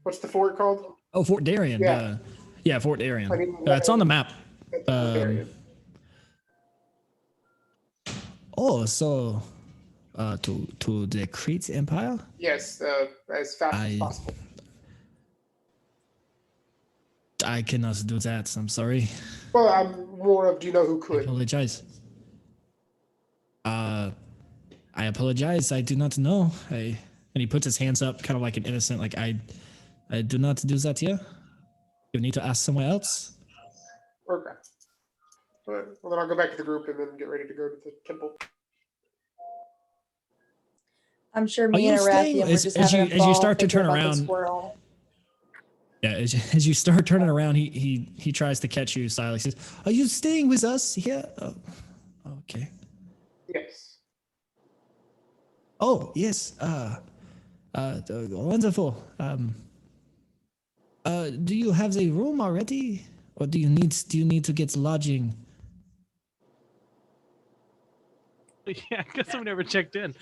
What's the fort called? Oh, Fort Darien. Yeah. Yeah, Fort Darien. I need a It's on the map. Darien. So to the Crete Empire? Yes, as fast as possible. I cannot do that. I'm sorry. Well, I'm more of. Do you know who I could? apologize. I apologize. I do not know. And he puts his hands up, kind of like an innocent. Like I do not do that here. You need to ask someone else. Okay. All right. Well, then I'll go back to the group and then get ready to go to the temple. I'm sure Are me you and staying- Arathian were as- just as having you- a as you ball start to thinking turn about the around- squirrel. Yeah, as you start turning around, he tries to catch you. Silas says, "Are you staying with us here?" Oh, okay. Yes. Oh, yes. Wonderful. Do you have a room already, or do you need to get lodging? Yeah, I guess I've never checked in.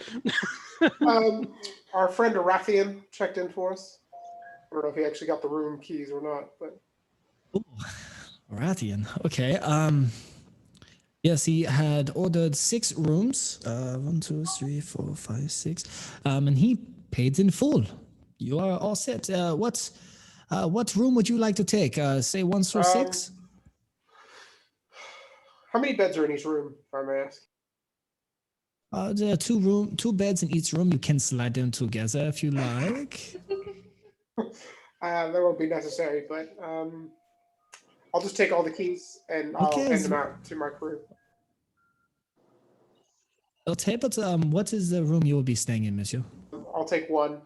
Our friend Arathian checked in for us. I don't know if he actually got the room keys or not, but Rathian. Okay. Yes, he had ordered 6 rooms. 1, 2, 3, 4, 5, 6. And he paid in full. You are all set. What room would you like to take? Say 1 through 6. how many beds are in each room, if I may ask? There are 2 beds in each room. You can slide them together if you like. That won't be necessary, but I'll just take all the keys and I'll Okay, hand so- them out to my crew. Okay, but what is the room you will be staying in, monsieur? I'll take one,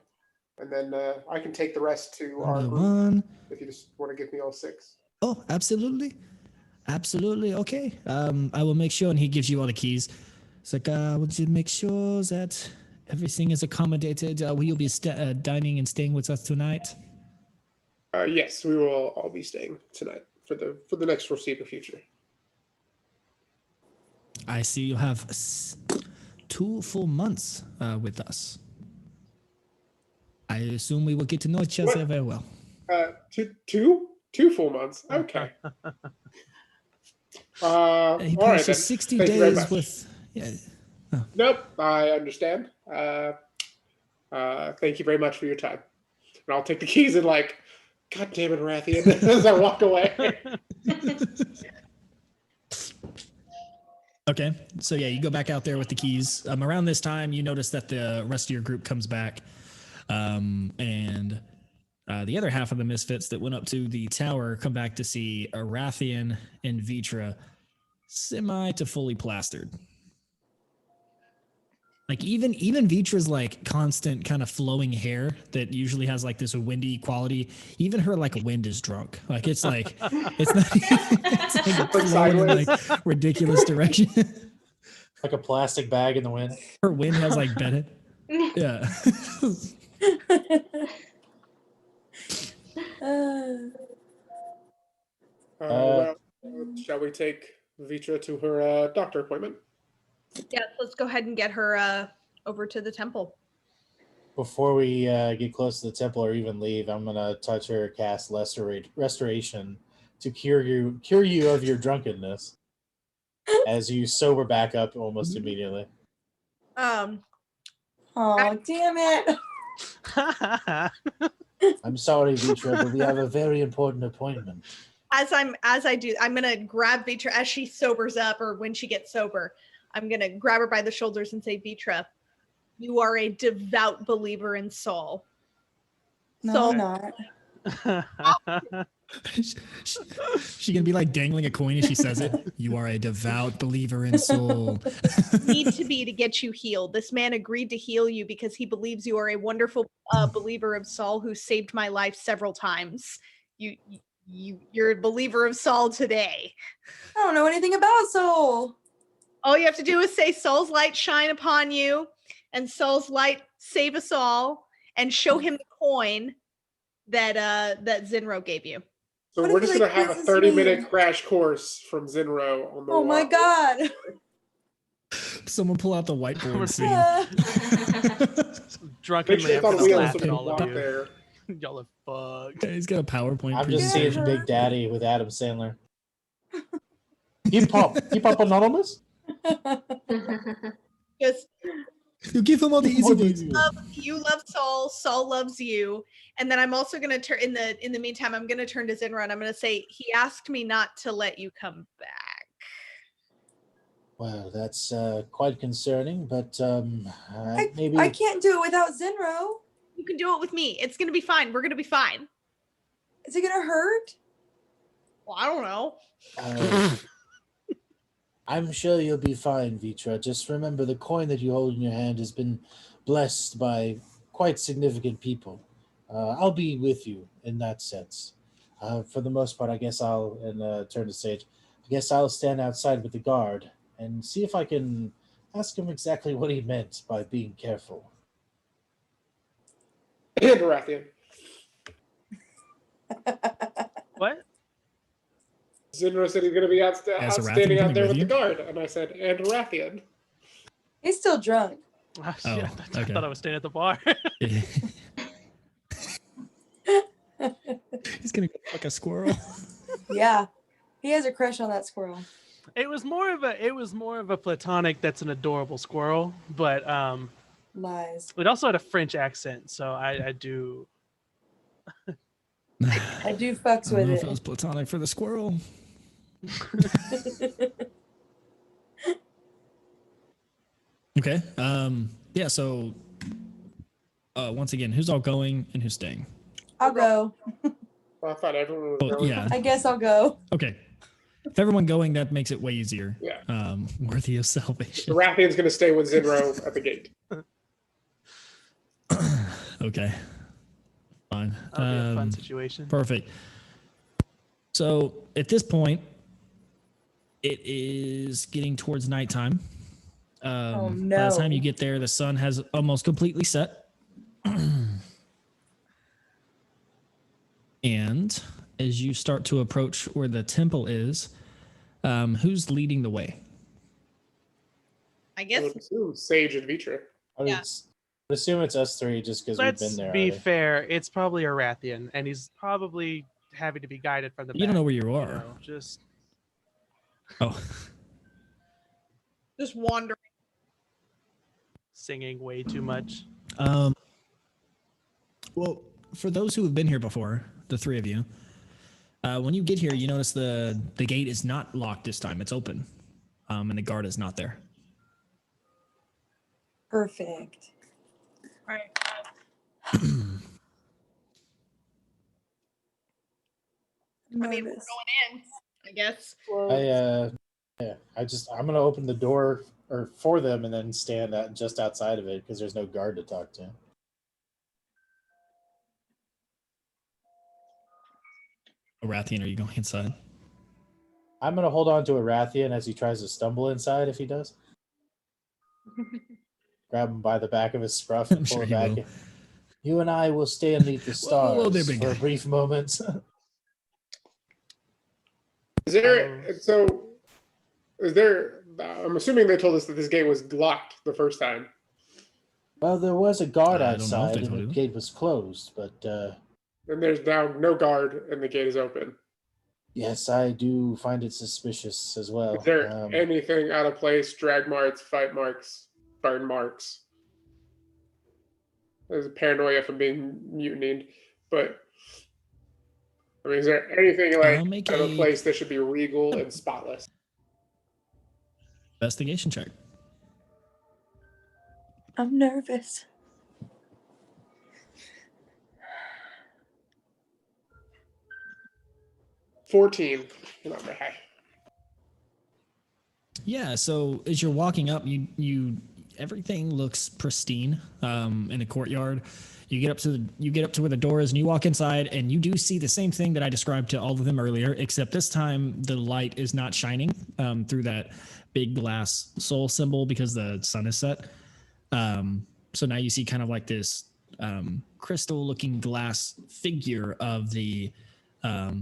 and then I can take the rest to our Number group 1. if you just want to give me all 6. Oh, absolutely. Absolutely. Okay. I will make sure, and he gives you all the keys. It's like, would you make sure that everything is accommodated? Will you be dining and staying with us tonight? Yes, we will all be staying tonight for the next foreseeable future. I see you have 2 full months with us. I assume we will get to know each other What? very well. Two? 2 full months. Okay. He All right passes then. 60 Thank you very days much. with. Yeah. Nope, I understand. Thank you very much for your time. And I'll take the keys and like, God damn it, Rathian, as I walk away. Okay, so yeah, you go back out there with the keys. Around this time, you notice that the rest of your group comes back, and the other half of the misfits that went up to the tower come back to see Arathian and Vitra semi to fully plastered. Like even Vitra's like constant kind of flowing hair that usually has like this windy quality. Even her like wind is drunk. Like it's not it's like flowing in like ridiculous direction. Like a plastic bag in the wind. Her wind has like Bennett. Yeah. Well, shall we take Vitra to her doctor appointment? Yeah, let's go ahead and get her over to the temple. Before we get close to the temple or even leave, I'm gonna touch her, cast restoration to cure you of your drunkenness as you sober back up almost immediately. Oh, damn it. I'm sorry, Vitra, but we have a very important appointment. As I do, I'm gonna grab Vitra as she sobers up, or when she gets sober. I'm gonna grab her by the shoulders and say, Vitra, you are a devout believer in Saul. No, I'm not. She gonna be like dangling a coin as she says it. You are a devout believer in soul. Need to be to get you healed. This man agreed to heal you because he believes you are a wonderful believer of Saul who saved my life several times. You're a believer of Saul today. I don't know anything about Saul. All you have to do is say Saul's light shine upon you and Saul's light save us all, and show him the coin that Zinro gave you. So What we're if just he, going to like, have a quizzes 30-minute me? crash course from Zinro on the Oh my wall. god. Someone pull out the whiteboard scene. Drunken Make sure man it's on for the wheels laugh so at we can all of walk you. there. Y'all are fucked. Yeah, he's got a PowerPoint I'm just seeing presentation. Big Daddy with Adam Sandler. Hip hop anonymous. Just You give him all the easy ones. you love Saul, Saul loves you. And then I'm also going to turn in the meantime, I'm going to turn to Zinro and I'm going to say, he asked me not to let you come back. Well, that's quite concerning, but maybe I can't do it without Zinro. You can do it with me. It's going to be fine. We're going to be fine. Is it gonna hurt? Well, I don't know. I'm sure you'll be fine, Vitra. Just remember the coin that you hold in your hand has been blessed by quite significant people. I'll be with you in that sense. For the most part, I guess I'll, and turn to Sage, I guess I'll stand outside with the guard and see if I can ask him exactly what he meant by being careful. And Rathian. What? Zinro said he's going to be As a standing Rathian out there coming with the with guard. And I said, and Rathian. He's still drunk. Oh, shit. Oh, I okay. thought I was staying at the bar. He's gonna go fuck a squirrel. Yeah. He has a crush on that squirrel. It was more of a platonic. That's an adorable squirrel, but Lies. it also had a French accent, so I do. I do fucks I don't with know it. if it was platonic for the squirrel. Okay. Yeah. So, once again, who's all going and who's staying? I'll go. Well, I thought everyone was Oh, going. yeah. I guess I'll go. Okay. If everyone going, that makes it way easier. Yeah. Worthy of salvation. The Rathian's going to stay with Zinro at the gate. Okay. Fine. That'll be a fun situation. Perfect. So at this point, it is getting towards nighttime. Oh, By the no. time you get there, the sun has almost completely set. And as you start to approach where the temple is, who's leading the way? I I guess would assume Sage and Vitra. I would Yeah. assume it's us three just because we've Let's been there be already. fair. It's probably a Rathian, and he's probably having to be guided from the back. You don't know where you are. Just Oh, Just wandering. singing way too much. well, for those who have been here before, the three of you, when you get here, you notice the gate is not locked this time; it's open, and the guard is not there. Perfect. Right. I mean, we're Nervous. going in, I guess. I'm gonna open the door or for them and then stand just outside of it because there's no guard to talk to. Arathian, are you going inside? I'm gonna hold on to Arathian as he tries to stumble inside. If he does, grab him by the back of his scruff and I'm pull sure him he back. will. You and I will stand neath the stars Whoa, there, big for a guy. brief moment. Is there? I'm assuming they told us that this gate was locked the first time. Well, there was a guard I don't know if outside they and told the you. gate was closed, but And there's now no guard, and the gate is open. yes, I do find it suspicious as well. Is there anything out of place? Drag marks, fight marks, burn marks. There's a paranoia from being mutinied, but I mean, is there anything like Make out of a- place that should be regal and spotless? Investigation check. I'm nervous. $14. Not very high. Yeah, so as you're walking up, you everything looks pristine in the courtyard. You get up to where the door is, and you walk inside, and you do see the same thing that I described to all of them earlier, except this time the light is not shining through that big glass soul symbol because the sun is set. So now you see kind of like this crystal-looking glass figure of the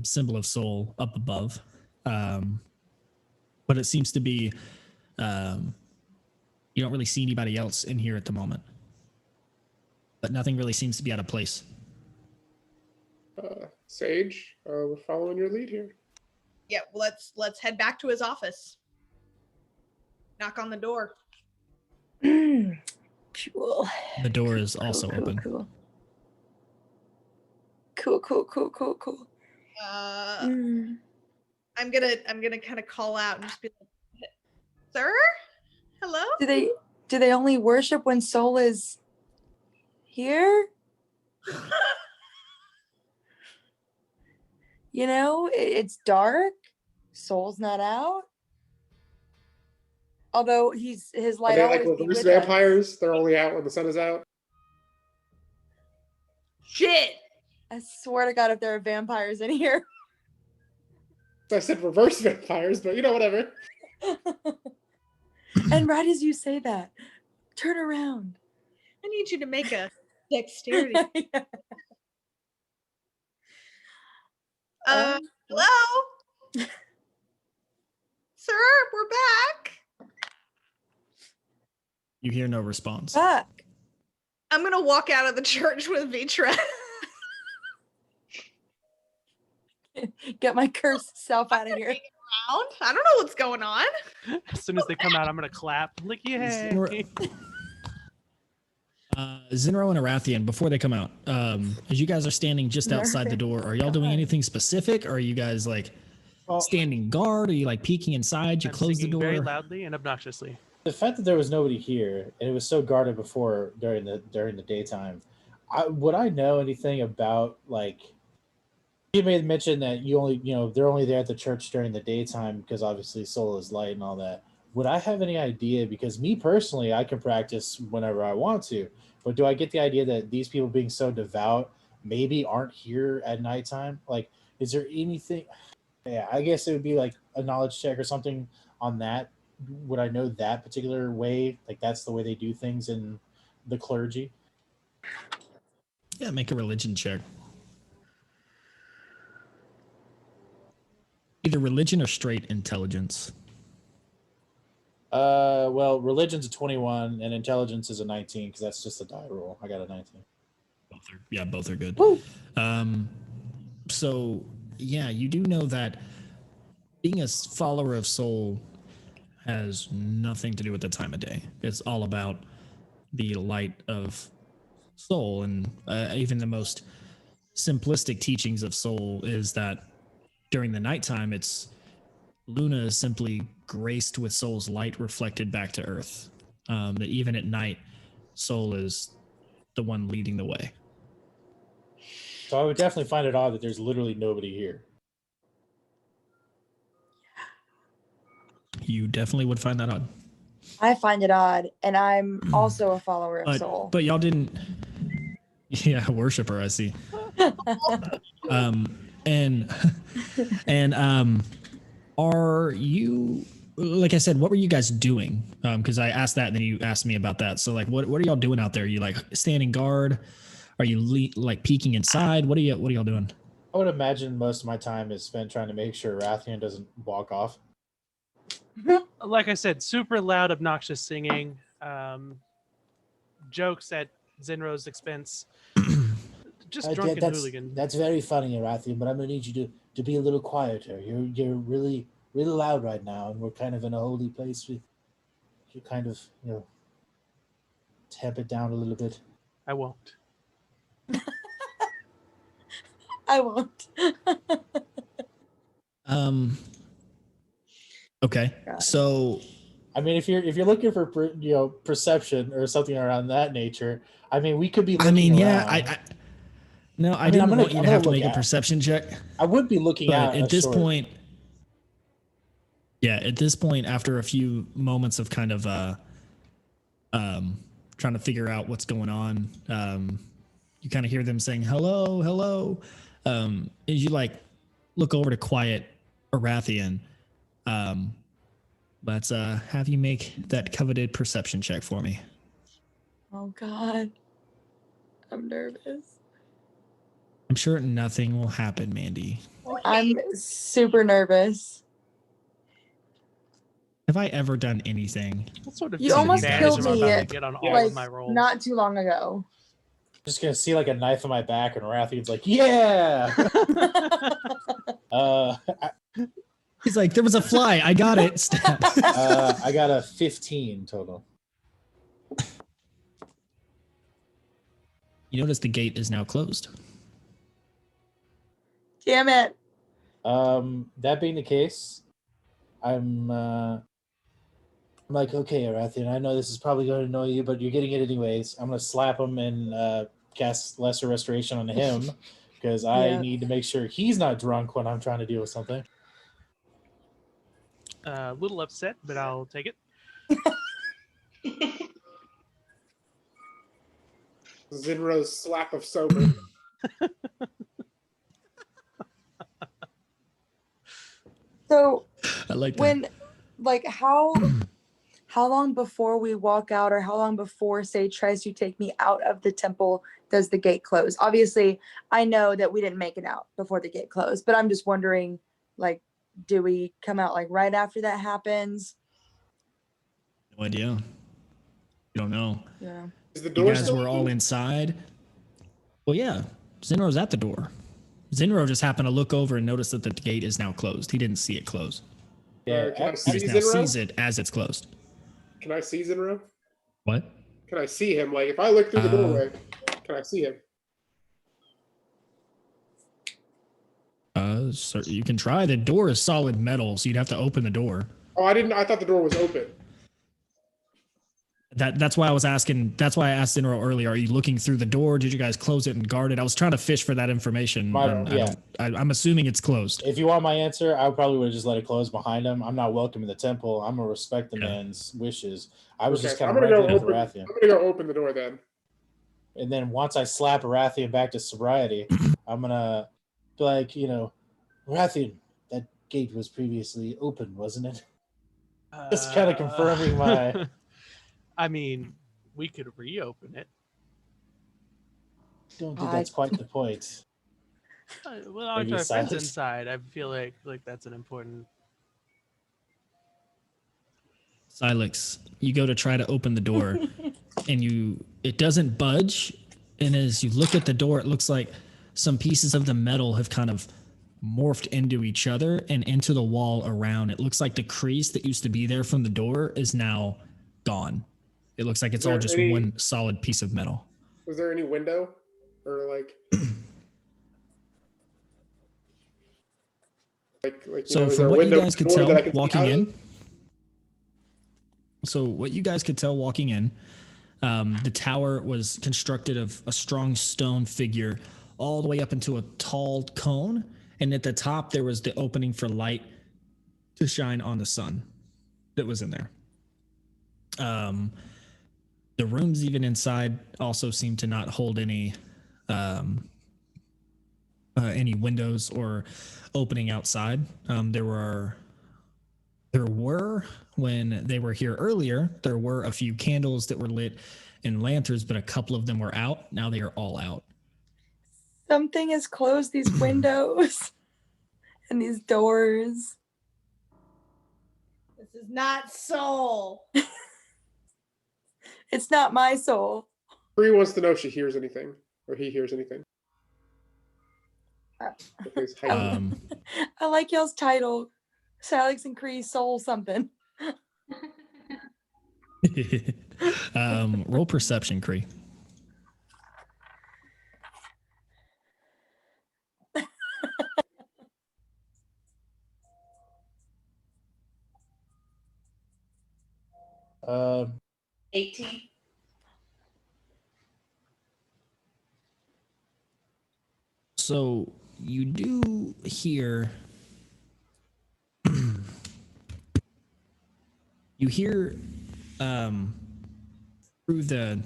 symbol of soul up above. But it seems to be you don't really see anybody else in here at the moment, but nothing really seems to be out of place. Sage, we're following your lead here. Yeah, well, let's head back to his office. Knock on the door. Cool. The door is also open. Cool. I'm gonna kind of call out and just be like, "Sir, hello." Do they only worship when Soul is here? It's dark. Soul's not out. Although his Are light they always like be reverse with us. vampires? They're only out when the sun is out. Shit. I swear to God, if there are vampires in here. I said reverse vampires, but whatever. And right as you say that, turn around. I need you to make a dexterity. Hello? Sir, we're back. You hear no response. Back. I'm gonna walk out of the church with Vitra. Get my cursed self out of here. I don't know what's going on. As soon as they come out, I'm gonna clap. Like, yay. Zinro and Arathian, before they come out, as you guys are standing just outside the door, are y'all doing anything specific? Or are you guys like standing guard? Are you like peeking inside? You I'm close the singing door? very loudly and obnoxiously. The fact that there was nobody here and it was so guarded before during the daytime, would I know anything about like? You made mention that they're only there at the church during the daytime because obviously soul is light and all that. Would I have any idea? Because me personally, I can practice whenever I want to, but do I get the idea that these people being so devout maybe aren't here at nighttime? Like, is there anything? Yeah, I guess it would be like a knowledge check or something on that. Would I know that particular way? Like that's the way they do things in the clergy? Yeah, make a religion check. Either religion or straight intelligence. Well, religion's a 21 and intelligence is a 19 because that's just a die roll. I got a 19. Both are good. Woo. So yeah, you do know that being a follower of Soul has nothing to do with the time of day. It's all about the light of Soul, and even the most simplistic teachings of Soul is that during the nighttime, it's Luna is simply graced with Soul's light reflected back to Earth. That even at night, Soul is the one leading the way. So I would definitely find it odd that there's literally nobody here. You definitely would find that odd. I find it odd, and I'm also a follower of Soul. But y'all didn't. Yeah, worshiper. I see. And are you? Like I said, what were you guys doing? Because I asked that, and then you asked me about that. So, like, what are y'all doing out there? Are you like standing guard? Are you like peeking inside? What are y'all doing? I would imagine most of my time is spent trying to make sure Rathian doesn't walk off. Like I said, super loud, obnoxious singing, jokes at Zenro's expense. Just drunken hooligan. That's very funny, Rathian, but I'm gonna need you to be a little quieter. You're really loud right now, and we're kind of in a holy place. You kind of tamp it down a little bit. I won't. I won't. Okay. So, I mean, if you're looking for perception or something around that nature, I mean, we could be. I mean, yeah, around. I didn't want you to have to make a perception check. I would be looking out at this point. Yeah, at this point, after a few moments of kind of trying to figure out what's going on, you kind of hear them saying hello, hello. As you like look over to quiet Arathian, let's have you make that coveted perception check for me. Oh God, I'm nervous. I'm sure nothing will happen, Mandy. I'm super nervous. Have I ever done anything? What sort of You almost killed me get on all of my rolls? Not too long ago. Just gonna see like a knife in my back, and Rathian's like, "Yeah." He's like, there was a fly. I got it. Stab. I got a 15 total. You notice the gate is now closed. Damn it. That being the case, I'm like, okay, Arathian, I know this is probably going to annoy you, but you're getting it anyways. I'm going to slap him and cast Lesser Restoration on him because I need to make sure he's not drunk when I'm trying to deal with something. A little upset, but I'll take it. Zenro's slap of sober. So I like that. when, like, how long before we walk out, or how long before Sage tries to take me out of the temple, does the gate close? Obviously, I know that we didn't make it out before the gate closed, but I'm just wondering, like, do we come out like right after that happens? No idea. You don't know. Yeah. Is the door You guys still were all open? inside. Well, yeah. Zenro's at the door. Zenro just happened to look over and notice that the gate is now closed. He didn't see it close. Yeah, Can I He see just now Zenro? sees it as it's closed. Can I see Zenro? What? Can I see him? Like, if I look through the doorway, can I see him? Sir, you can try. The door is solid metal, so you'd have to open the door. Oh, I didn't. I thought the door was open. That's why I was asking. That's why I asked Zenro earlier. Are you looking through the door? Did you guys close it and guard it? I was trying to fish for that information. I'm assuming it's closed. If you want my answer, I probably would have just let it close behind him. I'm not welcome in the temple. I'm gonna respect the man's wishes. I was just kind of renting it for Arathian. I'm gonna go open the door then. And then once I slap Arathian back to sobriety, I'm gonna be like, Arathian, that gate was previously open, wasn't it? Just kind of confirming my. I mean, we could reopen it. Don't think that's quite the point. Well, aren't our friends inside? I feel like that's an important. Silex, you go to try to open the door, and it doesn't budge. And as you look at the door, it looks like some pieces of the metal have kind of morphed into each other and into the wall around. It looks like the crease that used to be there from the door is now gone. It looks like it's all just one solid piece of metal. Was there any window or like so from what you guys could tell walking in, the tower was constructed of a strong stone figure all the way up into a tall cone, and at the top there was the opening for light to shine on the sun that was in there. The rooms even inside also seem to not hold any windows or opening outside. There were when they were here earlier, there were a few candles that were lit and lanterns, but a couple of them were out. Now they are all out. Something has closed these windows and these doors. This is not soul. It's not my soul. Bree wants to know if she hears anything or he hears anything. I like y'all's title, Salix and Cree Soul something. Roll perception, Cree. Uh, 18. So you do hear through the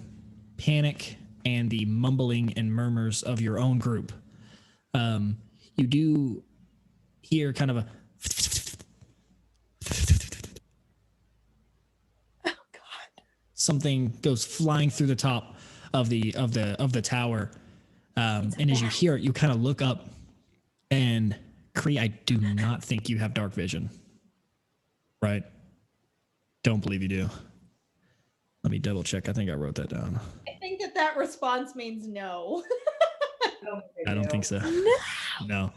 panic and the mumbling and murmurs of your own group, you do hear kind of a something goes flying through the top of the tower. And as you hear it, you kind of look up, and Cree, I do not think you have dark vision. Right? Don't believe you do. Let me double check. I think I wrote that down. I think that response means no. I don't think so. No.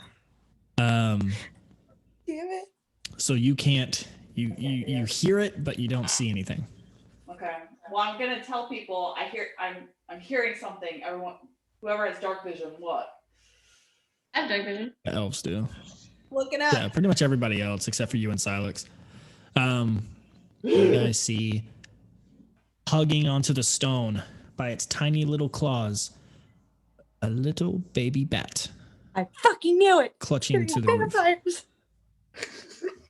Damn it. So you can't. You hear it, but you don't see anything. Okay. Well, I'm gonna tell people I'm hearing something. Everyone, whoever has dark vision, what? I have dark vision. The elves do. Look it up. Yeah, pretty much everybody else except for you and Silex. You guys see hugging onto the stone by its tiny little claws a little baby bat. I fucking knew it. Clutching to the roof. Vampires.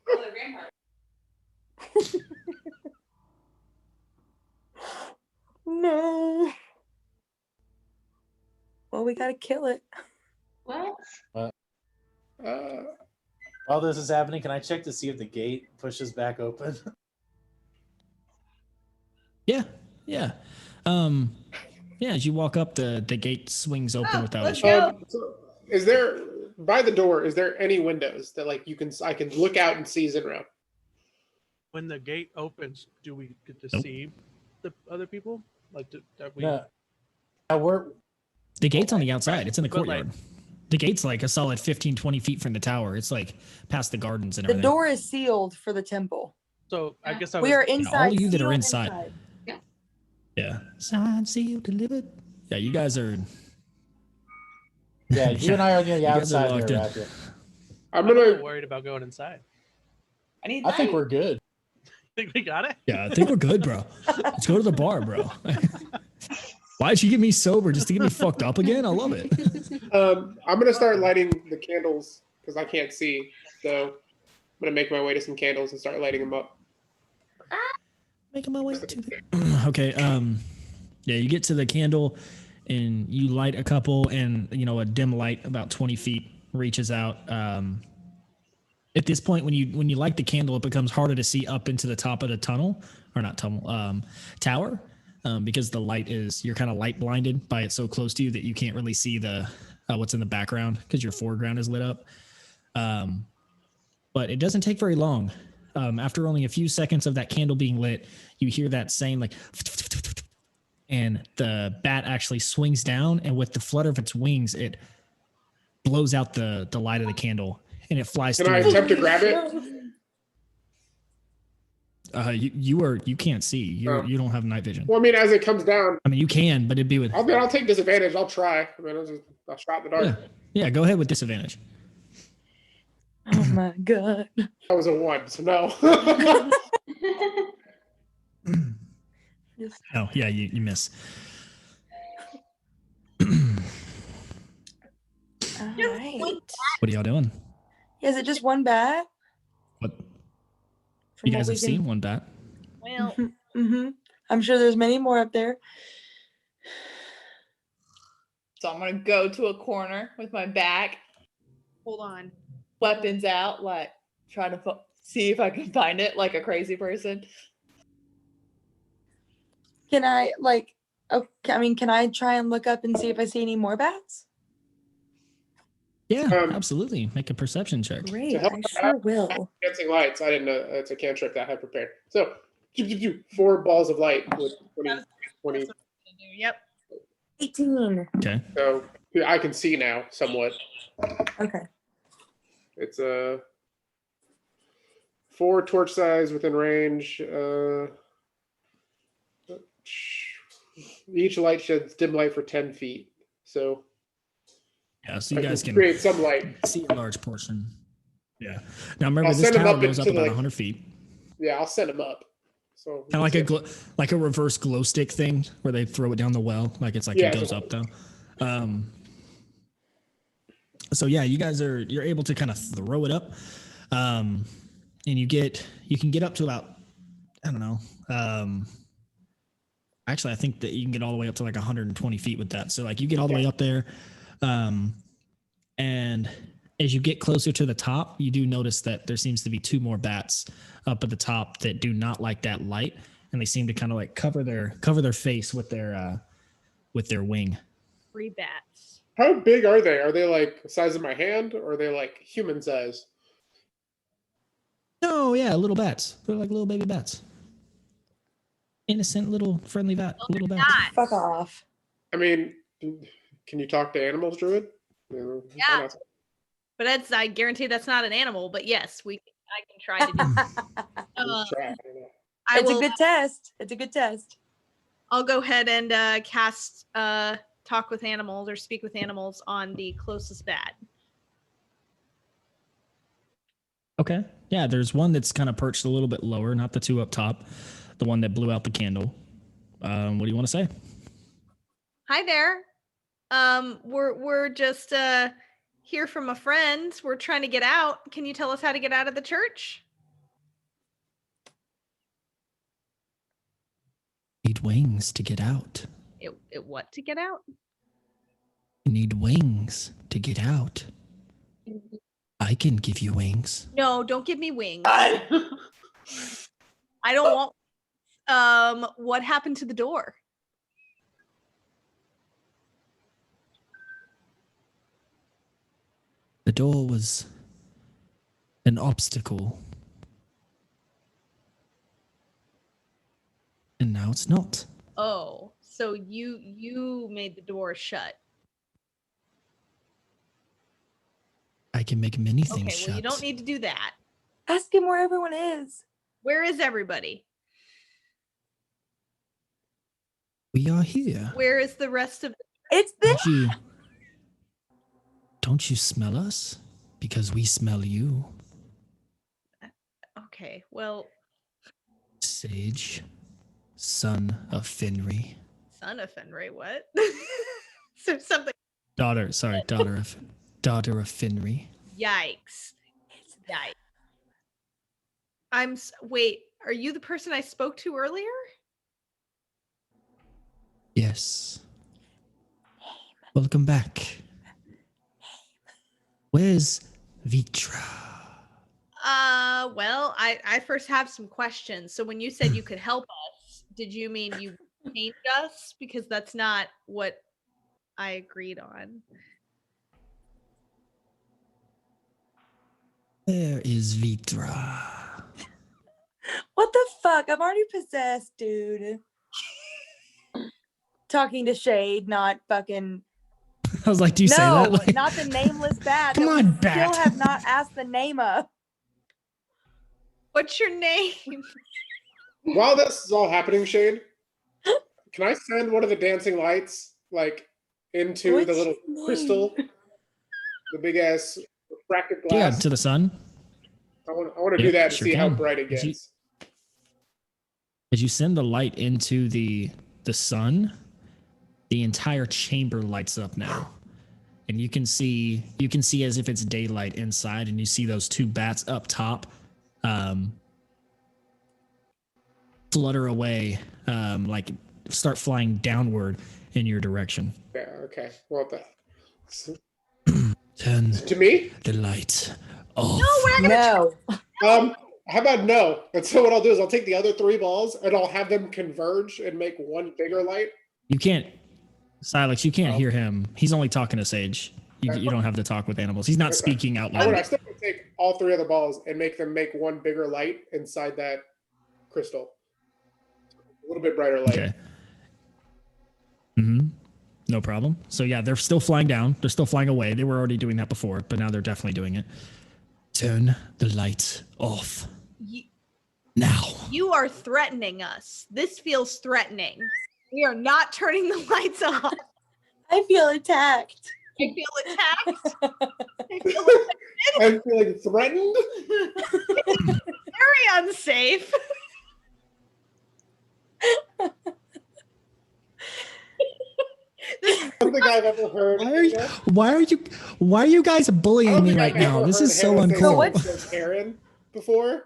Oh, they're vampires. No. Well, we gotta kill it. What? While this is happening, can I check to see if the gate pushes back open? Yeah. As you walk up, the gate swings open without let's issue. go. So is there by the door? Is there any windows that I can look out and see Zinro? When the gate opens, do we get to Nope. see the other people? Like, that we? No. We're The gate's on the outside. It's in the But, like- courtyard. The gate's like a solid 15, 20 feet from the tower. It's like past the gardens and The everything. door is sealed for the temple. So I guess I We was. are inside. all of you that are sealed inside. Yeah. Signed, sealed, delivered. Yeah, you guys are. yeah, you and I are on the guys are outside locked here, in. Raptor. I'm I'm a little gonna. worried about going inside. I need. I think we're good. Think we got it? Yeah, I think we're good, bro. Let's go to the bar, bro. Why'd you get me sober just to get me fucked up again? I love it. I'm gonna start lighting the candles because I can't see. So I'm gonna make my way to some candles and start lighting them up. Making my way to the. Okay. Yeah, you get to the candle and you light a couple, and a dim light about 20 feet reaches out. At this point, when you light the candle, it becomes harder to see up into the top of the tunnel, or not tunnel, tower, because the light you're kind of light blinded by it so close to you that you can't really see the what's in the background because your foreground is lit up. But it doesn't take very long. After only a few seconds of that candle being lit, you hear that same like, and the bat actually swings down, and with the flutter of its wings, it blows out the light of the candle, and it flies Can through. I attempt to grab it? You can't see. You don't have night vision. Well, I mean, as it comes down. I mean, you can, but it'd be with. I'll take disadvantage. I'll try. I mean, I'll shot in the dark. Yeah, go ahead with disadvantage. Oh my god. That was a 1, so no. Oh, yeah, you miss. All right. What are y'all doing? Is it just one bat? What? From You what guys we have can- seen one bat. Well, Mm-hmm. I'm sure there's many more up there. So I'm gonna go to a corner with my back, hold on. weapons out, like trying to see if I can find it like a crazy person. Can I can I try and look up and see if I see any more bats? Yeah, Um, absolutely. Make a perception check. Great, help I us sure will. Dancing lights. I didn't know it's a cantrip that I had prepared. So, 4 balls of light with 20. Yep. 18. Okay. So I can see now somewhat. Okay. It's a 4 torch size within range. Each light sheds dim light for 10 feet. So Yeah, so you I guys can can create some light. see a large portion. Yeah. Now remember, I'll this send 'em tower up goes up into, about like- 100 feet. Yeah, I'll send them up. So Kind of like a reverse glow stick thing where they throw it down the well, like it's like Yeah, it goes up though. So yeah, you're able to kind of throw it up, and you can get up to about, I don't know. Actually, I think that you can get all the way up to like 120 feet with that. So like you get all the way up there, and as you get closer to the top, you do notice that there seems to be 2 more bats up at the top that do not like that light, and they seem to kind of like cover their face with their wing. 3 bats. How big are they? Are they like the size of my hand, or are they like human size? Oh yeah, little bats. They're like little baby bats. Innocent little friendly little bats. Fuck off. I mean, can you talk to animals, Druid? Yeah. But I guarantee that's not an animal. But yes, I can try to do. It's a good test. It's a good test. I'll go ahead and cast talk with animals or speak with animals on the closest bat. Okay. Yeah, there's one that's kind of perched a little bit lower, not the 2 up top. The one that blew out the candle. What do you want to say? Hi there. We're just here from a friend. We're trying to get out. Can you tell us how to get out of the church? Need wings to get out. It what to get out? You need wings to get out. I can give you wings. No, don't give me wings. I don't want. What happened to the door? The door was an obstacle. And now it's not. Oh, so you made the door shut. I can make many things Okay, shut. well, you don't need to do that. Ask him where everyone is. Where is everybody? We are here. Where is the rest of It's this. Don't you smell us? Because we smell you. Okay, well, Sage, son of Finry. son of Fenray, what? So something. Daughter of Finry. Yikes. Yikes. Wait, are you the person I spoke to earlier? Yes. Welcome back. Where's Vitra? Well, I first have some questions. So when you said you could help us, did you mean you changed us? Because that's not what I agreed on. Where is Vitra? What the fuck? I'm already possessed, dude. Talking to Shade, not fucking I was like, do you say No, that? Like, not the nameless bat. Come that on, we bat. Still have not asked the name of. What's your name? While this is all happening, Shane, can I send one of the dancing lights like into What's the little your name? crystal, the big ass refracted yeah, glass? to the sun. I want to Yeah, do that and sure see how can. bright it As you- gets. As you send the light into the sun, the entire chamber lights up now. And you can see as if it's daylight inside, and you see those two bats up top flutter away, like start flying downward in your direction. Yeah. Okay. Well, Turn to me. the light off. No, we're not gonna. No. How about no? And so what I'll do is I'll take the other 3 balls and I'll have them converge and make one bigger light. You can't, Silex, you can't Oh. hear him. He's only talking to Sage. You don't have to talk with animals. He's not Okay. speaking out I loud. still would take all 3 other balls and make them make one bigger light inside that crystal. A little bit brighter light. Okay. No problem. So yeah, they're still flying down. They're still flying away. They were already doing that before, but now they're definitely doing it. Turn the light off. Now. You are threatening us. This feels threatening. We are not turning the lights off. I feel attacked. I feel attacked. I feel I'm feeling threatened. very unsafe. I don't think I've ever heard. Why are you guys I bullying don't me think right I've now? ever This heard is so Hannah say uncool. something to Karen before.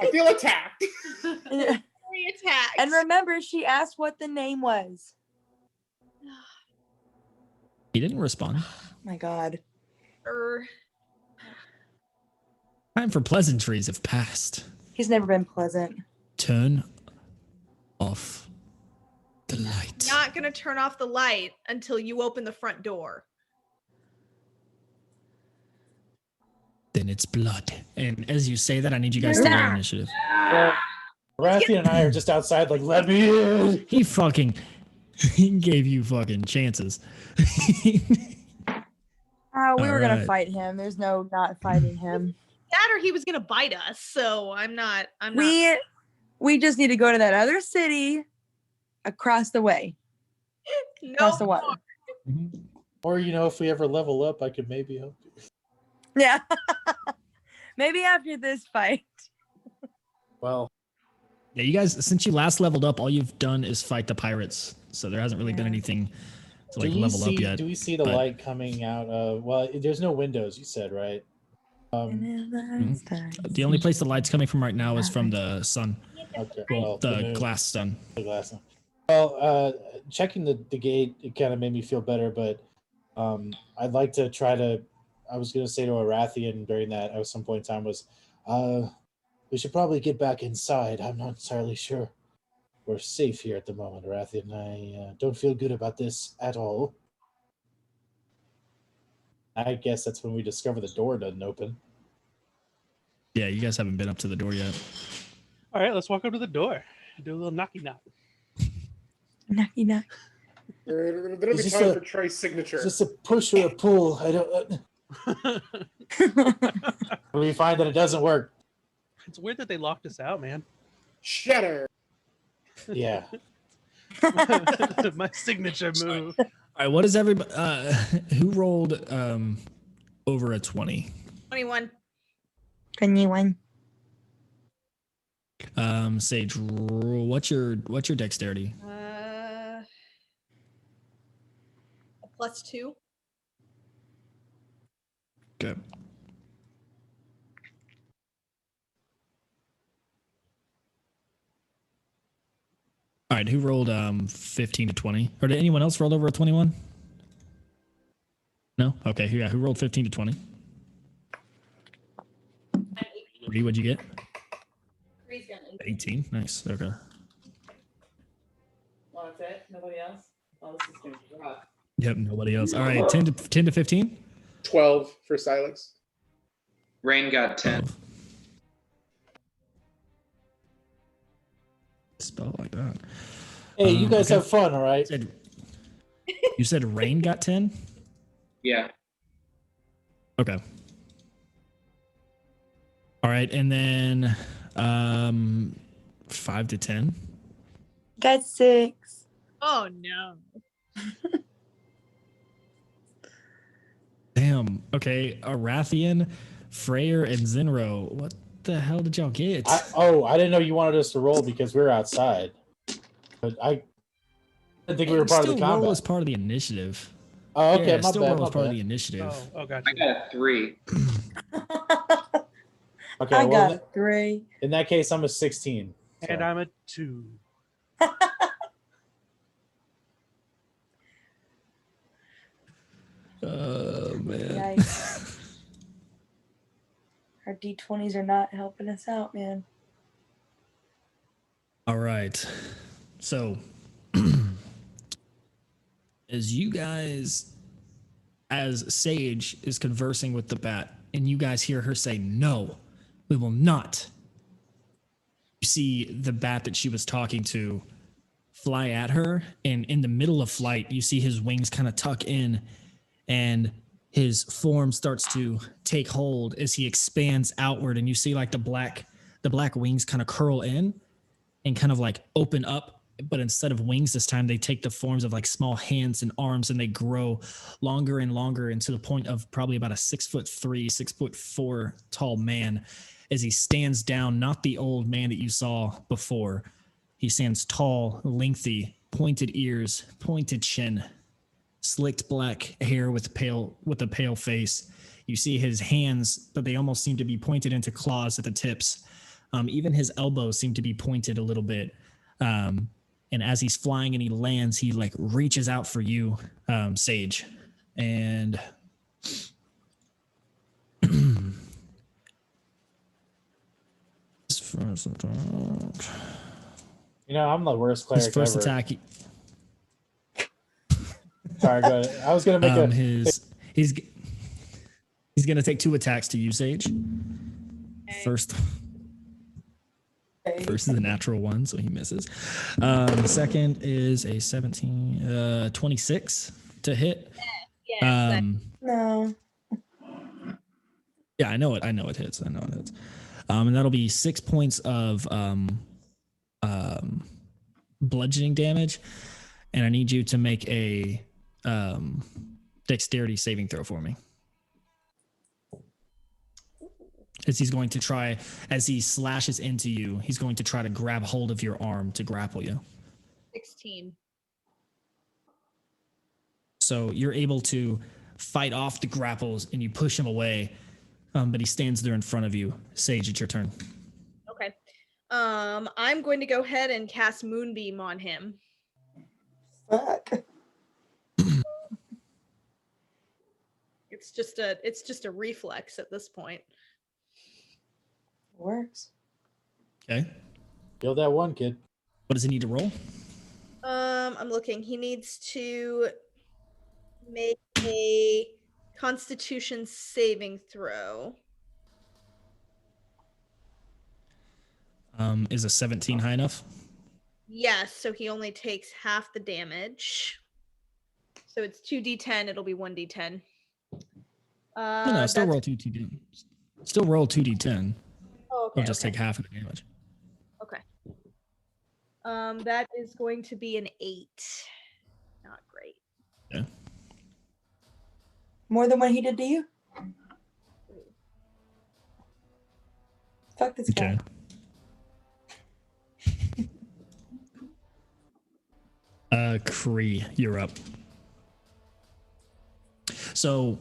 I feel attacked. Very attacked. And remember, she asked what the name was. He didn't respond. Oh my God. Time for pleasantries have passed. He's never been pleasant. Turn off the light. Not gonna turn off the light until you open the front door. Then it's blood. And as you say that, I need you guys to roll initiative. Rathian and I are just outside, like, let me in. He gave you fucking chances. We were gonna Alright. fight him. There's no not fighting him. That or he was gonna bite us. So I'm not. We just need to go to that other city across the way. Across the water. Or, if we ever level up, I could maybe help you. Yeah. Maybe after this fight. Well, Yeah, you guys, since you last leveled up, all you've done is fight the pirates. So there hasn't really been anything to level up yet. Do we see the but- light coming out of? Well, there's no windows. You said, right? The only place the light's coming from right now is from the sun. Okay. Well, Well, the moon. glass sun. The glass. Well, checking the gate, it kind of made me feel better, but I'd like to try to. I was going to say to Arathian during that at some point in time was, we should probably get back inside. I'm not entirely sure we're safe here at the moment, Arathian. I don't feel good about this at all. I guess that's when we discover the door doesn't open. Yeah, you guys haven't been up to the door yet. All right, let's walk up to the door. Do a little knocky knock. Knocky knock. There'll be Is this time a- for Trey's signature. Is this a push or a pull? I don't. We find that it doesn't work. It's weird that they locked us out, man. Shatter. Yeah. My signature move. All right, what is everybody? Who rolled over a 20? 21. 21. Sage, what's your dexterity? A +2. Okay. All right, who rolled 15 to 20? Or did anyone else roll over a 21? No? Okay, yeah, who rolled 15 to 20? Bree, what'd you get? 18. Nice. Okay. Well, that's it. Nobody else. Oh, this is gonna be rough. Yep, nobody else. All right, 10 to 15? 12 for Silex. Rain got 10. Spell like that. Hey, you guys Okay. have fun, all right? You said Rain got 10? Yeah. Okay. All right, and then 5 to 10. Got 6. Oh no. Damn. Okay, Arathian, Freyr, and Zinro. What the hell did y'all get? I didn't know you wanted us to roll because we were outside. But I didn't think we were part of the Still roll combat. as part of the initiative. Oh, okay, Yeah, my still bad. roll My as part of bad. the initiative. Oh, gotcha. I got a 3. Okay, I well, got a 3. in that case, I'm a 16. And so. I'm a 2. Oh man. Yikes. Our D20s are not helping us out, man. All right. So, as you guys, as Sage is conversing with the bat, and you guys hear her say, "No, we will not." You see the bat that she was talking to fly at her, and in the middle of flight, you see his wings kind of tuck in, and his form starts to take hold as he expands outward, and you see like the black wings kind of curl in and kind of like open up, but instead of wings this time they take the forms of like small hands and arms, and they grow longer and longer into the point of probably about a 6'3", 6'4" tall man as he stands down, not the old man that you saw before. He stands tall, lengthy, pointed ears, pointed chin, slicked black hair with a pale face. You see his hands, but they almost seem to be pointed into claws at the tips. Even his elbows seem to be pointed a little bit. And as he's flying and he lands, he like reaches out for you, Sage. And I'm the worst cleric his first ever. attack. Sorry, go ahead. I was gonna make he's gonna take 2 attacks to you, Sage. First is a natural 1, so he misses. Second is a 17, 26 to hit. No. Yeah, I know it hits. And that'll be 6 points of bludgeoning damage, and I need you to make a dexterity saving throw for me. As he's going to try, as he slashes into you, he's going to try to grab hold of your arm to grapple you. 16. So you're able to fight off the grapples and you push him away, but he stands there in front of you. Sage, it's your turn. Okay. I'm going to go ahead and cast Moonbeam on him. Fuck. It's just a reflex at this point. Works. Okay. Kill that one kid. What does he need to roll? I'm looking. He needs to make a Constitution saving throw. Is a 17 high enough? Yes, so he only takes half the damage. So it's 2d10, it'll be 1d10. No, still roll 2d10. Still roll 2d10. Oh, okay. He'll just take half of the damage. Okay. That is going to be an 8. Not great. Yeah. More than what he did to you? Fuck this guy. Okay. Kree, you're up. So,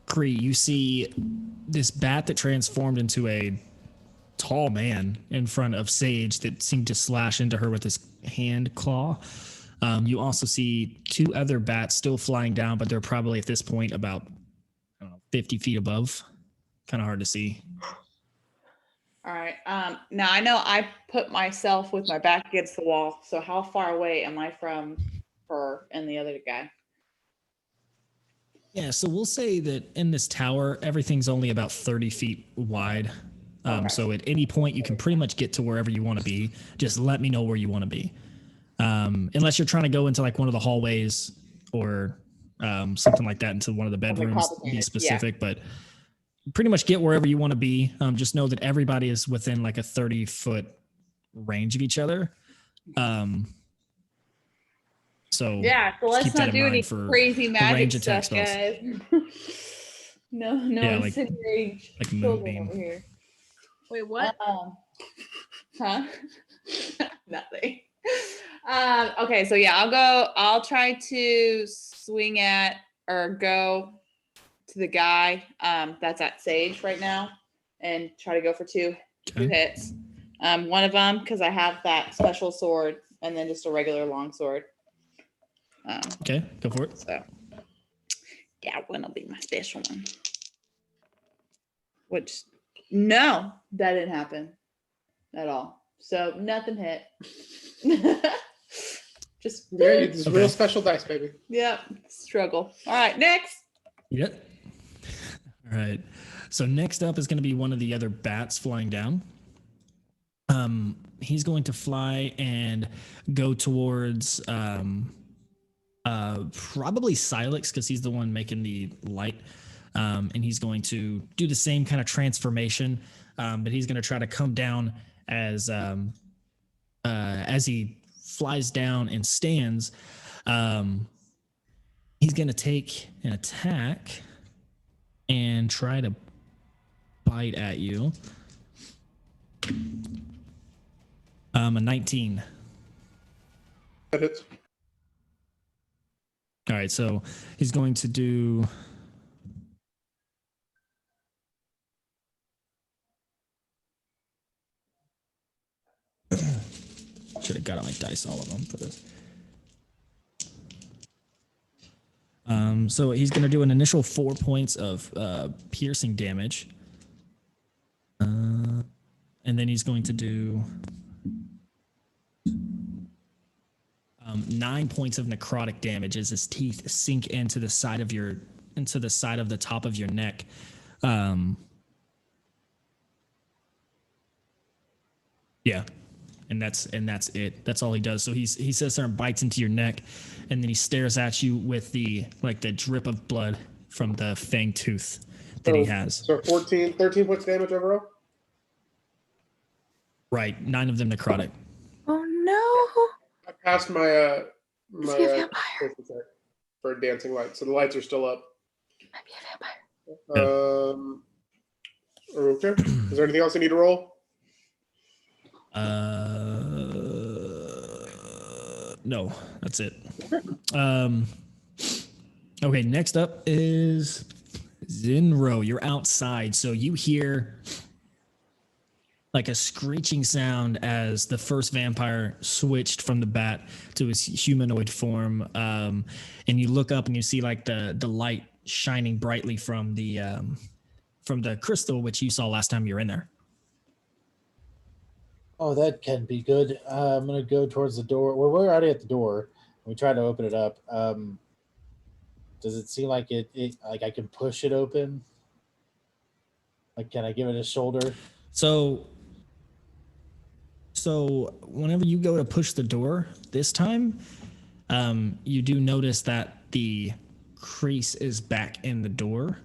Kree, you see this bat that transformed into a tall man in front of Sage that seemed to slash into her with his hand claw. You also see 2 other bats still flying down, but they're probably at this point about 50 feet above. Kind of hard to see. All right. Now I know I put myself with my back against the wall. So how far away am I from her and the other guy? Yeah, so we'll say that in this tower, everything's only about 30 feet wide. Okay. So at any point, you can pretty much get to wherever you want to be. Just let me know where you want to be. Unless you're trying to go into like one of the hallways or something like that into one of the bedrooms. Be complicated, specific, but pretty much get wherever you want to be. Just know that everybody is within like a 30-foot range of each other. So Yeah, so just let's keep that not in do mind any for crazy magic range attack stuff, spells. guys. No Yeah, like- incendiary like children moonbeam. over here. Wait, what? Huh? Nothing. Okay, so yeah, I'll try to swing at or go to the guy that's at Sage right now and try to go for two hits. One of them because I have that special sword and then just a regular long sword. Okay, go for it. So yeah, one will be my special one. Which no, that didn't happen at all. So nothing hit. Just Yeah, it's real special dice, baby. yeah, struggle. All right, next. Yep. All right. So next up is going to be one of the other bats flying down. He's going to fly and go towards probably Silex because he's the one making the light. And he's going to do the same kind of transformation, but he's going to try to come down as he flies down and stands. He's going to take an attack and try to bite at you. A 19. That hits. All right, so he's going to do. Should have got on my dice, all of them for this. So he's going to do an initial 4 points of piercing damage. And then he's going to do 9 points of necrotic damage as his teeth sink into the side of the top of your neck. Yeah. And that's it. That's all he does. So he sits there and bites into your neck, and then he stares at you with the drip of blood from the fang tooth that he has. So 13 points damage overall? Right. 9 of them necrotic. Oh no! I passed my Is he a vampire? check for dancing lights, so the lights are still up. Might be a vampire. Okay. Is there anything else I need to roll? No, that's it. Okay, next up is Zinro. You're outside, so you hear like a screeching sound as the first vampire switched from the bat to his humanoid form. And you look up and you see like the light shining brightly from the crystal, which you saw last time you were in there. Oh, that can be good. I'm gonna go towards the door. Well, we're already at the door. We try to open it up. Does it seem like it like I can push it open? Like, can I give it a shoulder? So whenever you go to push the door this time, you do notice that the crease is back in the door,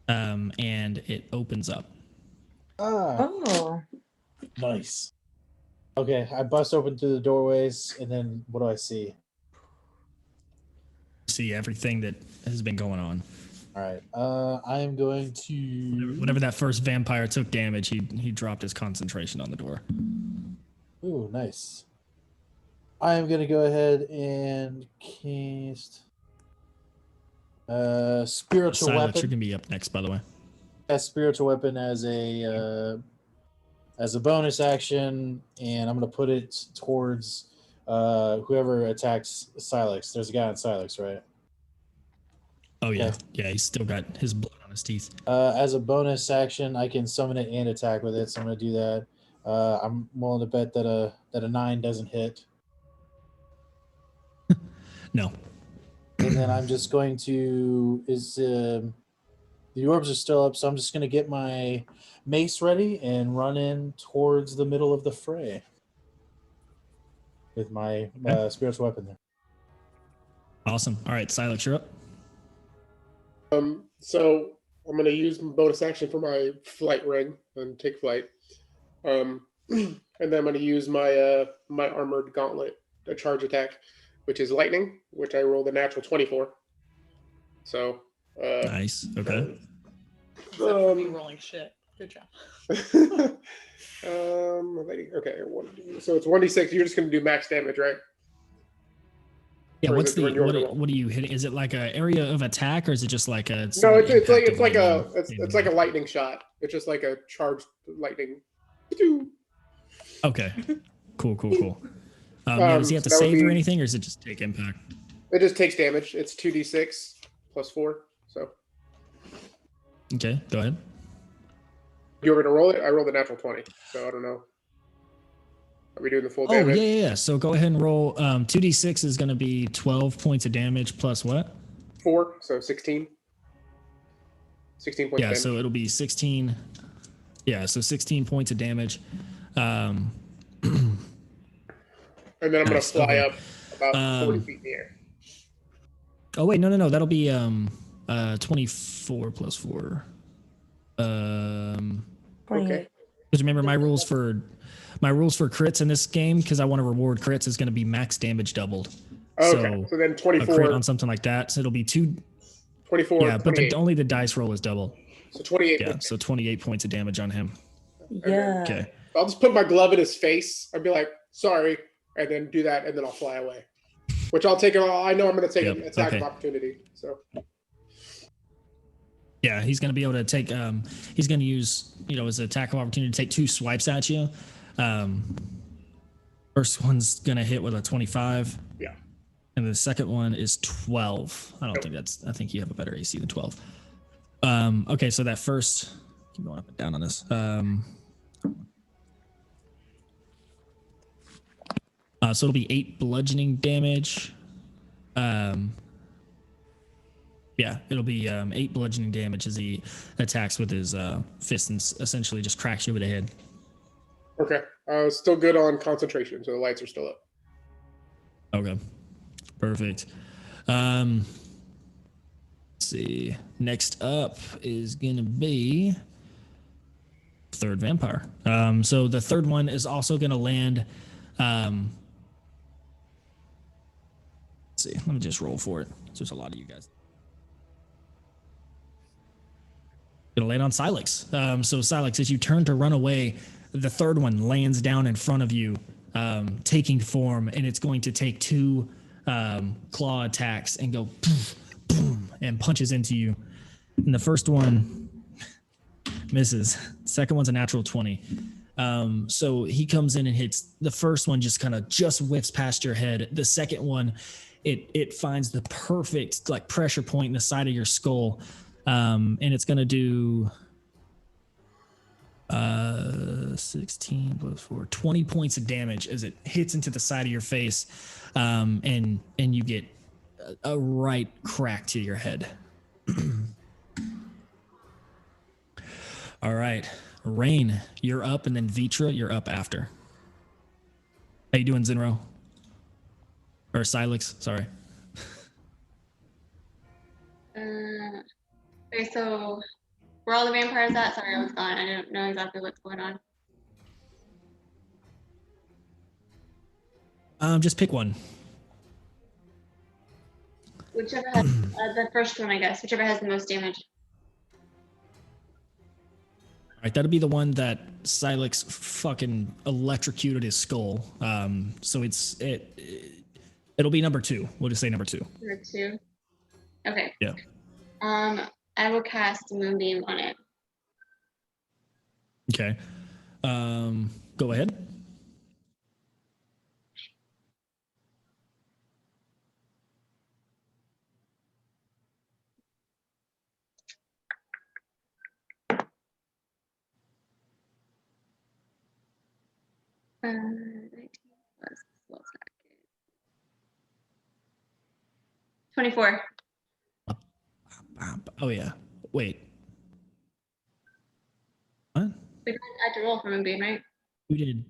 and it opens up. Oh. Nice. Okay, I bust open through the doorways, and then what do I see? See everything that has been going on. All right. I am going to. Whenever that first vampire took damage, he dropped his concentration on the door. Ooh, nice. I am going to go ahead and cast spiritual Silex, weapon. you're gonna be up next, by the way. Cast spiritual weapon as a bonus action, and I'm going to put it towards whoever attacks Silex. There's a guy on Silex, right? Oh yeah, Okay. yeah. He's still got his blood on his teeth. As a bonus action, I can summon it and attack with it, so I'm going to do that. I'm willing to bet that a 9 doesn't hit. No. And then I'm just going to the orbs are still up, so I'm just going to get my mace ready and run in towards the middle of the fray with my spiritual weapon there. Awesome. All right, Silex, you're up. So I'm gonna use my bonus action for my flight ring and take flight. And then I'm gonna use my my armored gauntlet, a charge attack, which is lightning, which I rolled a natural 24. So Nice. Okay. Rolling shit. Good job. Okay, so it's 1d6. You're just gonna do max damage, right? Yeah. Or is What's it the during your roll? what are you hitting? Is it like an area of attack, or is it just like a? No, single it's like impact of lightning it's like a lightning shot. It's just like a charged lightning. Okay. Cool. Does he have to So that would save or be- anything, or does it just take impact? It just takes damage. It's 2d6 plus 4. So Okay, go ahead. you were gonna roll it? I rolled a natural 20, so I don't know. Are we doing the full Oh damage? yeah. So go ahead and roll. 2d6 is going to be 12 points of damage plus what? 4, so 16. 16 points Yeah, of damage. so it'll be 16. Yeah, so 16 points of damage. And then I'm gonna Nice, fly okay. up about 40 Um, feet in the air. Oh wait, no. That'll be 24 plus 4. Okay. Because remember my rules for crits in this game, because I want to reward crits, is going to be max damage doubled. Okay. So then A 24. crit on something like that, so it'll be 24. Yeah, but 28. only the dice roll is double. So 28. Yeah, so 28 points of damage on him. Yeah. Okay. I'll just put my glove in his face. I'll be like, sorry, and then do that, and then I'll fly away. Which I'll take. I know I'm going to take an attack of opportunity. So Yeah, he's going to be able to take. He's going to use his attack of opportunity to take 2 swipes at you. First one's going to hit with a 25. Yeah. And the second one is 12. I think you have a better AC than 12. Okay, so that first. Keep going up and down on this. So it'll be 8 bludgeoning damage. Yeah, it'll be 8 bludgeoning damage as he attacks with his fist and essentially just cracks you over the head. okay, still good on concentration, so the lights are still up. Okay, perfect. Let's see. Next up is gonna be third vampire. So the third one is also gonna land. Let's see. Let me just roll for it. There's a lot of you guys. Gonna land on Silex. So Silex, as you turn to run away, the third one lands down in front of you, taking form, and it's going to take 2 claw attacks and go boom, boom, and punches into you. And the first one misses. Second one's a natural 20. So he comes in and hits. The first one just kind of whips past your head. The second one, it finds the perfect like pressure point in the side of your skull. And it's going to do 16 plus 4, 20 points of damage as it hits into the side of your face. And you get a right crack to your head. All right. Rain, you're up, and then Vitra, you're up after. How you doing, Zinro? Or Silex, sorry. Okay, so where all the vampires at? Sorry, I was gone. I don't know exactly what's going on. Just pick one. Whichever has the first one, I guess. Whichever has the most damage. All right, that'll be the one that Silex fucking electrocuted his skull. So it'll be number 2. We'll just say number 2. Number 2. Okay. Yeah. I will cast Moonbeam on it. Okay. Go ahead. Uh, 19 plus spell attack. 24. Oh yeah. Wait. What? We don't have to roll for Moonbeam, right? Who did?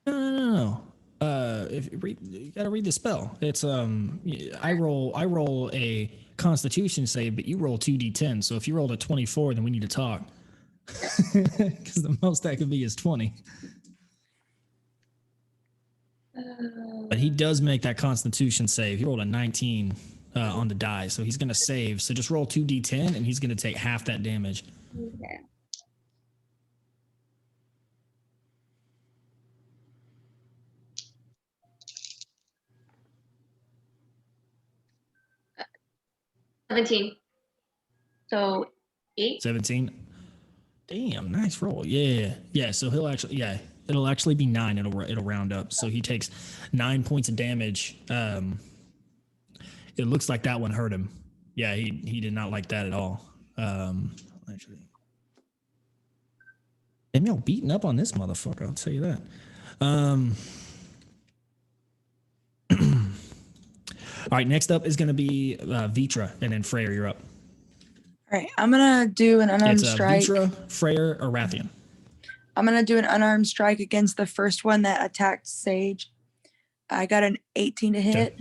No. if you gotta read the spell. It's I roll a Constitution save, but you roll 2d10. So if you rolled a 24, then we need to talk. Because the most that could be is 20. But he does make that Constitution save. He rolled a 19 on the die, so he's gonna save. So just roll 2d10, and he's gonna take half that damage. Okay. Uh, 17. So 8. 17. Damn, nice roll. Yeah. So he'll actually, it'll actually be 9. It'll round up. So he takes 9 points of damage. It looks like that one hurt him. Yeah, he did not like that at all. Actually, damn, y'all beating up on this motherfucker. I'll tell you that. All right, next up is going to be Vitra, and then Freyr, you're up. All right, I'm gonna do an unarmed It's strike. Vitra, Freyr, or Rathian. I'm gonna do an unarmed strike against the first one that attacked Sage. I got an 18 to hit.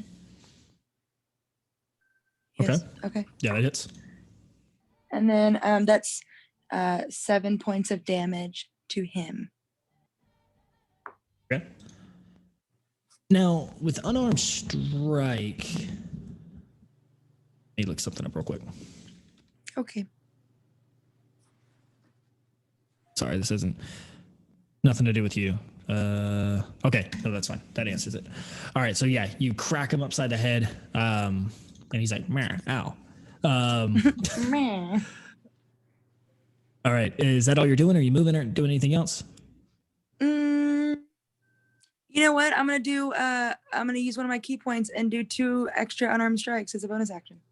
Yes. Okay. Yeah, that hits. And then that's 7 points of damage to him. Okay. Now, with unarmed strike, let me look something up real quick. Okay. Sorry, this isn't nothing to do with you. Okay, no, that's fine. That answers it. All right, so yeah, you crack him upside the head, and he's like, "Meh, ow." Meh. All right, is that all you're doing? Are you moving or doing anything else? You know what? I'm gonna use one of my key points and do 2 extra unarmed strikes as a bonus action.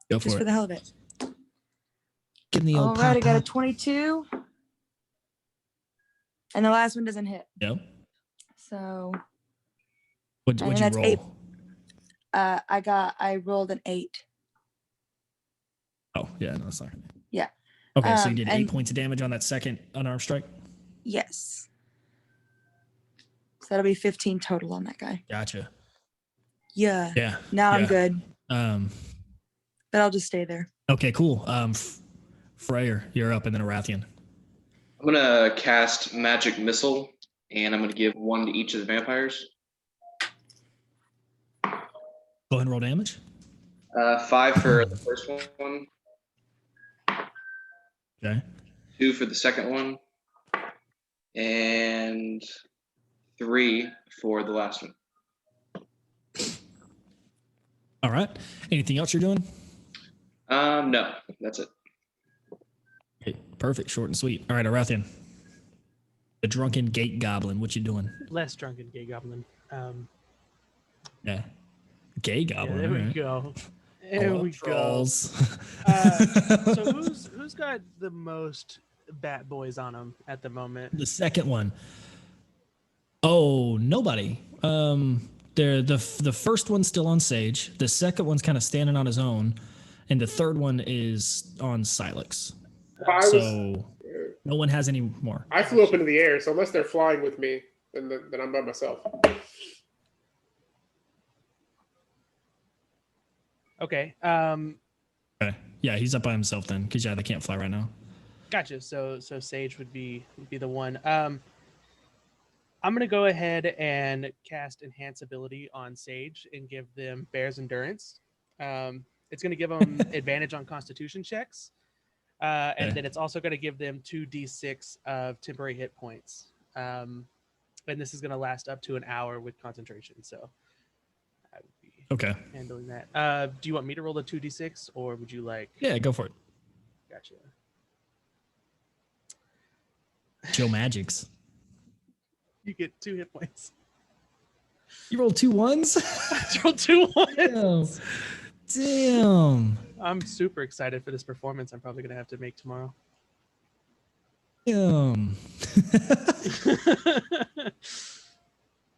Go Just for it. the hell of it. Give me the All old right, I got a pop. 22. And the last one doesn't hit. Yep. So What'd you that's roll? 8. I rolled an 8. Oh, yeah, no, it's not. Yeah. Okay, so you did 8 and- points of damage on that second unarmed strike? Yes. So that'll be 15 total on that guy. Gotcha. Yeah. Yeah. Now I'm yeah. good. But I'll just stay there. Okay, cool. Freyr, you're up, and then Arathian. I'm gonna cast Magic Missile, and I'm gonna give 1 to each of the vampires. Go ahead and roll damage. 5 for the first one. Okay. 2 for the second one, and 3 for the last one. All right. Anything else you're doing? No, that's it. Okay, perfect. Short and sweet. All right, Arathian. The drunken gate goblin. What you doing? Less drunken gay goblin. Yeah. Gay Yeah, goblin. there all we right. go. I There love we go. trolls. So who's got the most bat boys on them at the moment? The second one. Oh, nobody. The first one's still on Sage. The second one's kind of standing on his own, and the third one is on Silex. So no one has any more. I flew up into the air, so unless they're flying with me, then I'm by myself. Okay. Okay. Yeah, he's up by himself then, because they can't fly right now. Gotcha. So Sage would be the one. I'm gonna go ahead and cast Enhance Ability on Sage and give them Bear's Endurance. It's gonna give them advantage on Constitution checks, and then it's also gonna give them 2d6 of temporary hit points. And this is gonna last up to an hour with concentration. So I would be Okay. handling that. Do you want me to roll the 2d6, or would you like? Yeah, go for it. Gotcha. Joe Magics. You get 2 hit points. You rolled 2 ones? I rolled 2 ones. Damn. I'm super excited for this performance. I'm probably gonna have to make tomorrow. Damn.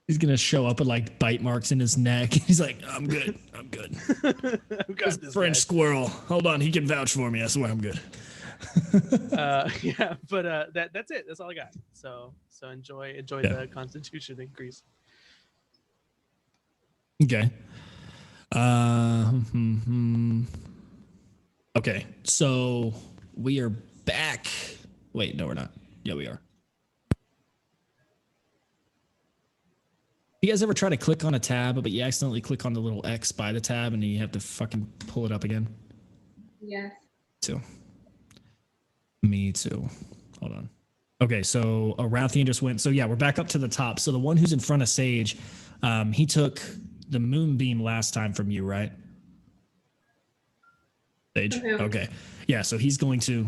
He's gonna show up with like bite marks in his neck. He's like, I'm good. I'm good. I've got this French guy. squirrel. Hold on, he can vouch for me. I swear I'm good. Yeah, but that's it. That's all I got. So enjoy Yeah. the Constitution increase. Okay. Okay, so we are back. Wait, no, we're not. Yeah, we are. You guys ever try to click on a tab, but you accidentally click on the little X by the tab and you have to fucking pull it up again? Yes. Too. Me too. Hold on. Okay, so Arathian just went. So yeah, we're back up to the top. So the one who's in front of Sage, he took the moonbeam last time from you, right? Sage? From who? Okay. Yeah, so he's going to.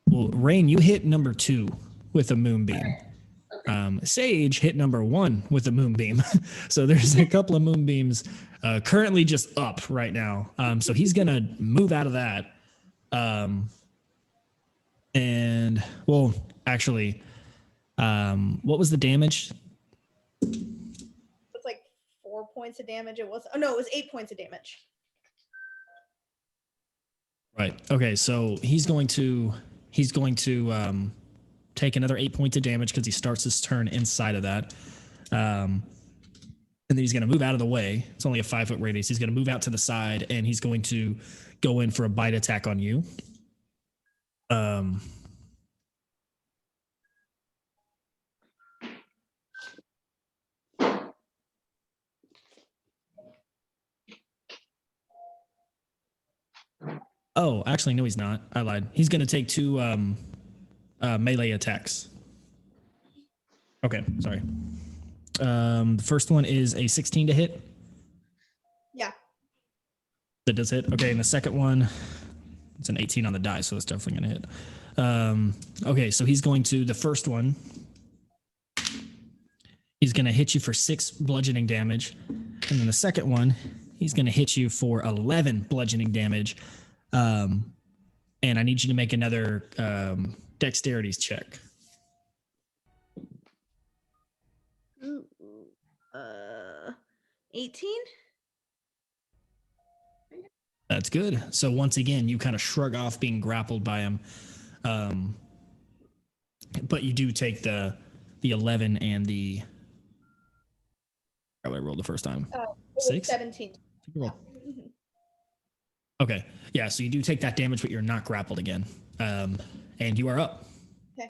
Well, Rain, you hit number 2 with a moonbeam. Sage hit number 1 with a moonbeam. So there's a couple of moonbeams currently just up right now. So he's going to move out of that. And, well, actually, what was the damage? It's like 4 points of damage. It was, oh no, it was 8 points of damage. Right. Okay, so he's going to take another 8 points of damage because he starts his turn inside of that. And then he's going to move out of the way. It's only a 5-foot radius. He's going to move out to the side, and he's going to go in for a bite attack on you. Oh, actually, no, he's not. I lied. He's going to take 2 melee attacks. Okay, sorry. The first one is a 16 to hit. Yeah. That does hit. Okay, and the second one, it's an 18 on the die, so it's definitely going to hit. Okay, so he's going to, the first one, he's going to hit you for 6 bludgeoning damage. And then the second one, he's going to hit you for 11 bludgeoning damage. And I need you to make another dexterities check. Ooh, 18? That's good. So once again, you kind of shrug off being grappled by him. But you do take the 11 and the... How I rolled the first time? 6? 17. Roll. Okay. Yeah, so you do take that damage, but you're not grappled again. And you are up. Okay.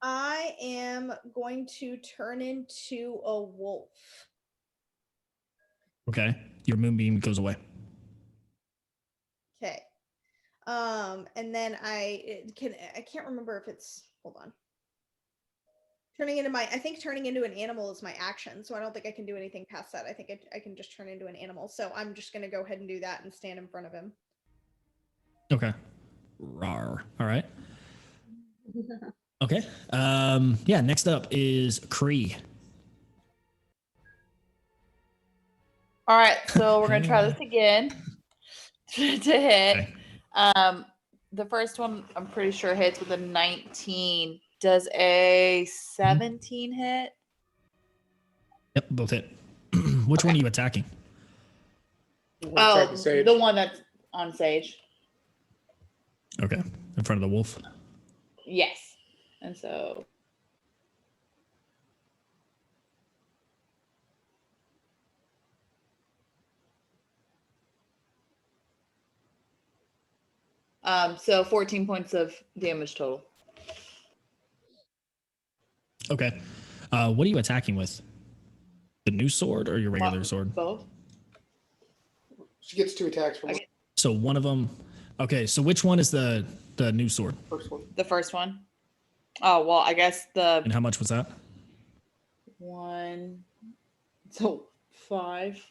I am going to turn into a wolf. Okay. Your moonbeam goes away. Okay. And then I can't remember if it's, hold on. I think turning into an animal is my action, so I don't think I can do anything past that. I think I can just turn into an animal. So I'm just going to go ahead and do that and stand in front of him. Okay. Rawr. All right. Okay. Yeah, next up is Kree. All right, so we're gonna try this again to hit. Okay. The first one I'm pretty sure hits with a 19. Does a 17 hit? Yep, both hit. Which one are you attacking? Oh, the one that's on Sage. Okay. In front of the wolf. Yes. And so so 14 points of damage total. Okay. What are you attacking with? The new sword or your regular sword? Both. She gets 2 attacks from So one of them. Okay, so which one is the new sword? first one. The first one. Oh, well, I guess the And how much was that? one. So 5.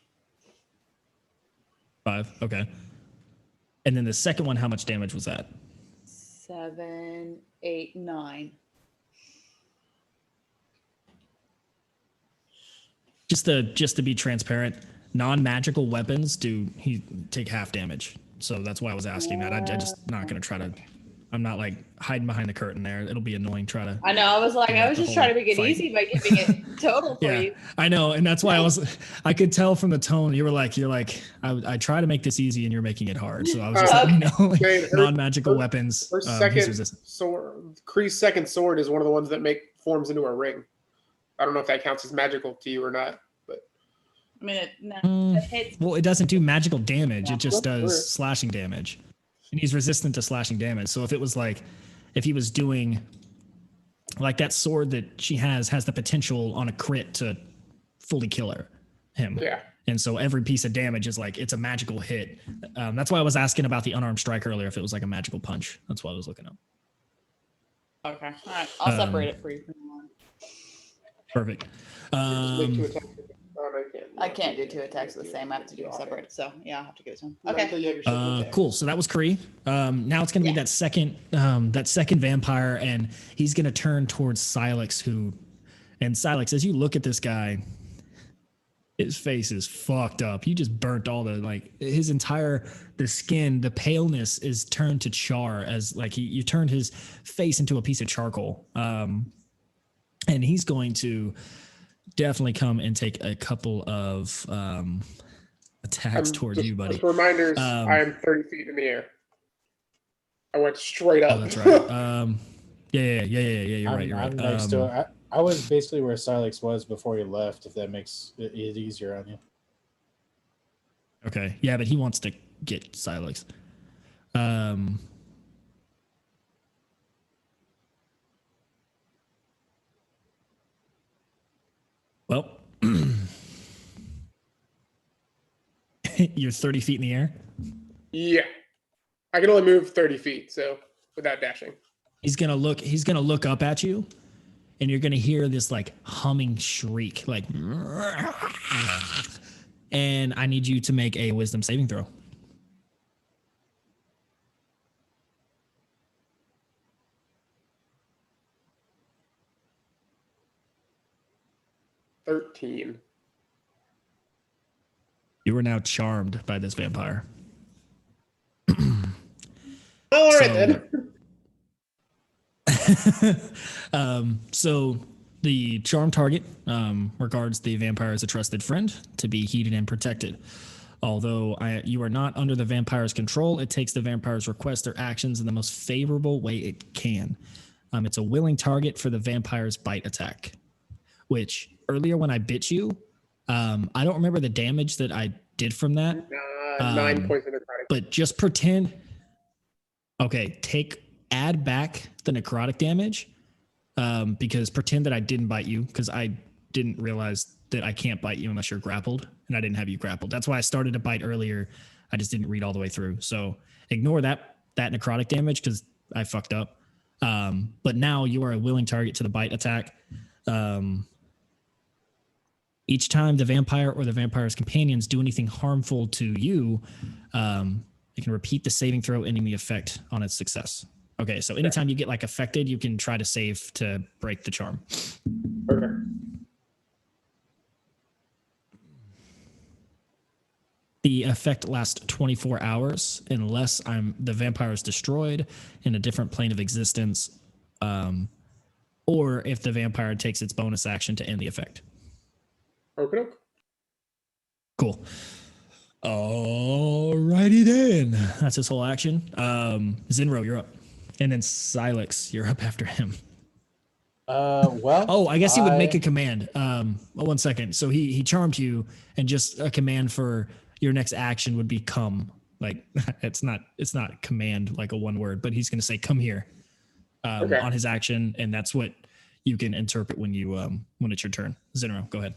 5. Okay. And then the second one, how much damage was that? 7, 8, 9. Just to be transparent, non-magical weapons take half damage. So that's why I was asking that. I'm just not going to try to. I'm not like hiding behind the curtain there. It'll be annoying. I know. I was like, I was just trying to make it easy by giving it total for you. I know, and that's why I could tell from the tone you're like, I try to make this easy, and you're making it hard. So I was just letting you know, like, non-magical weapons. Her second sword, Kree's second sword, is one of the ones that forms into a ring. I don't know if that counts as magical to you or not, but I mean, it hits. Well, it doesn't do magical damage. It just does slashing damage. And he's resistant to slashing damage. So if he was doing like that sword that she has the potential on a crit to fully kill him. Yeah. And so every piece of damage is like, it's a magical hit. That's why I was asking about the unarmed strike earlier, if it was like a magical punch. That's what I was looking up. Okay. All right. I'll separate it for you. Perfect. I can't do 2 attacks the same. I have to do it separate. So yeah, I'll have to give it to him. Okay. Cool. So that was Kree. Now it's going to be that second vampire, and he's going to turn towards Silex, and Silex, as you look at this guy, his face is fucked up. You just burnt all the, the skin, the paleness is turned to char, as like you turned his face into a piece of charcoal. And he's going to definitely come and take a couple of attacks towards you, buddy. Just reminders, I am 30 feet in the air. I went straight up. Oh, that's right. Yeah. You're right. I'm next to it. I was basically where Silex was before he left, if that makes it easier on you. Okay. Yeah, but he wants to get Silex. Well, you're 30 feet in the air? Yeah. I can only move 30 feet, so without dashing. He's gonna look up at you, and you're gonna hear this like humming shriek, like, and I need you to make a wisdom saving throw. $13. You are now charmed by this vampire. All right, then. So the charm target regards the vampire as a trusted friend, to be heeded and protected. Although you are not under the vampire's control, it takes the vampire's requests or actions in the most favorable way it can. It's a willing target for the vampire's bite attack, which earlier when I bit you, I don't remember the damage that I did from that. 9 points of necrotic. But just pretend. Okay, add back the necrotic damage, because pretend that I didn't bite you, because I didn't realize that I can't bite you unless you're grappled, and I didn't have you grappled. That's why I started to bite earlier. I just didn't read all the way through. So ignore that necrotic damage because I fucked up. But now you are a willing target to the bite attack. Each time the vampire or the vampire's companions do anything harmful to you, you can repeat the saving throw, ending the effect on its success. Okay, so anytime you get like affected, you can try to save to break the charm. Okay. The effect lasts 24 hours unless the vampire is destroyed in a different plane of existence, or if the vampire takes its bonus action to end the effect. Okay. Cool. Alrighty then. That's his whole action. Zinro, you're up. And then Silex, you're up after him. Well. Oh, I guess he would make a command. 1 second. So he charmed you, and just a command for your next action would be come. Like it's not command like a one word, but he's going to say come here on his action, and that's what you can interpret when it's your turn. Zinro, go ahead.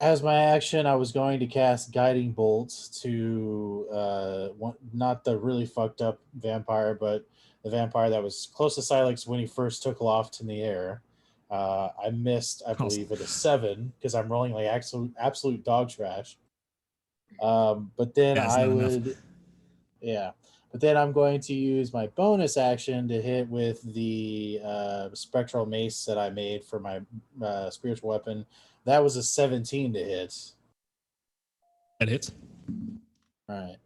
As my action, I was going to cast Guiding Bolts to not the really fucked up vampire, but the vampire that was close to Silex when he first took aloft in the air. I missed, I believe, with a 7 because I'm rolling like absolute dog trash. But then But then I'm going to use my bonus action to hit with the spectral mace that I made for my spiritual weapon. That was a 17 to hit. That hits. All right.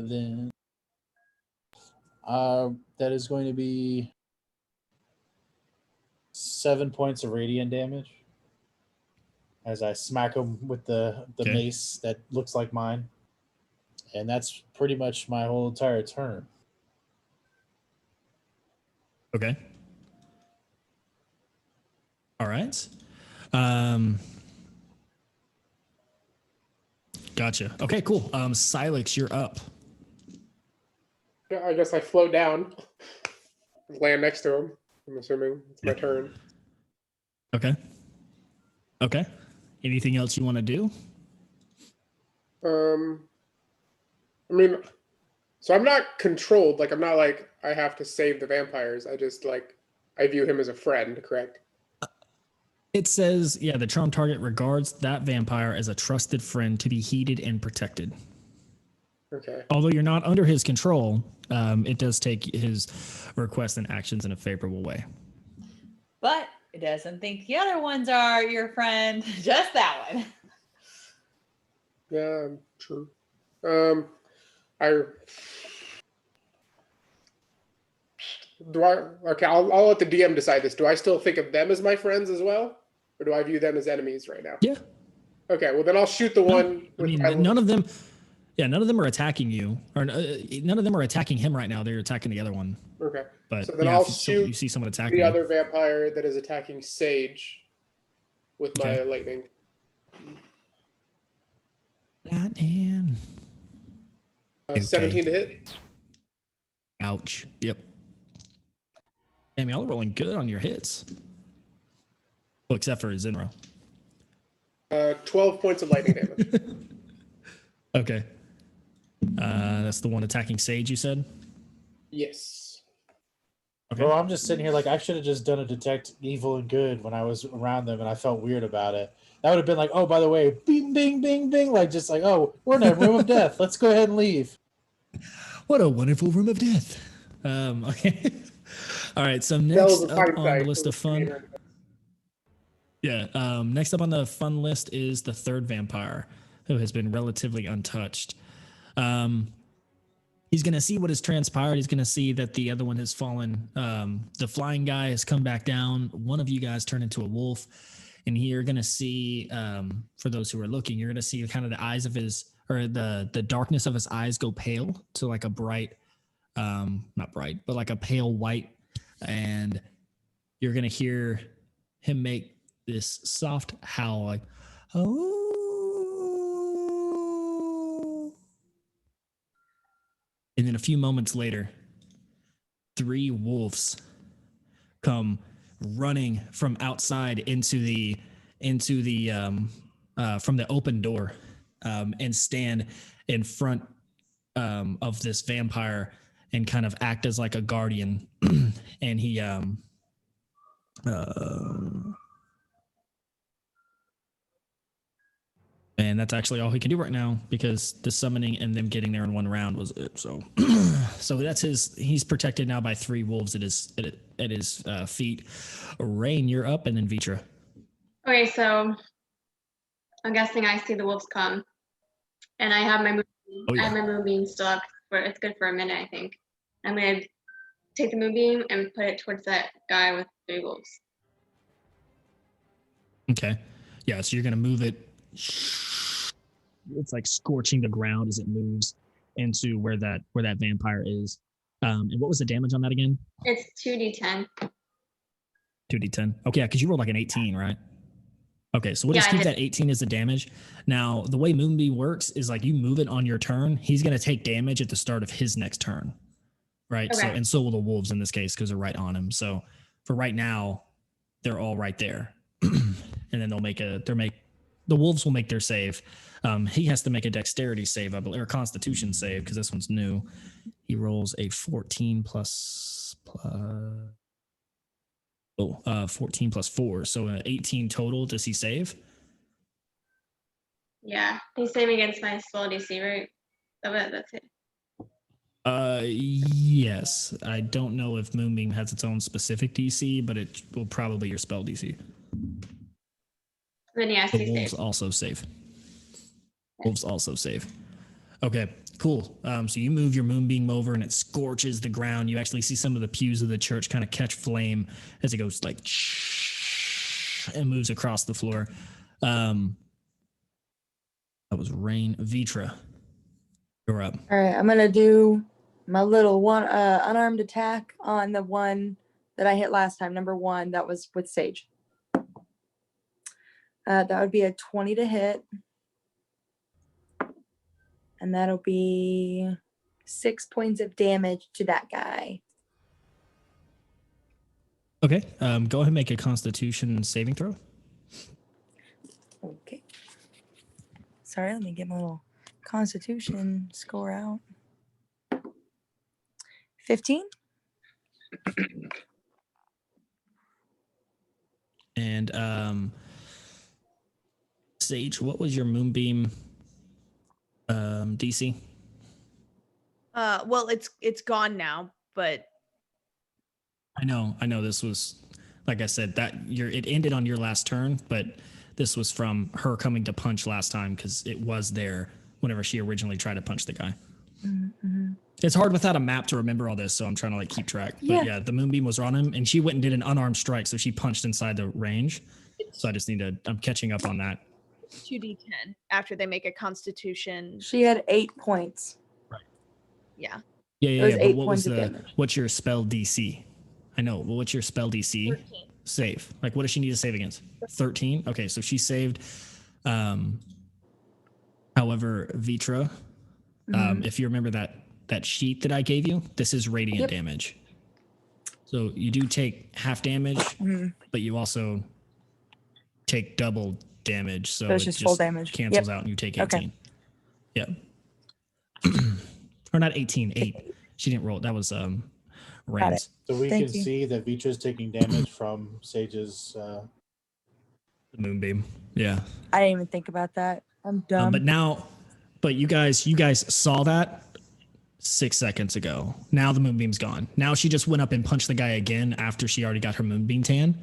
Then That is going to be 7 points of radiant damage as I smack him with the Okay. mace that looks like mine. And that's pretty much my whole entire turn. Okay. All right. Gotcha. Okay, cool. Silex, you're up. Yeah, I guess I float down, land next to him. I'm assuming it's my turn. Okay. Okay. Anything else you want to do? I mean, so I'm not controlled. Like I'm not like I have to save the vampires. I just like I view him as a friend. Correct. It says, yeah, the charm target regards that vampire as a trusted friend to be heeded and protected. Okay. Although you're not under his control, it does take his requests and actions in a favorable way. But it doesn't think the other ones are your friend, just that one. Yeah, true. Okay, I'll let the DM decide this. Do I still think of them as my friends as well? Or do I view them as enemies right now? Yeah. Okay, well then I'll shoot the one. I mean, none of them are attacking you, or none of them are attacking him right now. They're attacking the other one. Okay. But so then yeah, I'll if shoot you see someone attacking the you. other vampire that is attacking Sage with my lightning. Lightning. 17 to hit. Ouch. Yep. Damn, y'all are rolling good on your hits. Well, except for Zinro. 12 points of lightning damage. Okay. That's the one attacking Sage, you said? Yes. Okay. Well, I'm just sitting here like I should have just done a detect evil and good when I was around them, and I felt weird about it. That would have been like, oh, by the way, bing, bing, bing, bing, like just like, oh, we're in a room of death. Let's go ahead and leave. What a wonderful room of death. Okay. All right. So next up on the list of fun. Yeah. Next up on the fun list is the third vampire, who has been relatively untouched. He's going to see what has transpired. He's going to see that the other one has fallen. The flying guy has come back down. One of you guys turned into a wolf. And you're going to see, for those who are looking, you're going to see kind of the eyes of his, or the darkness of his eyes go pale to like a bright, not bright, but like a pale white. And you're going to hear him make this soft howl like, oh. And then a few moments later, 3 wolves come running from outside into the from the open door, and stand in front of this vampire and kind of act as like a guardian. And he and that's actually all he can do right now because the summoning and them getting there in one round was it. So, so that's he's protected now by 3 wolves at his feet. Rain, you're up, and then Vitra. Okay, so I'm guessing I see the wolves come, and I have my moonbeam. Oh, yeah. I have my moonbeam still up. It's good for a minute, I think. I'm gonna take the moonbeam and put it towards that guy with 3 wolves. Okay. Yeah, so you're gonna move it. It's like scorching the ground as it moves into where that vampire is. And what was the damage on that again? It's 2d10. 2d10. Okay, yeah, because you rolled like an 18, right? Okay, so we'll just keep that 18 as the damage. Now, the way Moonbeam works is like you move it on your turn. He's going to take damage at the start of his next turn, right? Okay. So, and so will the wolves in this case because they're right on him. So for right now, they're all right there. And then the wolves will make their save. He has to make a dexterity save, I believe, or a constitution save because this one's new. He rolls a 14 plus 14 plus 4, so 18 total. Does he save? Yeah, he's saving against my spell DC, right? That's it. Yes. I don't know if Moonbeam has its own specific DC, but it will probably your spell DC. Then yes, The he wolves saves. also save. Wolves also save. Okay, Cool. So you move your moonbeam over and it scorches the ground. You actually see some of the pews of the church kind of catch flame as it goes like and moves across the floor. That was Rain. Vitra, you're up. All right, I'm gonna do my little one unarmed attack on the one that I hit last time, number 1. That was with Sage. That would be a 20 to hit, and that'll be 6 points of damage to that guy. Okay. Go ahead and make a Constitution saving throw. Okay. Sorry, let me get my little Constitution score out. 15. And Sage, what was your moonbeam DC? Well, it's gone now, but I know this was, like I said, that it ended on your last turn, but this was from her coming to punch last time because it was there whenever she originally tried to punch the guy. Mm-hmm. It's hard without a map to remember all this, so I'm trying to like keep track. Yeah. But yeah, the moonbeam was on him, and she went and did an unarmed strike, so she punched inside the range. So I just I'm catching up on that. 2d10 after they make a Constitution. She had 8 points. Right. Yeah. Yeah. It was But 8 what was points of damage. what's your spell DC? I know, but what's your spell DC? 13. Save. Like, what does she need to save against? 13. Okay, so she saved. However, Vitra, if you remember that sheet that I gave you, this is radiant damage. So you do take half damage, but you also take double damage. So it's just full damage. Cancels out and you take 18. Okay. Yep. Or not 18, 8. She didn't roll. That was Rains. So we Thank can you. see that Vitra's taking damage from Sage's. The moonbeam. Yeah. I didn't even think about that. I'm dumb. But you guys saw that 6 seconds ago. Now the moonbeam's gone. Now she just went up and punched the guy again after she already got her moonbeam tan.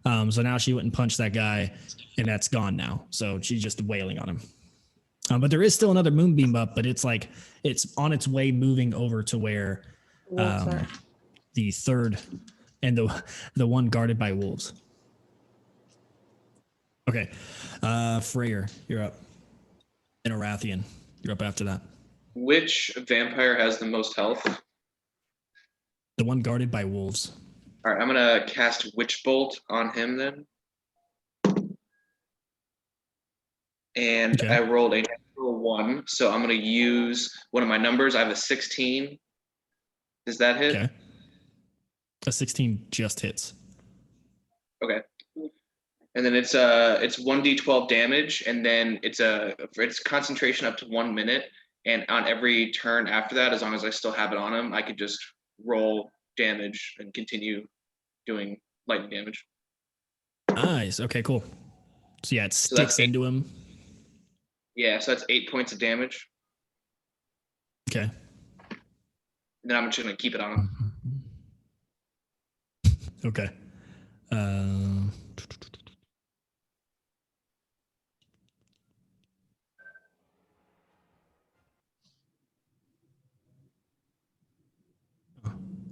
So now she went and punched that guy, and that's gone now. So she's just wailing on him. But there is still another moonbeam up, but it's on its way moving over to where the third and the one guarded by wolves. Okay. Freyr, you're up. And Arathian, you're up after that. Which vampire has the most health? The one guarded by wolves. All right, I'm gonna cast Witch Bolt on him then. And Okay. I rolled a natural 1, so I'm gonna use one of my numbers. I have a 16. Does that hit? Okay. A 16 just hits. Okay. And then it's 1d12 damage, and then it's concentration up to 1 minute. And on every turn after that, as long as I still have it on him, I could just roll damage and continue doing lightning damage. Nice. Okay, cool. So yeah, it So that's sticks into him. Yeah, so that's 8 points of damage. Okay. And then I'm just gonna keep it on him. Okay.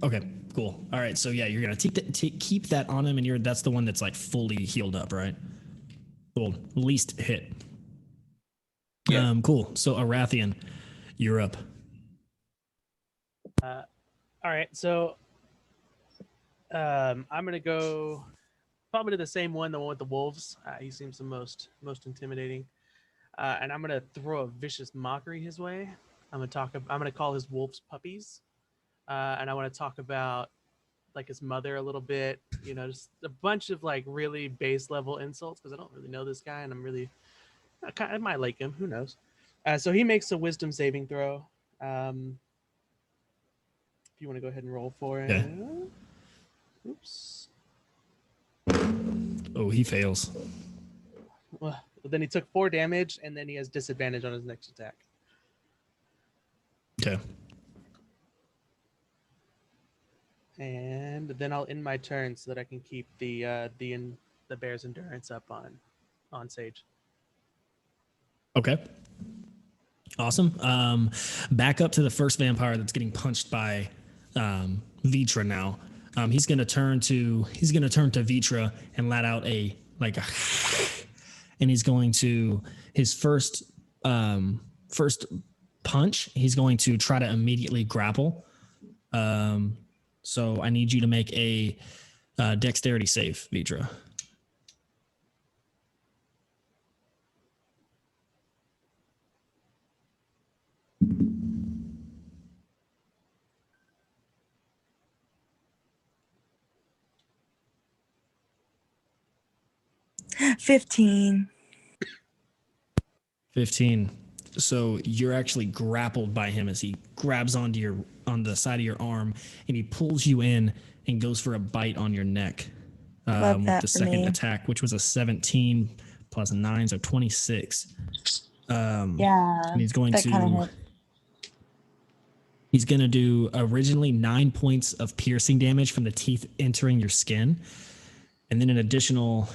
Okay, cool. All right, so yeah, you're gonna keep that on him, and that's the one that's like fully healed up, right? Cool. Least hit. Yeah. Cool. So Arathian, you're up. All right, so I'm gonna go probably to the same one, the one with the wolves. He seems the most intimidating, and I'm gonna throw a vicious mockery his way. I'm gonna call his wolves puppies, and I want to talk about like his mother a little bit. You know, just a bunch of like really base level insults because I don't really know this guy, and I might like him. Who knows? So he makes a wisdom saving throw. If you want to go ahead and roll for it. Okay. Oops. Oh, he fails. Well, then he took 4 damage, and then he has disadvantage on his next attack. Okay. And then I'll end my turn so that I can keep the bear's endurance up on Sage. Okay. Awesome. Back up to the first vampire that's getting punched by Vitra now. He's gonna turn to Vitra and let out a and he's going to his first punch. He's going to try to immediately grapple. So I need you to make a dexterity save, Vitra. — 15. 15. So you're actually grappled by him as he grabs on the side of your arm and he pulls you in and goes for a bite on your neck. Love With that the for second me. attack, which was a 17 plus a 9, so 26. Yeah, And he's going that kind of to hit. he's going to do originally 9 points of piercing damage from the teeth entering your skin, and then an additional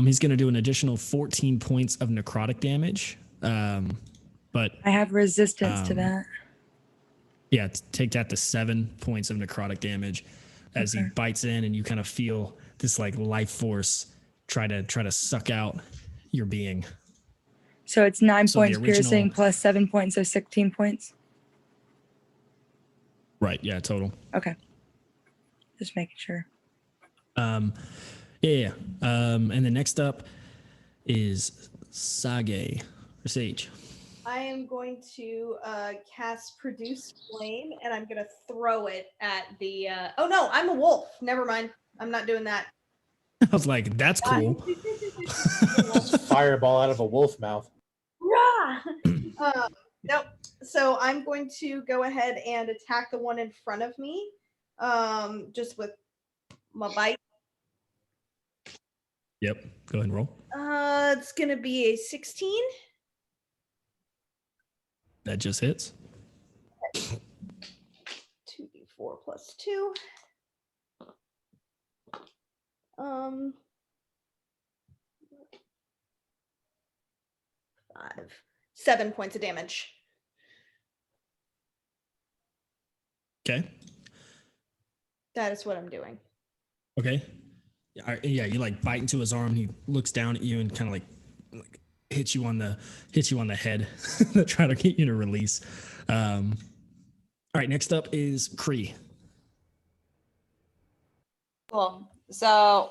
he's going to do an additional 14 points of necrotic damage. But I have resistance to um, that. yeah, take that to 7 points of necrotic damage as he bites in, and you kind of feel this like life force try to suck out your being. So it's 9 So the points original- piercing plus 7 points, so 16 points. Right. Yeah. Total. Okay. Just making sure. Yeah. And then next up is Sage or Sage. I am going to cast Produce Flame, and I'm going to throw it at the. Oh no, I'm a wolf. Never mind. I'm not doing that. I was like, that's cool. Fireball out of a wolf mouth. Nope. So I'm going to go ahead and attack the one in front of me, just with my bite. Yep. Go ahead and roll. It's going to be a 16. That just hits. 2d4 plus 2. 7 points of damage. Okay. That is what I'm doing. Okay. Yeah, you like bite into his arm. He looks down at you and kind of like hits you on the head to try to get you to release. All right, next up is Kree. Cool. So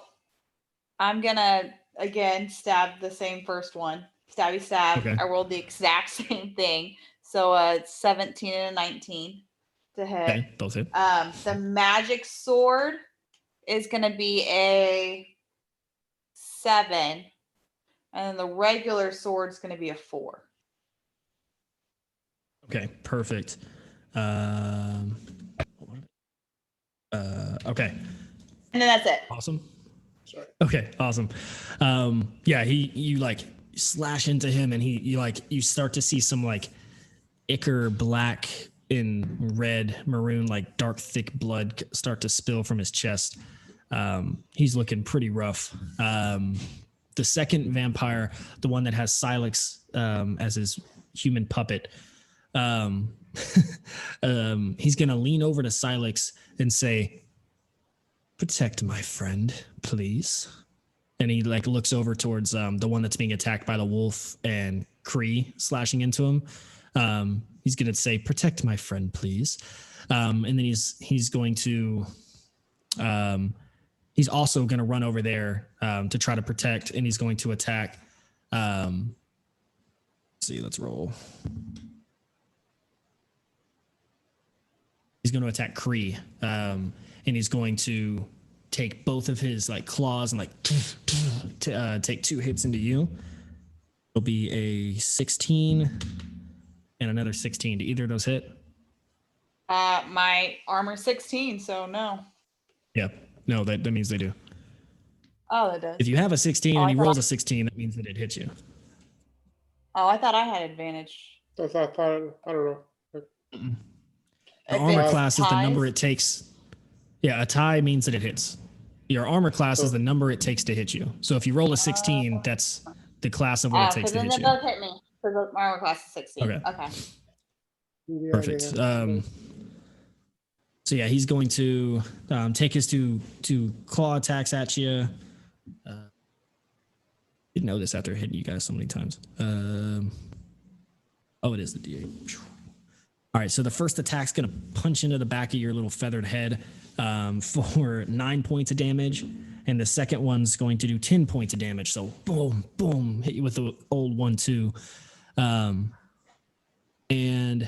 I'm gonna again stab the same first one. Stabby stab. Okay. I rolled the exact same thing. So it's 17 and a 19 to hit. Okay, both hit. The magic sword is gonna be a 7, and then the regular sword is gonna be a 4. Okay, perfect. Okay. And then that's it. Awesome. Sorry. Okay, awesome. Yeah, you like slash into him, and you start to see some like ichor black and red maroon, like dark thick blood start to spill from his chest. He's looking pretty rough. The second vampire, the one that has Silex as his human puppet, he's gonna lean over to Silex and say, "Protect my friend, please." And he like looks over towards the one that's being attacked by the wolf and Kree slashing into him. He's gonna say, "Protect my friend, please." And then he's going to he's also gonna run over there to try to protect, and he's going to attack. Let's see, let's roll. He's going to attack Kree, and he's going to take both of his like claws and like take 2 hits into you. It'll be a 16 and another 16. Do either of those hit? My armor 16, so no. Yep. No, that means they do. Oh, that does. If you have a 16 Oh, and I he thought- rolls a 16, that means that it hits you. Oh, I thought I had advantage. I don't know. The If armor it's class is the number ties? it takes. Yeah, a tie means that it hits. Your armor class is the number it takes to hit you. So if you roll a 16, that's the class of what it So takes to then hit they you. both hit me. So my armor class is 16. Okay. Okay. Yeah, Perfect. yeah. So yeah, he's going to take his two claw attacks at you. Didn't know this after hitting you guys so many times. Oh, it is the D8. All right, so the first attack's going to punch into the back of your little feathered head for 9 points of damage. And the second one's going to do 10 points of damage. So boom, boom, hit you with the old 1-2. And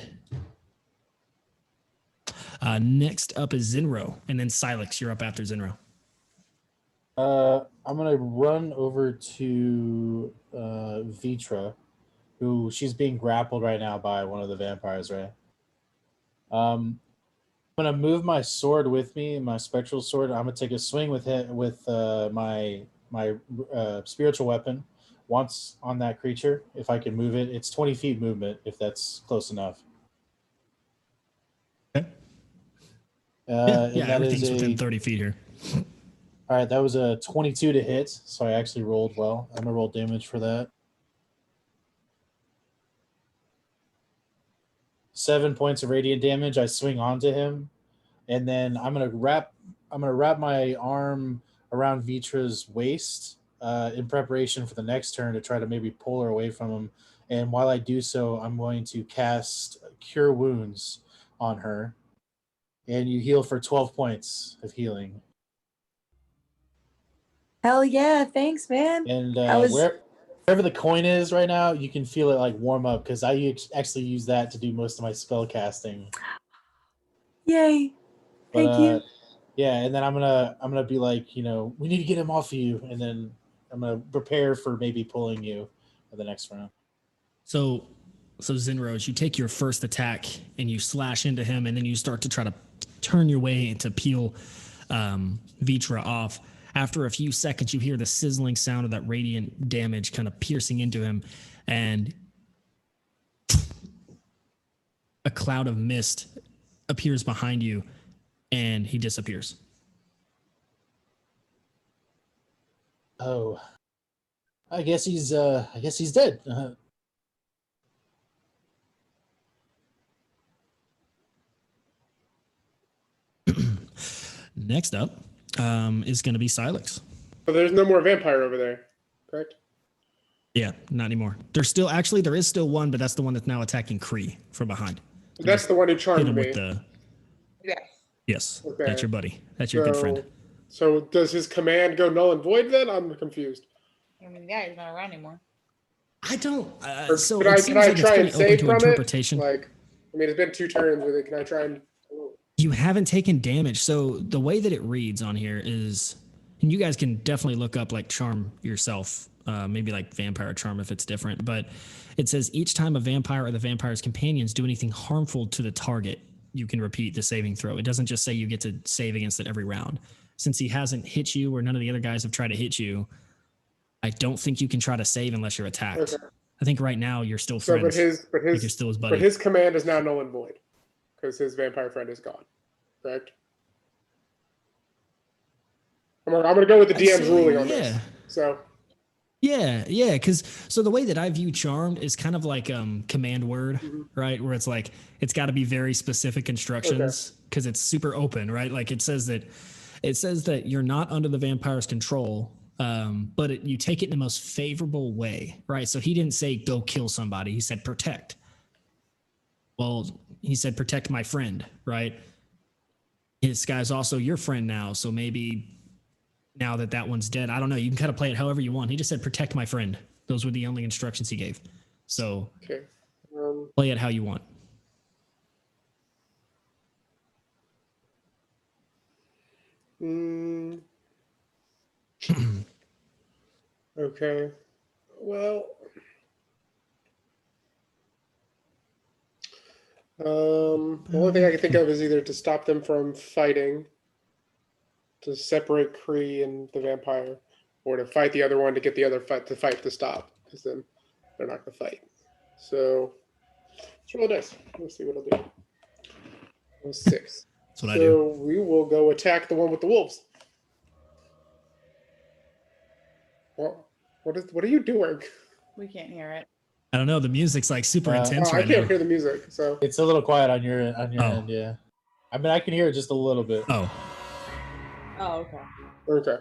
next up is Zinro. And then Silex, you're up after Zinro. I'm gonna run over to Vitra, who she's being grappled right now by one of the vampires, right? I'm gonna move my sword with me, my spectral sword. I'm gonna take a swing with my spiritual weapon once on that creature. If I can move it, it's 20 feet movement. If that's close enough. Okay. And Yeah, that is everything's within 30 feet here. All right, that was a 22 to hit, so I actually rolled well. I'm gonna roll damage for that. 7 points of radiant damage. I swing onto him, and then I'm gonna wrap my arm around Vitra's waist in preparation for the next turn to try to maybe pull her away from him. And while I do so, I'm going to cast Cure Wounds on her, and you heal for 12 points of healing. Hell yeah. Thanks, man. And was- wherever the coin is right now, you can feel it like warm up because I actually use that to do most of my spell casting. Yay. But, Thank you. Yeah, and then I'm gonna be like, we need to get him off of you, and then I'm gonna prepare for maybe pulling you in the next round. So Zinrose, you take your first attack and you slash into him, and then you start to try to turn your way to peel Vitra off. After a few seconds, you hear the sizzling sound of that radiant damage kind of piercing into him, and a cloud of mist appears behind you, and he disappears. Oh, I guess he's dead. Next up is going to be Silex. But there's no more vampire over there, correct? Yeah, not anymore. There is still one, but that's the one that's now attacking Kree from behind. That's the one who Hit charmed him me. with the. Yes. Yes, Okay. that's your buddy. That's your good friend. So does his command go null and void then? I'm confused. I mean, yeah, he's not around anymore. I don't. Or So can it I seems like it's try pretty and open save to from interpretation. it? Like, I mean, it's been 2 turns with it. Can I try and? You haven't taken damage. So the way that it reads on here is, and you guys can definitely look up like charm yourself, maybe like vampire charm if it's different. But it says each time a vampire or the vampire's companions do anything harmful to the target, you can repeat the saving throw. It doesn't just say you get to save against it every round. Since he hasn't hit you or none of the other guys have tried to hit you, I don't think you can try to save unless you're attacked. Okay. I think right now you're still So, friends. but Like you're still his buddy. his command is now null and void because his vampire friend is gone. Correct. I'm gonna go with the I'd DM's say, ruling on this. So. Yeah, because so the way that I view charmed is kind of like command word, right? Where it's like it's got to be very specific instructions because it's super open, right? Like it says that you're not under the vampire's control, but you take it in the most favorable way, right? So he didn't say go kill somebody; he said protect. Well, he said protect my friend, right? This guy's also your friend now, so maybe. Now that one's dead, I don't know. You can kind of play it however you want. He just said, protect my friend. Those were the only instructions he gave. So play it how you want. Okay. Well, the only thing I can think of is either to stop them from fighting, to separate Kree and the vampire, or to fight the other one to get the other fight to stop, because then they're not going to fight. So let's roll a dice. Let's see what I'll do. 6. That's what I do. So we will go attack the one with the wolves. What are you doing? We can't hear it. I don't know. The music's like super intense I right can't now. hear the music, so It's a little quiet on your Oh. end, yeah. I mean, I can hear it just a little bit. Oh, Oh, okay. okay.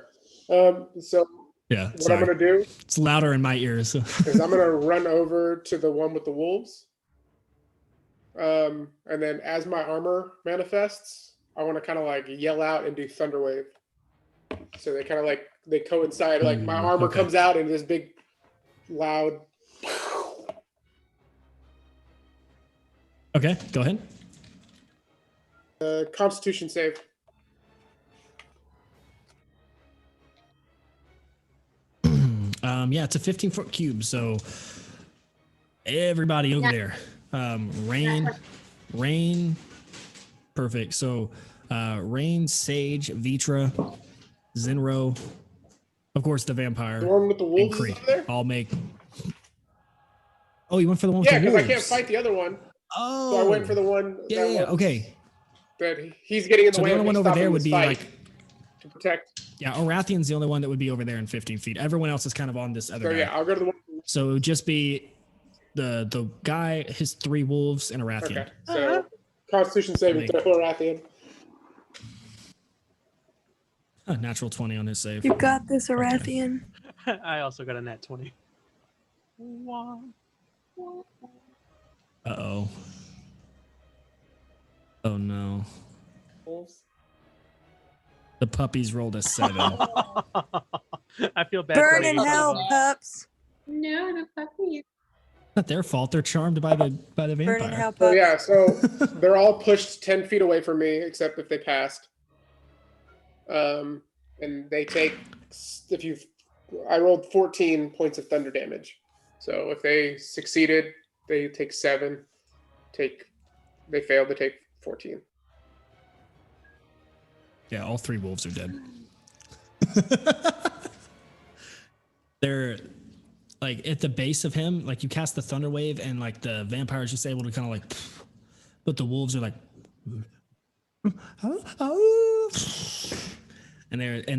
So yeah. what Sorry. I'm gonna do It's louder in my ears. is I'm gonna run over to the one with the wolves. And then as my armor manifests, I want to kind of like yell out and do thunder wave. So they kind of like they coincide. Like my armor okay. comes out in this big, loud. Okay, go ahead. Constitution save. Yeah, it's a 15-foot cube, so everybody over there. Rain, perfect. So Rain, Sage, Vitra, Zinro, of course the vampire, The one with the and wolves is Kree. over there? All make. Oh, you went for the one Yeah, with the because wolves. I can't fight the other one. Oh, So I went for the one. Yeah, yeah, okay. That he's getting in the So way the of only me one over stopping there would this be fight like, to protect. yeah, Orathian's the only one that would be over there in 15 feet. Everyone else is kind of on this other So guy. yeah, I'll go to the one. So it would just be the guy, his 3 wolves, and Orathian. Okay, so Constitution saving throw Rathian. Natural 20 on his save. You got this, Arathian. I also got a nat 20. Uh-oh. Oh, no. Wolves. The puppies rolled a 7. I feel bad. Burn for in you. hell, pups. No, the puppy. Not their fault. They're charmed by the Burn in vampire. hell, So pups. yeah, so they're all pushed 10 feet away from me, except if they passed. And they take I rolled 14 points of thunder damage. So if they succeeded, they take 7. They failed to take 14. Yeah, all 3 wolves are dead. They're like at the base of him, like you cast the thunder wave and like the vampire is just able to kind of like, but the wolves are like, and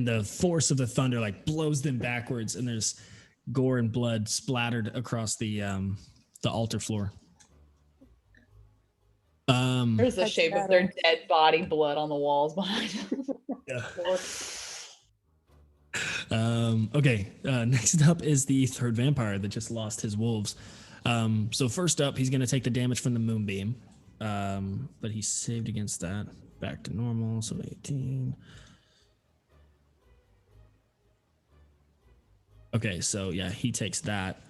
the force of the thunder like blows them backwards, and there's gore and blood splattered across the altar floor. There's the shape of their dead body, blood on the walls behind them. Yeah. Okay. Next up is the 3rd vampire that just lost his wolves. So first up, he's going to take the damage from the moonbeam. But he saved against that. Back to normal. So 18. Okay. So yeah, he takes that,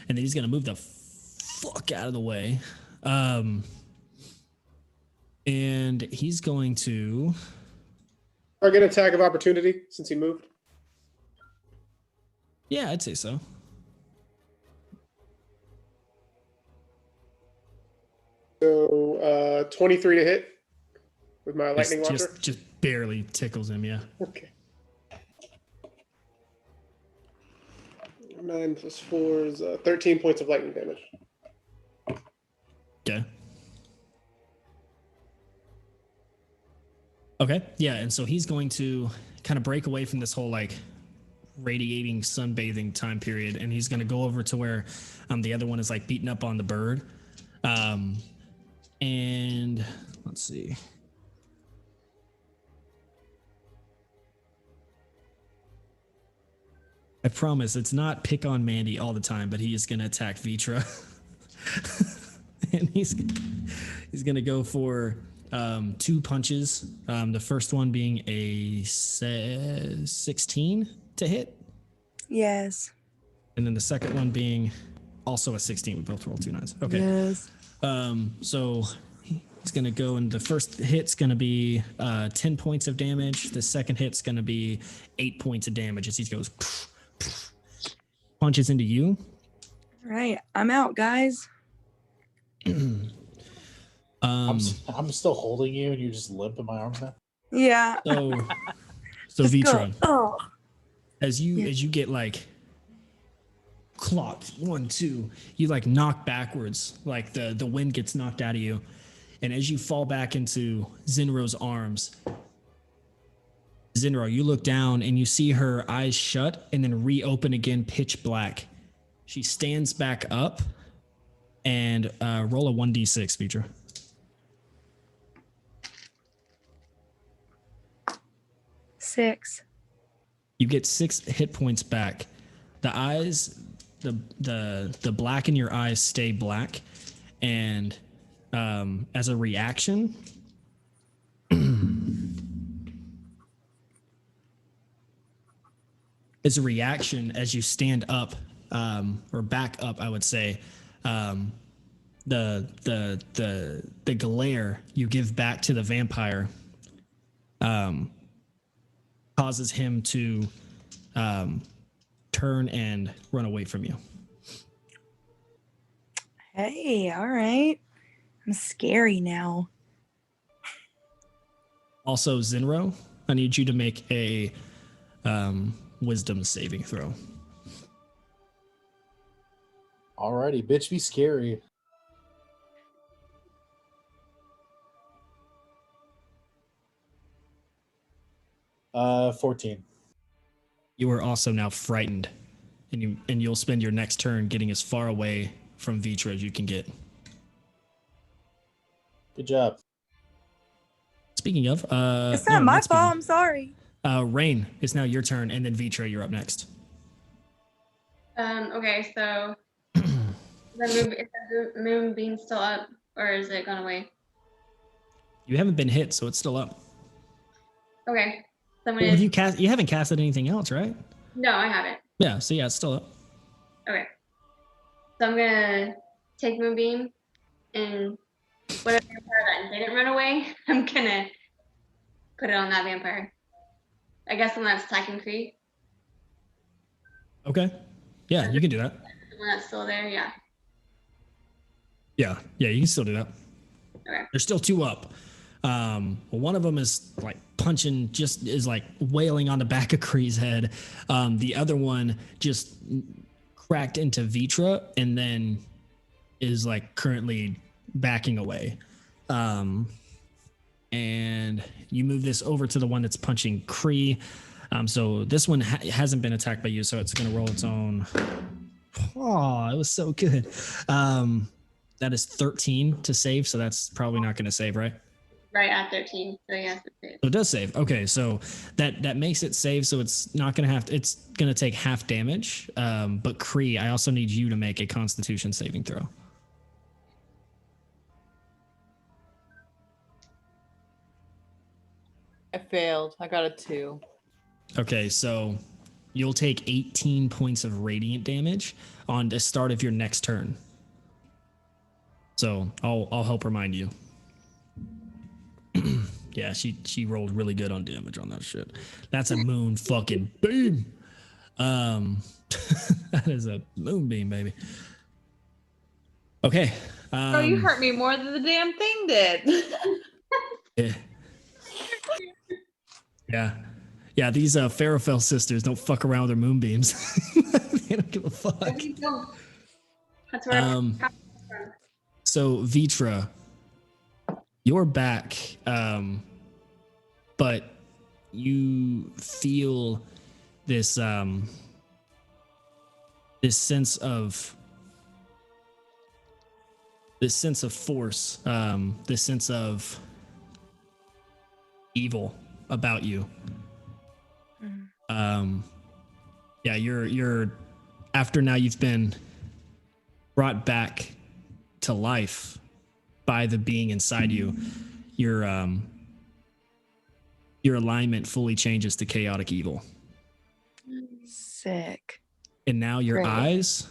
and then he's going to move the fuck out of the way. And he's going to. I get attack of opportunity since he moved. Yeah, I'd say so. So 23 to hit with my lightning launcher. Just barely tickles him, yeah. Okay. 9 plus 4 is 13 points of lightning damage. Okay. Okay, yeah, and so he's going to kind of break away from this whole like radiating sunbathing time period, and he's going to go over to where the other one is like beating up on the bird. And let's see. I promise it's not pick on Mandy all the time, but he is going to attack Vitra. And he's going to go for 2 punches. The first one being a 16 to hit. Yes. And then the second one being also a 16. We both roll 2 9s. Okay. Yes. So he's going to go, and the first hit's going to be 10 points of damage. The second hit's going to be 8 points of damage as he goes punches into you. All right. I'm out, guys. I'm still holding you, and you're just limp in my arms now. Yeah. So Let's go. Vitra, Oh. as you get like clocked 1 2, you like knock backwards, like the wind gets knocked out of you, And as you fall back into Zinro's arms, Zinro, you look down and you see her eyes shut and then reopen again, pitch black. She stands back up and roll a 1d6, Vitra. 6. You get 6 hit points back. The eyes, the black in your eyes stay black, and as a reaction, as you stand up or back up, I would say, the glare you give back to the vampire causes him to turn and run away from you. Hey, all right. I'm scary now. Also, Zinro, I need you to make a wisdom saving throw. Alrighty, bitch, be scary. Uh, 14. You are also now frightened, and you'll spend your next turn getting as far away from Vitra as you can get. Good job. Speaking of, It's not my fault. I'm sorry. Rain, it's now your turn, and then Vitra, you're up next. Okay, so is the moonbeam still up, or is it gone away? You haven't been hit, so it's still up. Okay, so I'm Well, gonna. you haven't casted anything else, right? No, I haven't. Yeah, so yeah, it's still up. Okay, so I'm gonna take moonbeam and whatever vampire that didn't run away, I'm gonna put it on that vampire. I guess the one that's attacking Cree. Okay. Yeah, you can do that. The one that's still there, yeah. Yeah, you can still do that. Okay. There's still 2 up. One of them is like punching, is like wailing on the back of Kree's head. The other one just cracked into Vitra and then is like currently backing away. And you move this over to the one that's punching Kree. So this one hasn't been attacked by you, so it's going to roll its own. Oh, it was so good. That is 13 to save, so that's probably not going to save, right? Right at 13. So yes, it is. So it does save. Okay, so that makes it save, so it's not going to it's going to take half damage. But Kree, I also need you to make a Constitution saving throw. I failed. I got a 2. Okay, so you'll take 18 points of radiant damage on the start of your next turn. So I'll help remind you. Yeah, she rolled really good on damage on that shit. That's a moon fucking beam. That is a moonbeam, baby. Okay. Bro, you hurt me more than the damn thing did. Yeah. Yeah, these Farafel sisters don't fuck around with their moonbeams. They don't give a fuck. That's where So Vitra, you're back, but you feel this this sense of force, this sense of evil about you. Yeah, you're after now you've been brought back to life by the being inside you. Your alignment fully changes to chaotic evil. Sick. And now your Great. eyes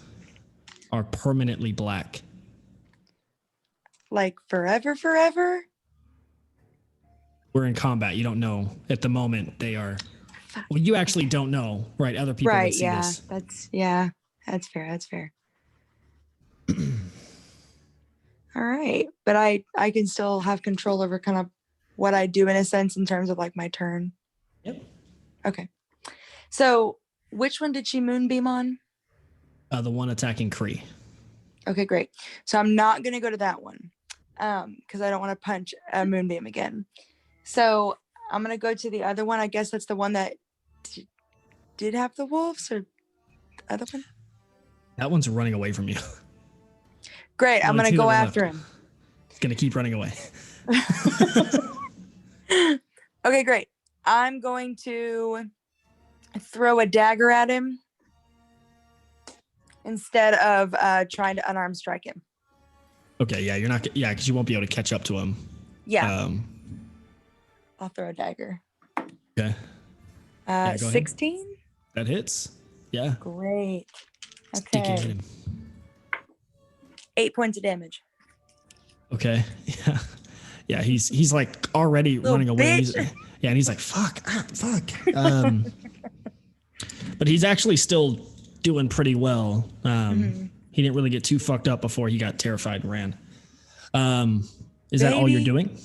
are permanently black. Like forever? We're in combat. You don't know at the moment they are. Well, you actually don't know, right? Other people Right, would see yeah. this. That's fair. All right. But I can still have control over kind of what I do in a sense in terms of like my turn. Yep. Okay. So which one did she moonbeam on? The one attacking Kree. Okay, great. So I'm not going to go to that one. because I don't want to punch a moonbeam again. So I'm gonna go to the other one. I guess that's the one that did have the wolves, or the other one. That one's running away from you. Great. I'm Well, gonna it's go either after left. him. It's gonna keep running away. Okay, great. I'm going to throw a dagger at him instead of trying to unarmed strike him. Okay, yeah, you're not. Yeah, because you won't be able to catch up to him. Yeah. I'll throw a dagger. Okay. Go ahead. 16. That hits. Yeah. Great. Stick it in Okay. him. 8 points of damage. Okay. Yeah. Yeah. He's like already Little running away. He's, bitch. yeah, and he's like, fuck. But he's actually still doing pretty well. He didn't really get too fucked up before he got terrified and ran. Is that all you're Baby. doing?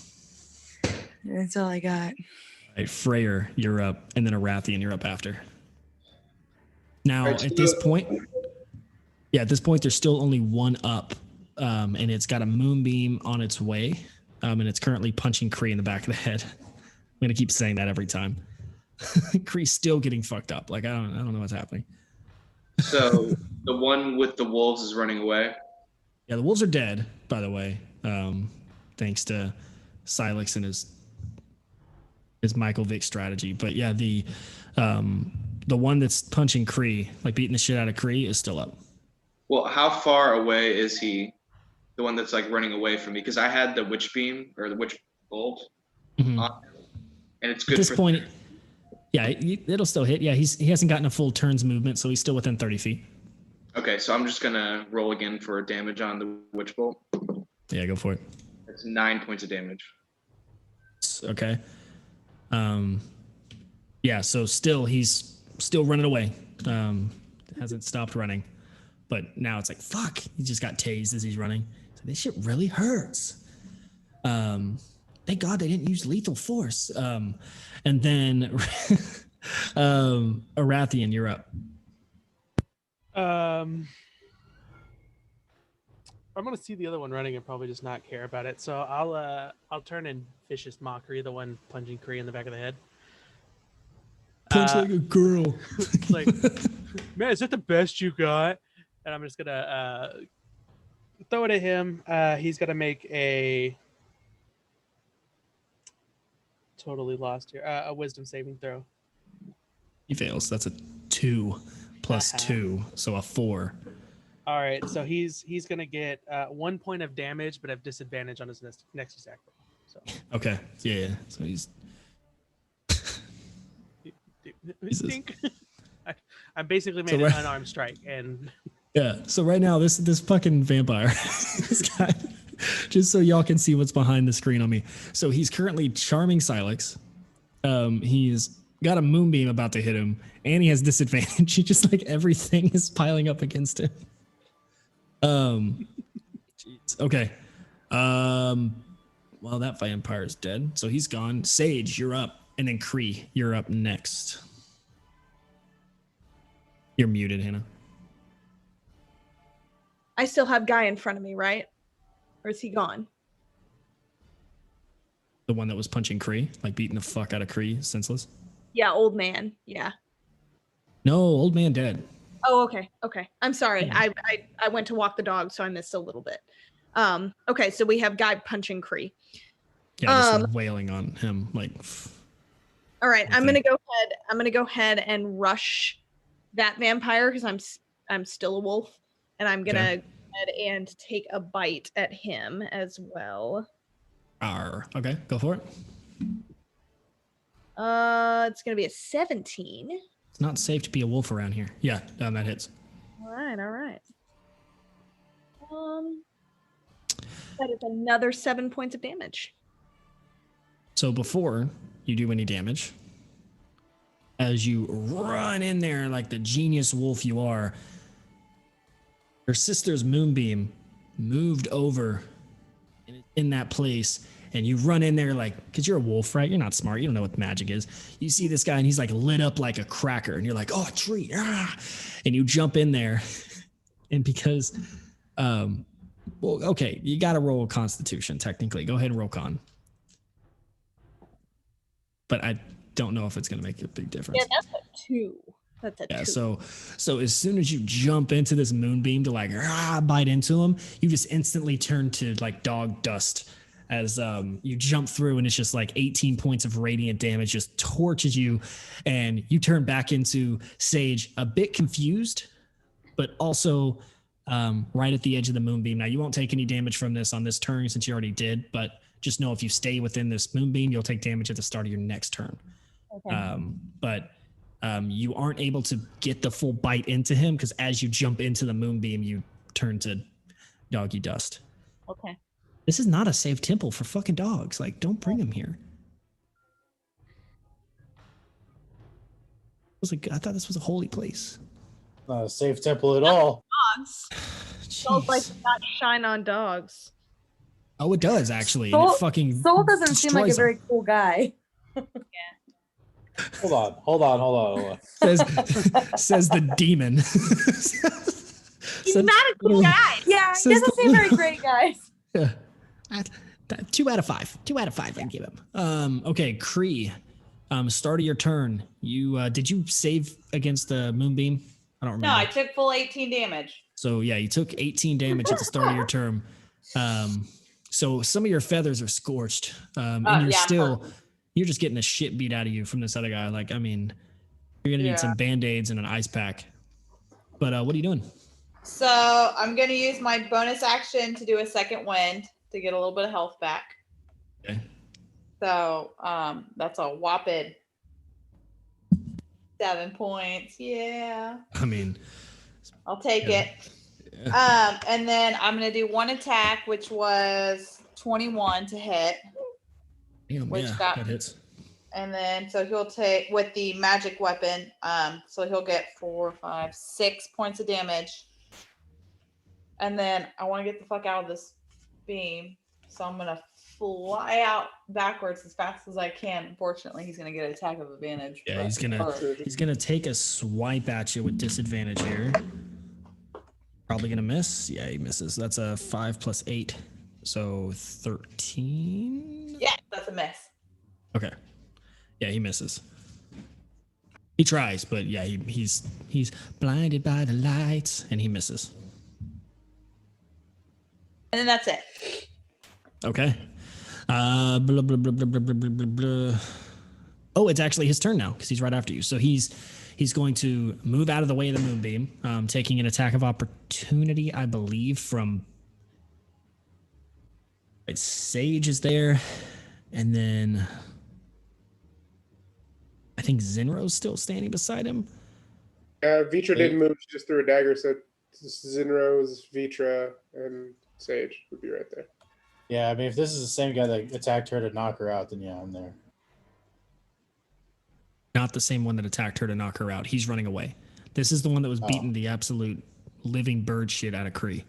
That's all I got. All right, Freyr, you're up, and then Arathian, you're up after. Now, Right, at this point, there's still only one up, and it's got a moonbeam on its way, and it's currently punching Kree in the back of the head. I'm gonna keep saying that every time. Kree's still getting fucked up. Like I don't know what's happening. So the one with the wolves is running away. Yeah, the wolves are dead, by the way, thanks to Silex and his Michael Vick strategy. But yeah, the one that's punching Kree, like beating the shit out of Kree, is still up. Well, how far away is he? The one that's like running away from me, because I had the witch beam or the witch bolt Mhm. on him, and it's At good this for point, yeah, it'll still hit. Yeah, he hasn't gotten a full turn's movement, so he's still within 30 feet. Okay, so I'm just gonna roll again for damage on the witch bolt. Yeah, go for it. It's 9 points of damage. Okay. Yeah, so he's still running away. Hasn't stopped running. But now it's like, fuck, he just got tased as he's running. So this shit really hurts. Thank God they didn't use lethal force. And then Arathian, you're up. I'm gonna see the other one running and probably just not care about it. So I'll turn in vicious mockery, the one punching Kree in the back of the head. Punch like a girl. It's like, man, is that the best you got? And I'm just gonna throw it at him. He's gonna make a totally lost here. A wisdom saving throw. He fails. That's a 2 plus 2, so a 4. All right, so he's gonna get 1 point of damage, but have disadvantage on his next attack roll. So Okay. Yeah. So he's Jesus. Dink. I'm basically So made right- an unarmed strike, and yeah. So right now, this fucking vampire, this guy, just so y'all can see what's behind the screen on me. So he's currently charming Silex. He's got a moonbeam about to hit him, and he has disadvantage. He just like everything is piling up against him. Jeez. Okay. Well, that vampire's dead, so he's gone. Sage, you're up, and then Kree, you're up next. You're muted, Hannah. I still have Guy in front of me, right? Or is he gone? The one that was punching Kree, like beating the fuck out of Kree, senseless. Yeah, old man. Yeah. No, old man dead. Oh, okay. Okay. I'm sorry. I went to walk the dog, so I missed a little bit. Okay, so we have Guy punching Kree. Yeah, just wailing on him, like. All right, I'm Okay. gonna go ahead and rush that vampire because I'm still a wolf, and I'm gonna Okay. go ahead and take a bite at him as well. Arr. Okay, go for it. It's gonna be a 17. It's not safe to be a wolf around here. Yeah, that hits. All right. That is another 7 points of damage. So before you do any damage, as you run in there like the genius wolf you are, your sister's moonbeam moved over in that place, and you run in there like, because you're a wolf, right? You're not smart. You don't know what magic is. You see this guy, and he's like lit up like a cracker, and you're like, oh, a tree. Ah! And you jump in there, and because Well, okay, you got to roll Constitution technically. Go ahead and roll con. But I don't know if it's going to make a big difference. Yeah, that's a 2. That's a 2. So as soon as you jump into this moonbeam to like bite into him, you just instantly turn to like dog dust as you jump through, and it's just like 18 points of radiant damage just torches you, and you turn back into Sage, a bit confused, but also right at the edge of the moonbeam. Now you won't take any damage from this on this turn since you already did, but just know if you stay within this moonbeam, you'll take damage at the start of your next turn. Okay. But you aren't able to get the full bite into him because as you jump into the moonbeam, you turn to doggy dust. Okay. This is not a safe temple for fucking dogs. Like, don't bring them here. I thought this was a holy place. Not a safe temple at all. Dogs. Smells like not shine on dogs. Oh, it does actually. Soul, And it fucking Soul doesn't seem like a destroys 'em. very cool guy. Hold on. says the demon. He's not a cool guy. Yeah, he Says doesn't seem very great, guys. Yeah. 2 out of 5. 2 out of 5 I can give him. Okay, Kree. Start of your turn. You did you save against the moonbeam? I don't remember. No, I took full 18 damage. So yeah, you took 18 damage at the start of your turn. So some of your feathers are scorched. And you're just getting the shit beat out of you from this other guy. Like, I mean, you're gonna need some band-aids and an ice pack. But what are you doing? So I'm gonna use my bonus action to do a second wind to get a little bit of health back. Okay. So that's a whopping 7 points. Yeah. I mean, I'll take it. And then I'm gonna do one attack, which was 21 to hit. damn, Which yeah, got- that hits. And then so he'll take with the magic weapon, so he'll get 4, 5, 6 points of damage. And then I want to get the fuck out of this beam. So I'm gonna fly out backwards as fast as I can. Unfortunately, he's gonna get an attack of advantage. Yeah, but- he's gonna take a swipe at you with disadvantage here. Probably gonna miss. Yeah, he misses. That's a 5 plus 8, so 13. Yeah, that's a miss. Okay. Yeah, he misses. He tries, but yeah, he's blinded by the lights, and he misses. And then that's it. Okay. Blah, blah, blah, blah, blah, blah, blah, blah. Oh, it's actually his turn now because he's right after you. So he's going to move out of the way of the moonbeam, taking an attack of opportunity, I believe, from. Right, Sage is there, and then I think Zinro's still standing beside him. Vitra didn't move; she just threw a dagger. So Zinro's, Vitra, and Sage would be right there. Yeah, I mean, if this is the same guy that attacked her to knock her out, then yeah, I'm there. Not the same one that attacked her to knock her out. He's running away. This is the one that was beating the absolute living bird shit out of Kree.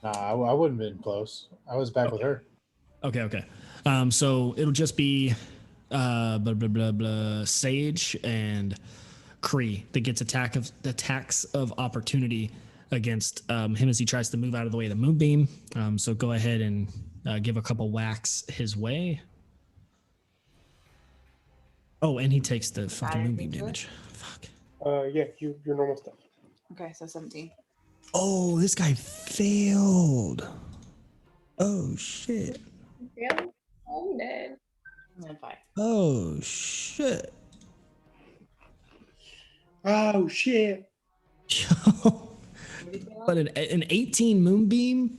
Nah, I wouldn't have been close. I was back with her. Okay. So it'll just be blah blah blah blah Sage and Kree that gets attacks of opportunity against him as he tries to move out of the way of the moonbeam. So go ahead and give a couple whacks his way. Oh, and he takes the fucking moonbeam damage. Fuck. Yeah, your normal stuff. Okay, so 17. Oh, this guy failed. Oh shit. Really? I'm dead. And then 5. Oh shit. Oh shit! But an 18 moonbeam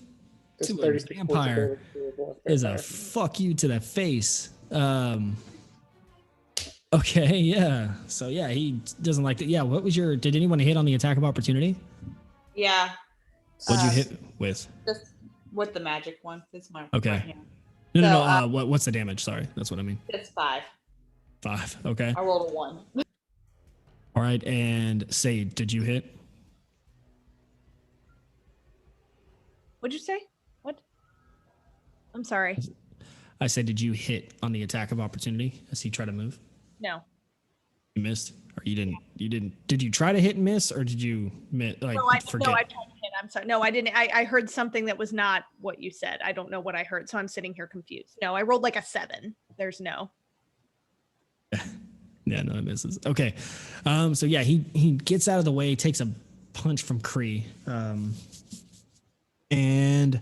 That's to a 36 points of vampire damage to a is a vampire. fuck you to the face. Okay, yeah. So yeah, he doesn't like that. Yeah, what was your? Did anyone hit on the attack of opportunity? Yeah. What'd you hit with? Just with the magic one. It's my Okay. right hand. No. So, What's the damage? Sorry, that's what I mean. It's 5. 5. Okay. I rolled a 1. All right. And Sade, did you hit? What'd you say? What? I'm sorry. I said, did you hit on the attack of opportunity as he tried to move? No. You missed, or you didn't? You didn't? Did you try to hit and miss, or did you like No, I forget? tried to hit I'm sorry. No, I didn't. I heard something that was not what you said. I don't know what I heard, so I'm sitting here confused. No, I rolled like a 7. There's no. Yeah, no, it misses. Okay. So yeah, he gets out of the way, takes a punch from Kree. And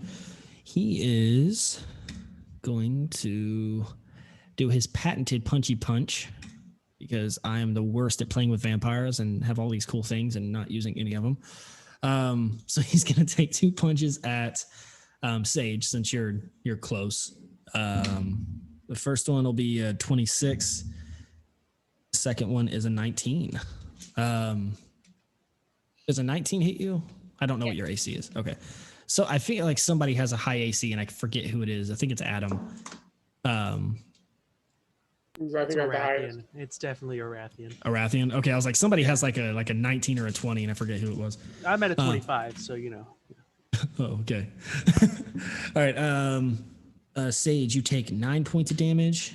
he is going to do his patented punchy punch because I am the worst at playing with vampires and have all these cool things and not using any of them. So he's going to take 2 punches at Sage since you're close. The first one will be a 26. The second one is a 19. Does a 19 hit you? I don't know what your AC is. Okay. So I feel like somebody has a high AC and I forget who it is. I think it's Adam. I It's think I'm the highest. Arathian. It's definitely Arathian. Arathian. Okay, I was like, somebody has like a 19 or a 20, and I forget who it was. I'm at a 25, so you know. Oh, okay. All right. Sage, you take 9 points of damage,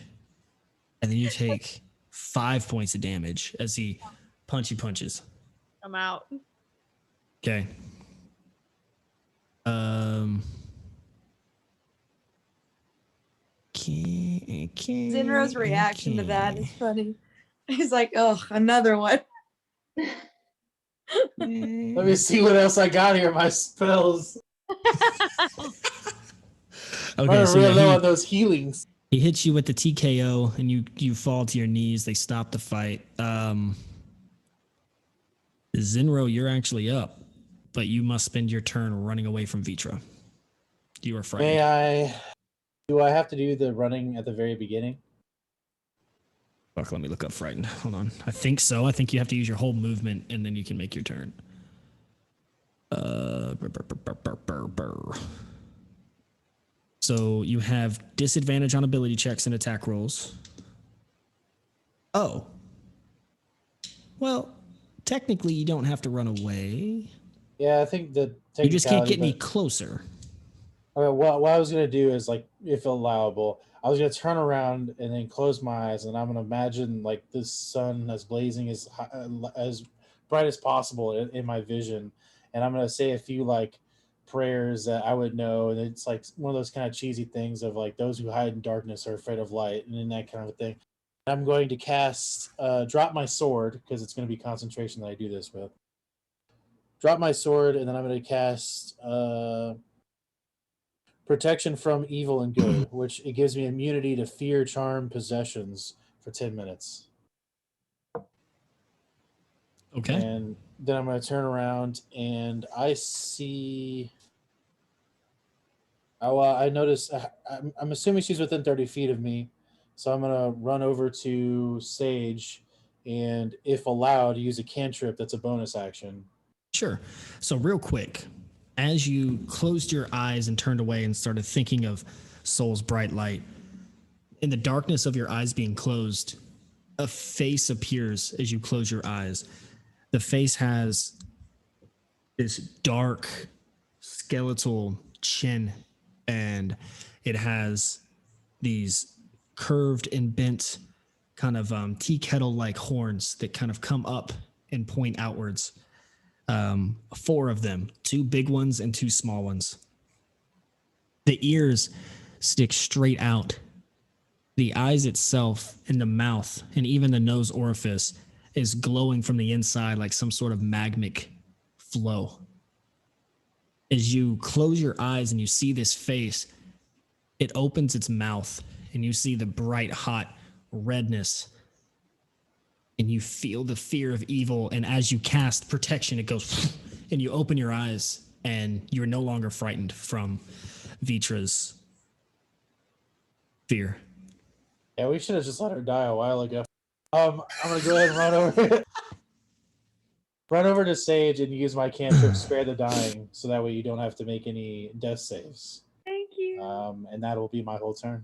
and then you take 5 points of damage as he punches. I'm out. Okay. Zinro's reaction to that is funny. He's like, "Oh, another one." Let me see what else I got here. My spells. Okay, I'm so real low yeah, on those healings. he hits you with the TKO, and you fall to your knees. They stop the fight. Zinro, you're actually up, but you must spend your turn running away from Vitra. You are frightened. Do I have to do the running at the very beginning? Fuck, let me look up frightened. Hold on. I think so. I think you have to use your whole movement and then you can make your turn. So you have disadvantage on ability checks and attack rolls. Oh. Well, technically you don't have to run away. Yeah, I think the You just can't get any technicality, closer. okay, what I was gonna do is, like, if allowable, I was gonna turn around and then close my eyes, and I'm gonna imagine like the sun as blazing as bright as possible in my vision, and I'm gonna say a few like prayers that I would know, and it's like one of those kind of cheesy things of like those who hide in darkness are afraid of light, and then that kind of a thing. I'm going to cast drop my sword because it's going to be concentration that I do this with. Drop my sword, and then I'm going to cast protection from evil and good, which it gives me immunity to fear, charm, possessions for 10 minutes. Okay. And then I'm going to turn around and I see. Oh, I notice. I'm assuming she's within 30 feet of me, so I'm going to run over to Sage, and if allowed, use a cantrip that's a bonus action. Sure. So real quick, as you closed your eyes and turned away and started thinking of Soul's bright light, in the darkness of your eyes being closed, a face appears as you close your eyes. The face has this dark skeletal chin, and it has these curved and bent kind of tea kettle like horns that kind of come up and point outwards. 4 of them, 2 big ones and 2 small ones. The ears stick straight out. The eyes itself and the mouth and even the nose orifice is glowing from the inside like some sort of magmic flow. As you close your eyes and you see this face, it opens its mouth and you see the bright, hot redness. And you feel the fear of evil. And as you cast protection, it goes and you open your eyes and you're no longer frightened from Vitra's fear. Yeah, we should have just let her die a while ago. I'm gonna go ahead and run over to Sage and use my cantrip Spare the Dying, so that way you don't have to make any death saves. Thank you. And that'll be my whole turn.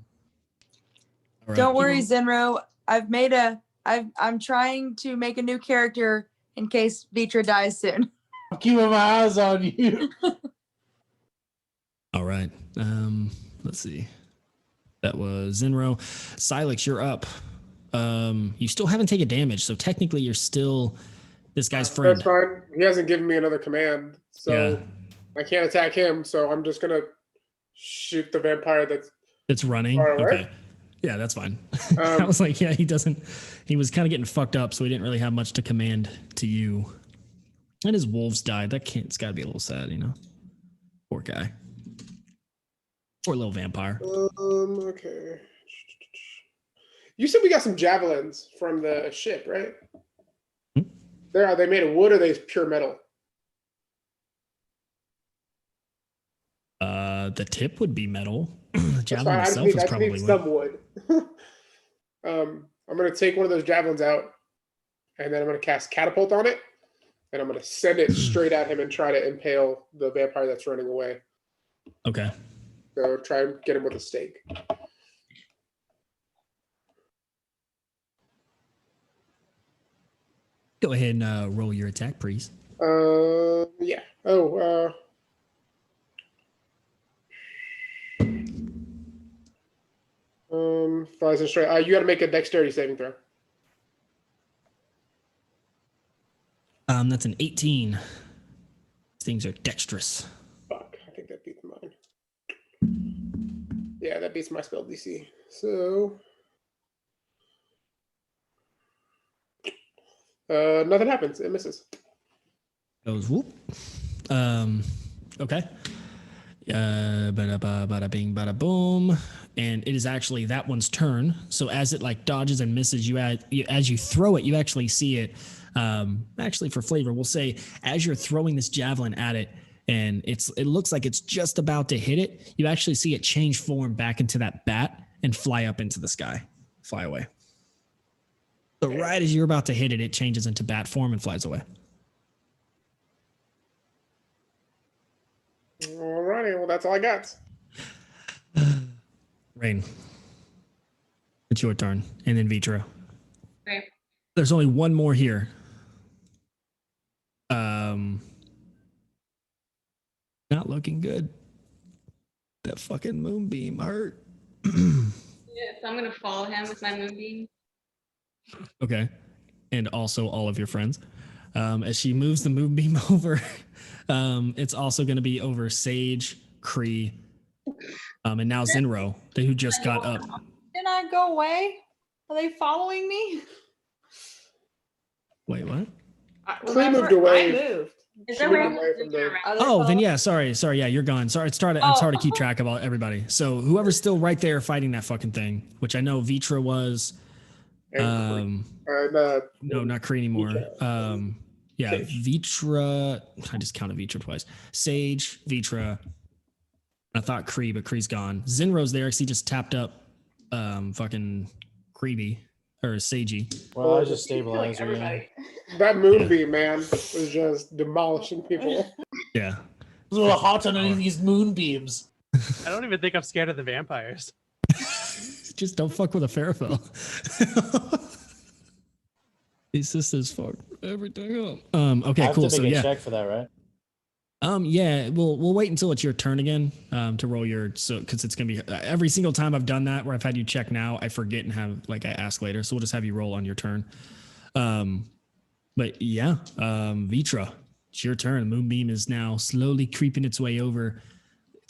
All right. Don't worry, Zinro. I'm trying to make a new character in case Vitra dies soon. I'm keeping my eyes on you. All right. Let's see. That was Zinro. Silex, you're up. You still haven't taken damage, so technically you're still this guy's friend. That's fine. He hasn't given me another command, so I can't attack him, so I'm just gonna shoot the vampire It's running. far away. Okay. Yeah, that's fine. I was like, yeah, he doesn't. He was kind of getting fucked up, so he didn't really have much to command to you. And his wolves died. That can't. It's got to be a little sad, you know. Poor guy. Poor little vampire. Okay. You said we got some javelins from the ship, right? Hmm? Are they made of wood or are they pure metal? The tip would be metal. The That's javelin fine. I just itself need, is I just probably need wood. some wood. I'm gonna take one of those javelins out, and then I'm gonna cast catapult on it, and I'm gonna send it straight at him and try to impale the vampire that's running away. Okay. So try and get him with a stake. Go ahead and roll your attack, please. Yeah. Oh, flies and straight. You got to make a dexterity saving throw. That's an 18. These things are dexterous. Fuck, I think that beats mine. Yeah, that beats my spell DC. So, nothing happens. It misses. Goes whoop. Okay. Bada bing, bada boom. And it is actually that one's turn. So as it like dodges and misses, as you throw it, you actually see it. Actually, for flavor, we'll say as you're throwing this javelin at it, and it looks like it's just about to hit it, you actually see it change form back into that bat and fly up into the sky, fly away. So right as you're about to hit it, it changes into bat form and flies away. Alrighty, well that's all I got. Rain, it's your turn, and then Vitra. Okay. There's only one more here. Not looking good. That fucking moonbeam hurt. Yeah, so I'm gonna follow him with my moonbeam. Okay. And also all of your friends. As she moves the moonbeam over, it's also going to be over Sage, Kree, and now Zinro, who just got up. Didn't I go away? Are they following me? Wait, what? Kree moved away. I moved. Is She there moved way away from the- Are they Oh, then following- yeah, sorry, yeah, you're gone. Sorry, it's hard to keep track of everybody. So whoever's still right there fighting that fucking thing, which I know Vitra was. And No, not Kree anymore. Yeah, Sage. Vitra. I just counted Vitra twice. Sage, Vitra. I thought Kree, but Kree's gone. Zinro's there because he just tapped up fucking Kreeby or Sagey. Well, I just Killing stabilized her. Yeah. everybody. that moonbeam, man, was just demolishing people. Yeah. It's a little hot underneath these moonbeams. I don't even think I'm scared of the vampires. Just don't fuck with a Ferrophil. These sisters fuck everything up. Okay, I have cool. to So make a yeah. check for that, right? Yeah, we'll wait until it's your turn again to roll your because it's gonna be every single time I've done that where I've had you check now, I forget and have I ask later. So we'll just have you roll on your turn. But yeah, Vitra, it's your turn. The moonbeam is now slowly creeping its way over.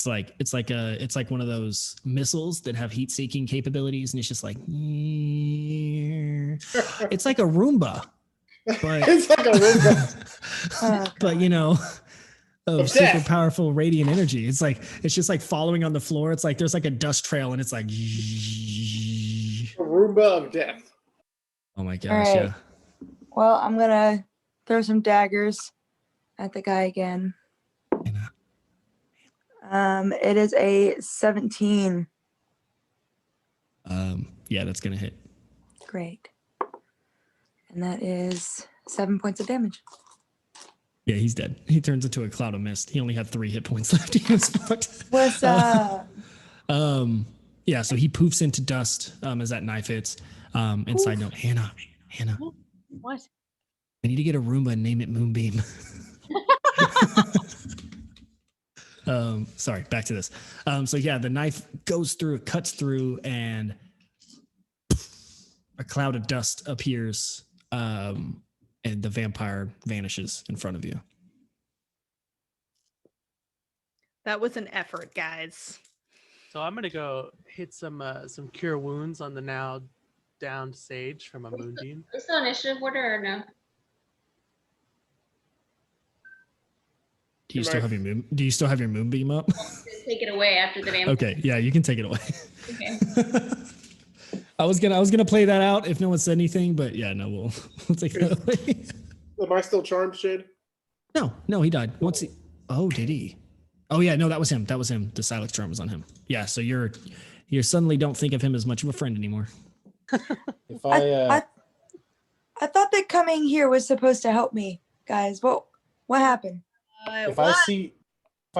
It's like one of those missiles that have heat-seeking capabilities, and it's just like it's like a Roomba, but It's like a Roomba. but you know, of Of super death. powerful radiant energy. It's just like following on the floor. It's like there's like a dust trail, and it's like A Roomba of death. oh my gosh, right. yeah. Well, I'm gonna throw some daggers at the guy again. It is a 17. Yeah, that's gonna hit. Great. And that is 7 points of damage. Yeah, he's dead. He turns into a cloud of mist. He only had 3 hit points left. He was fucked. What's up? Yeah, so he poofs into dust as that knife hits. And side note, Hannah, What? I need to get a Roomba and name it Moonbeam. Sorry, back to this. So yeah, the knife goes through, cuts through, and a cloud of dust appears, and the vampire vanishes in front of you. That was an effort, guys. So I'm gonna go hit some cure wounds on the now downed sage from a moonbeam. Are we still initiative order or no? Do you still have your moon? Do you still have your moonbeam up? Just take it away after the vampire. Okay, yeah, you can take it away. Okay. I was gonna play that out if no one said anything, but yeah, no, we'll take that away. Am I still charmed, Shade? No, he died. Once he. Oh, did he? Oh yeah, no, that was him. That was him. The Silex charm was on him. Yeah, so you suddenly don't think of him as much of a friend anymore. If I I thought that coming here was supposed to help me, guys. What happened? if I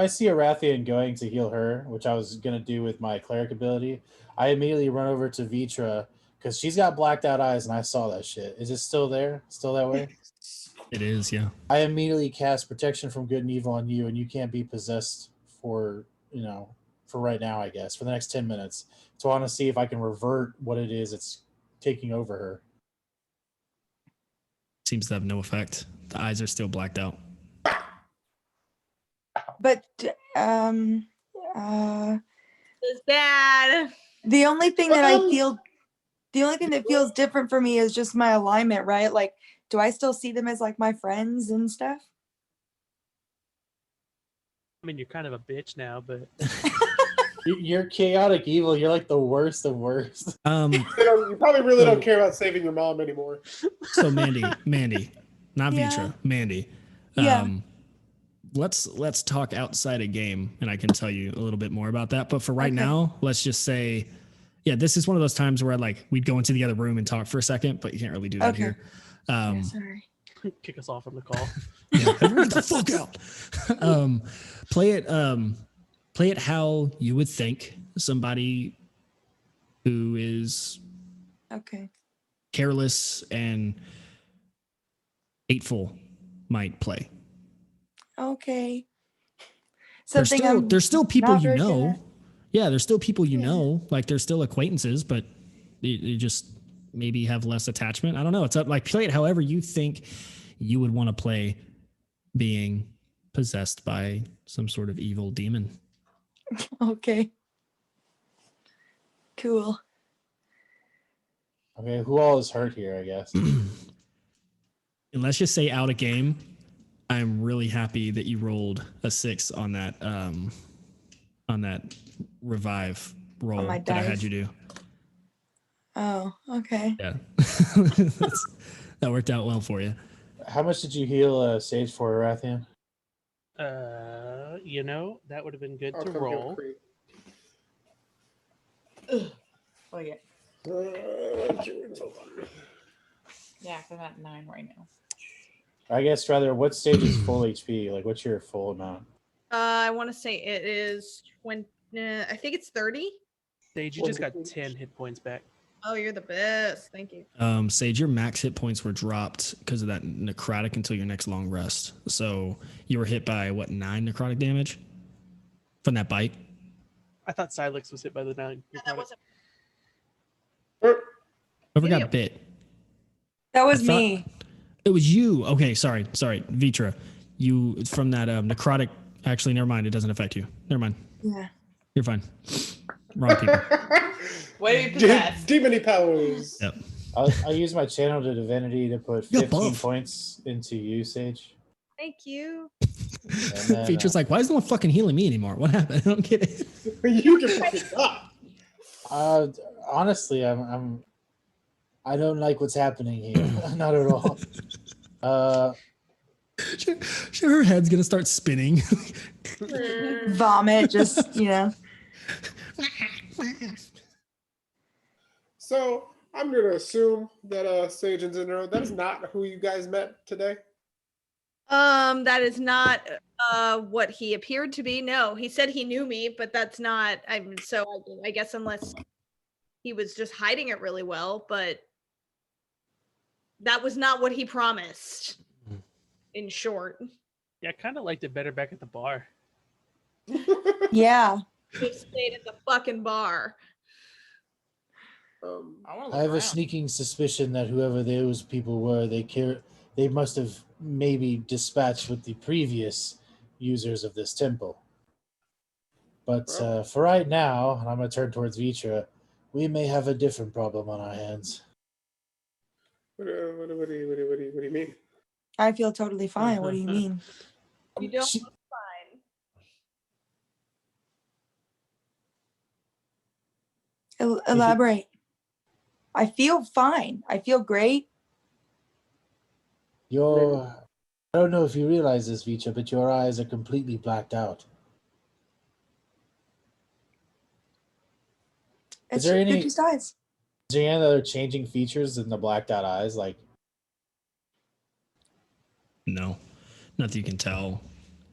see a Rathian going to heal her, which I was gonna do with my cleric ability, I immediately run over to Vitra because she's got blacked out eyes, and I saw that shit. Is it still there? Still that way? It is, yeah. I immediately cast protection from good and evil on you, and you can't be possessed for right now, I guess, for the next 10 minutes. So I want to see if I can revert what it is that's taking over her. Seems to have no effect. The eyes are still blacked out. But It's bad. the only thing that feels different for me is just my alignment, right? Like, do I still see them as like my friends and stuff? I mean, you're kind of a bitch now, but You're chaotic evil. You're like the worst of worst. You probably really don't care about saving your mom anymore. So Mandy, not Yeah. Vitra, Mandy. Yeah. Let's talk outside a game, and I can tell you a little bit more about that. But for right Okay. now, let's just say, yeah, this is one of those times where like we'd go into the other room and talk for a second, but you can't really do that Okay. here. Yeah, sorry. kick us off from the call. Yeah, everyone get the fuck out. Play it how you would think somebody who is Okay. careless and hateful might play. Okay. There's still people not you very know. good at. Yeah, there's still people you Yeah. know. Like there's still acquaintances, but you just maybe have less attachment. I don't know. It's up like play it however you think you would want to play being possessed by some sort of evil demon. Okay. Cool. Okay, who all is hurt here, I guess? And let's just say out of game, I'm really happy that you rolled a 6 on that revive roll my that I had dice? you do. Oh, okay. Yeah. That worked out well for you. How much did you heal Sage for, Rathian? That would have been good I'll to come give roll. Crete. Oh yeah. Hold on. Yeah, I'm at 9 right now. I guess rather, what stage is full HP? Like, what's your full amount? I want to say it is 20. I think it's 30. Sage, you just got 10 hit points back. Oh, you're the best. Thank you. Sage, your max hit points were dropped because of that necrotic until your next long rest. So you were hit by 9 necrotic damage from that bite? I thought Silex was hit by the 9. Yeah, that wasn't. Whoever Yeah. got bit. That was I thought- me. It was you. Okay, sorry. Vitra, you from that necrotic. Actually, never mind. It doesn't affect you. Never mind. Yeah. You're fine. Wrong people. What do you possess? Demony powers. Yep. I use my channel to divinity to put You're 15 buff. points into you, Sage. Thank you. And then, Vitra's like, why is no one fucking healing me anymore? What happened? I don't get it. You can fucking stop. honestly, I don't like what's happening here. Not at all. Her head's gonna start spinning. Vomit, just, So I'm gonna assume that Sage and Zinro, that is not who you guys met today. That is not what he appeared to be. No, he said he knew me, but that's not. I guess unless he was just hiding it really well, but that was not what he promised. In short, Yeah, I kind of liked it better back at the bar. Yeah. he stayed at the fucking bar. I have a sneaking suspicion that whoever those people were, they must have maybe dispatched with the previous users of this temple. But for right now, and I'm going to turn towards Vitra, we may have a different problem on our hands. What do you mean? I feel totally fine. What do you mean? You don't look fine. Elaborate. I feel fine. I feel great. I don't know if you realize this, Vitra, but your eyes are completely blacked out. It's there any- they're just eyes. Is there any other changing features in the blacked out eyes? Like, No, nothing you can tell.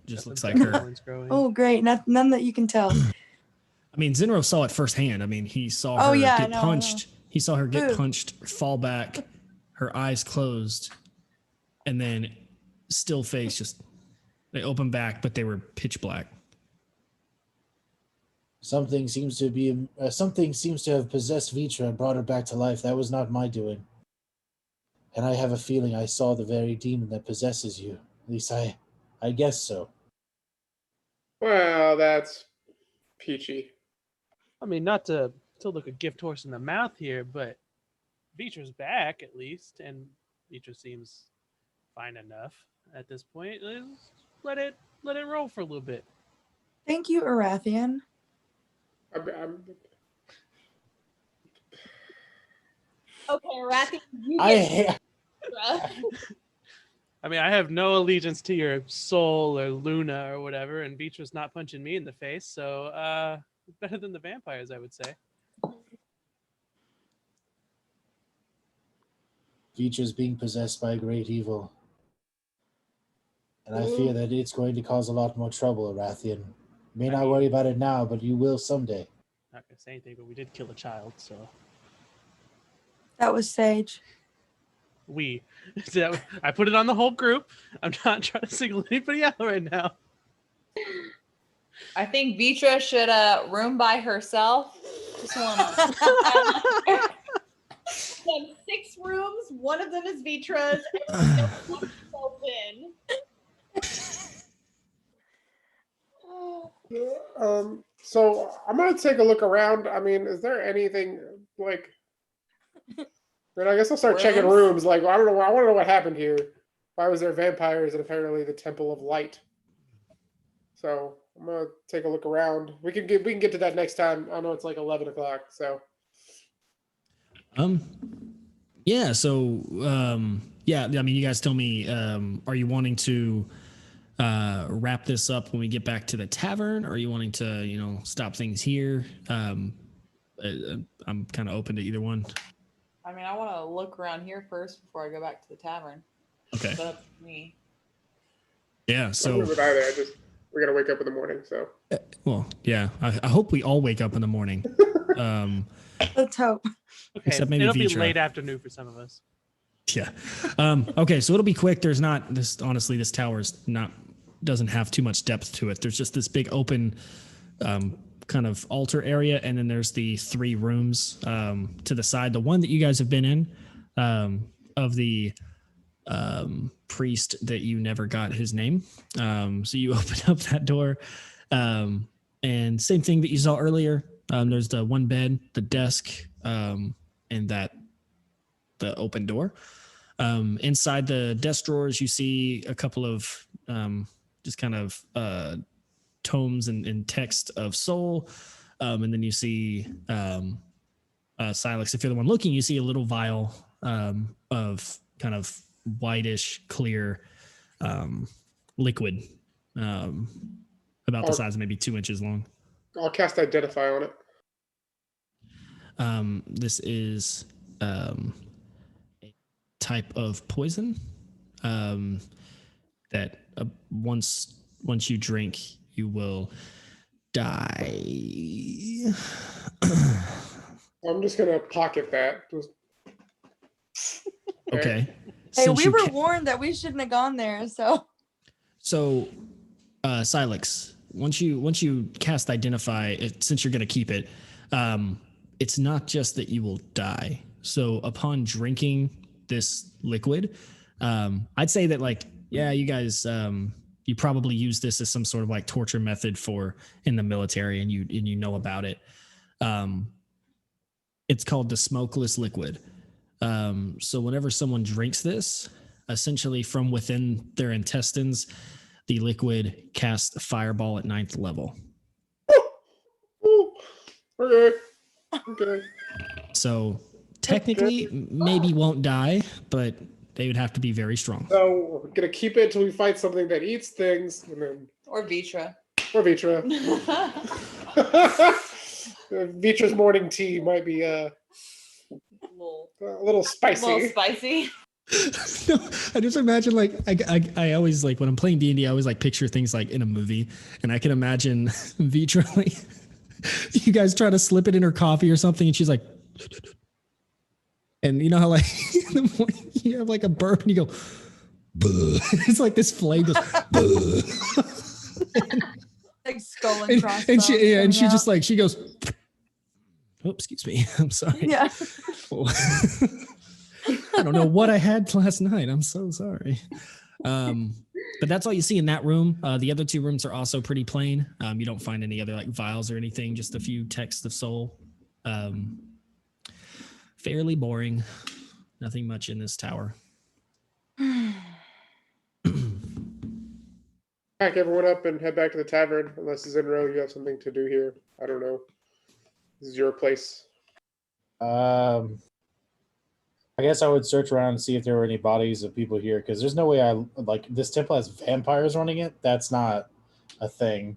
Just looks like Nothing her. horns growing. Oh, great. None that you can tell. I mean, Zenro saw it firsthand. I mean, he saw Oh, her yeah, I get know. punched. He saw her get Ooh. punched, fall back, her eyes closed, and then still face just they opened back, but they were pitch black. something seems to have possessed Vitra and brought her back to life. That was not my doing. And I have a feeling I saw the very demon that possesses you. At least I guess so. Well, that's peachy. I mean, not to look a gift horse in the mouth here, but Vitra's back at least, and Vitra seems fine enough at this point. Let it roll for a little bit. Thank you, Arathian. I'm Okay, Rathy, you I get I mean, I have no allegiance to your soul or Luna or whatever, and Vitra's not punching me in the face, so better than the vampires, I would say. Vitra's being possessed by a great evil. And I fear that it's going to cause a lot more trouble, Arathian. May not worry about it now, but you will someday. Not gonna say anything, but we did kill a child, so That was Sage. I put it on the whole group. I'm not trying to single anybody out right now. I think Vitra should room by herself. Just wanna. have 6 rooms. One of them is Vitra's. And one herself in. So I'm gonna take a look around. I mean, is there anything like? I guess I'll start checking rooms. Like, I don't know. I want to know what happened here. Why was there vampires and apparently the Temple of Light? So I'm gonna take a look around. We can get to that next time. I know it's like 11 o'clock. So. Yeah. So, yeah. I mean, you guys tell me. Are you wanting to wrap this up when we get back to the tavern? Or are you wanting to, stop things here? I'm kind of open to either one. I mean, I want to look around here first before I go back to the tavern. Okay. But up to me. Yeah. So. We're gonna wake up in the morning. So. Well, yeah. I hope we all wake up in the morning. Let's hope. Okay, Except maybe it'll be Vitra. late afternoon for some of us. Yeah. Okay. So it'll be quick. There's not this. Honestly, this tower's doesn't have too much depth to it. There's just this big open, kind of altar area, and then there's the 3 rooms to the side. The one that you guys have been in, of the priest that you never got his name. So you open up that door, and same thing that you saw earlier. There's the one bed, the desk, and the open door. Inside the desk drawers, you see a couple of just kind of tomes and text of soul. And then you see Silex. If you're the one looking, you see a little vial of kind of whitish, clear liquid, about the size of maybe 2 inches long. I'll cast Identify on it. This is a type of poison that once you drink, you will die. I'm just gonna pocket that. Okay. Hey, Since we you were warned that we shouldn't have gone there, so. So, Silex, once you cast Identify, since you're going to keep it, it's not just that you will die. So upon drinking this liquid, I'd say that you guys, you probably use this as some sort of like torture method for in the military, and you know about it. It's called the smokeless liquid. So whenever someone drinks this, essentially from within their intestines, the liquid casts a fireball at 9th level. Ooh. Okay. So technically, maybe won't die, but they would have to be very strong. So we're gonna keep it until we find something that eats things, and then Or Vitra. or Vitra. Vitra's morning tea might be a little spicy. A little spicy. No, I just imagine like I always like when I'm playing D&D, I always like picture things like in a movie, and I can imagine Vitra like you guys try to slip it in her coffee or something, and she's like, and you know how like in the morning you have like a burp and you go, it's like this flame goes, Like skull and crossbones. and she just like she goes, oh, excuse me, I'm sorry. Yeah. I don't know what I had last night. I'm so sorry. But that's all you see in that room. The other 2 rooms are also pretty plain. You don't find any other like vials or anything, just a few texts of soul. Fairly boring. Nothing much in this tower. Pack everyone up and head back to the tavern, unless Zinro, you have something to do here. I don't know. This is your place. I guess I would search around and see if there were any bodies of people here, because there's no way this temple has vampires running it. That's not a thing.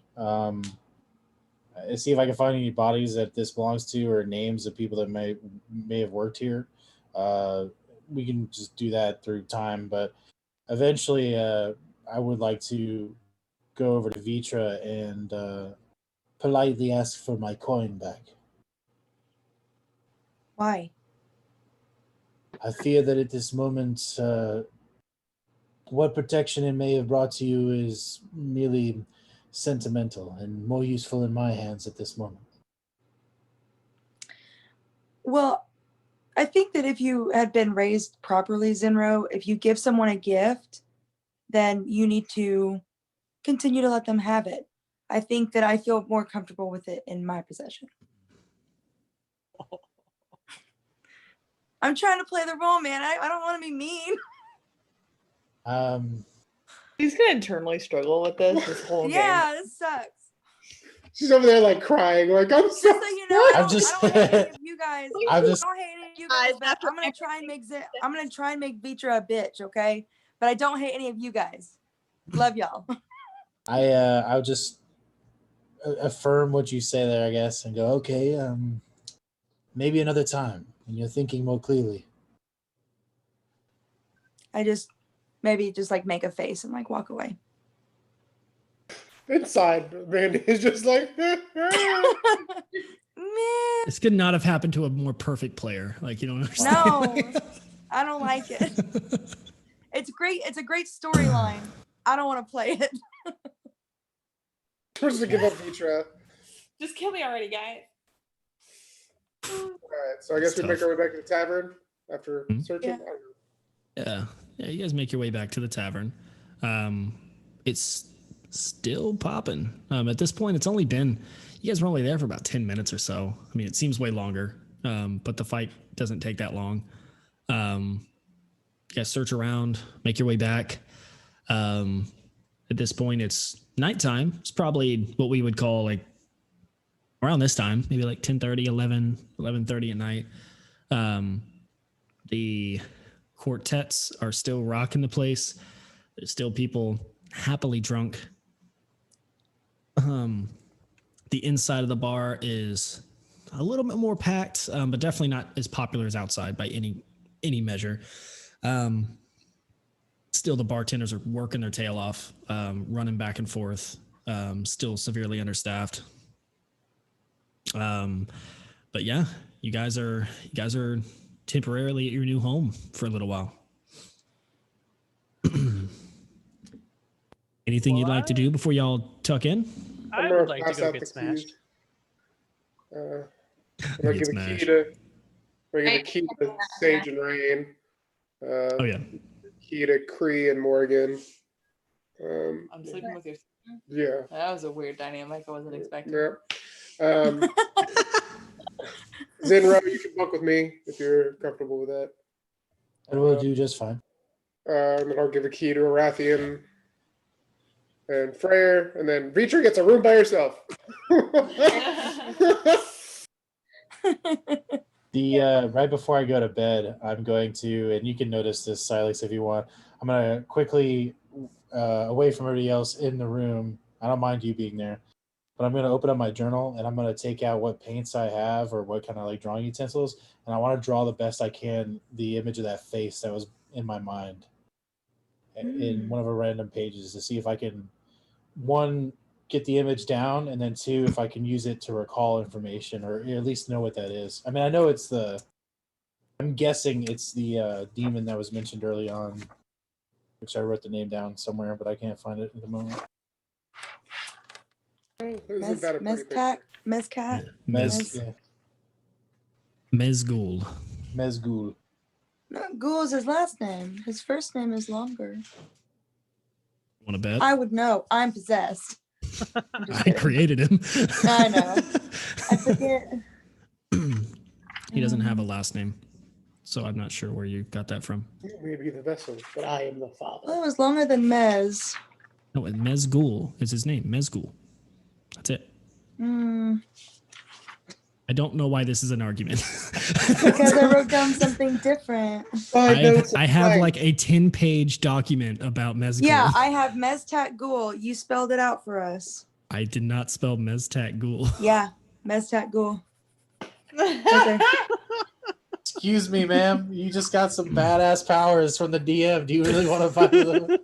See if I can find any bodies that this belongs to, or names of people that may have worked here. We can just do that through time, but eventually I would like to go over to Vitra and politely ask for my coin back. Why? I fear that at this moment, what protection it may have brought to you is merely sentimental and more useful in my hands at this moment. Well, I think that if you had been raised properly, Zinro, if you give someone a gift, then you need to continue to let them have it. I think that I feel more comfortable with it in my possession. I'm trying to play the role, man. I don't want to be mean. He's gonna internally struggle with this whole game. Yeah, this sucks. She's over there like crying, like I'm so. Just so you know, I I'm don't just- hate any of you guys. I'm just- I don't hate any of you guys, but I'm gonna try and make Vitra a bitch, okay? But I don't hate any of you guys. Love y'all. I'll just affirm what you say there, I guess, and go, okay, maybe another time when you're thinking more clearly. I just maybe just like make a face and like walk away. Inside, Randy is just like. Meh. This could not have happened to a more perfect player. Like, you don't understand. No, I don't like it. It's great. It's a great storyline. I don't want to play it. We're just to give up Vitra. Just kill me already, guys. All right, so I guess we make our way back to the tavern after searching. Yeah. I don't know. Yeah, you guys make your way back to the tavern. It's still popping. At this point, it's only been, you guys were only there for about 10 minutes or so. I mean, it seems way longer, but the fight doesn't take that long. You guys search around, make your way back. At this point, it's nighttime. It's probably what we would call like around this time, maybe like 10:30, 11:30 at night. The quartets are still rocking the place. There's still people happily drunk. The inside of the bar is a little bit more packed, but definitely not as popular as outside by any measure. Still, the bartenders are working their tail off, running back and forth. Still severely understaffed. But yeah, you guys are temporarily at your new home for a little while. Anything you'd like to do before y'all tuck in? I gonna would like to pass go out get the smashed. keys. I'm Get gonna give the smashed. key to. I'm gonna give the key to Sage and Rain. Oh yeah. Key to Cree and Morgan. I'm sleeping with your sister. Yeah. That was a weird dynamic I wasn't expecting. Yeah. Zinro, you can bunk with me if you're comfortable with that. I will do just fine. And then I'll give a key to Arathian and Freyr, and then Vitra gets a room by herself. Right before I go to bed, I'm going to, and you can notice this, Silex, if you want. I'm gonna quickly, away from everybody else in the room. I don't mind you being there, but I'm gonna open up my journal and I'm gonna take out what paints I have or what kind of like drawing utensils, and I want to draw the best I can the image of that face that was in my mind in one of the random pages to see if I can, one, get the image down, and then two, if I can use it to recall information or at least know what that is. I mean, I know I'm guessing it's the demon that was mentioned early on, which I wrote the name down somewhere, but I can't find it at the moment. Isn't that a pretty picture? Mezcat. Mezgul. Mezgul. No, Ghoul is his last name. His first name is longer. Want to bet? I would know. I'm possessed. I created him. I know. I forget. He doesn't have a last name, so I'm not sure where you got that from. You may be the vessel, but I am the father. Well, it was longer than Mez. No, Mezgul is his name. Mezgul. That's it. I don't know why this is an argument. Because I wrote down something different. I have like a 10-page document about Mezgul. Yeah, I have Meztat Ghoul. You spelled it out for us. I did not spell Meztat Ghoul. Yeah, Meztat Ghoul. Right Excuse me, ma'am. You just got some badass powers from the DM. Do you really want to find them?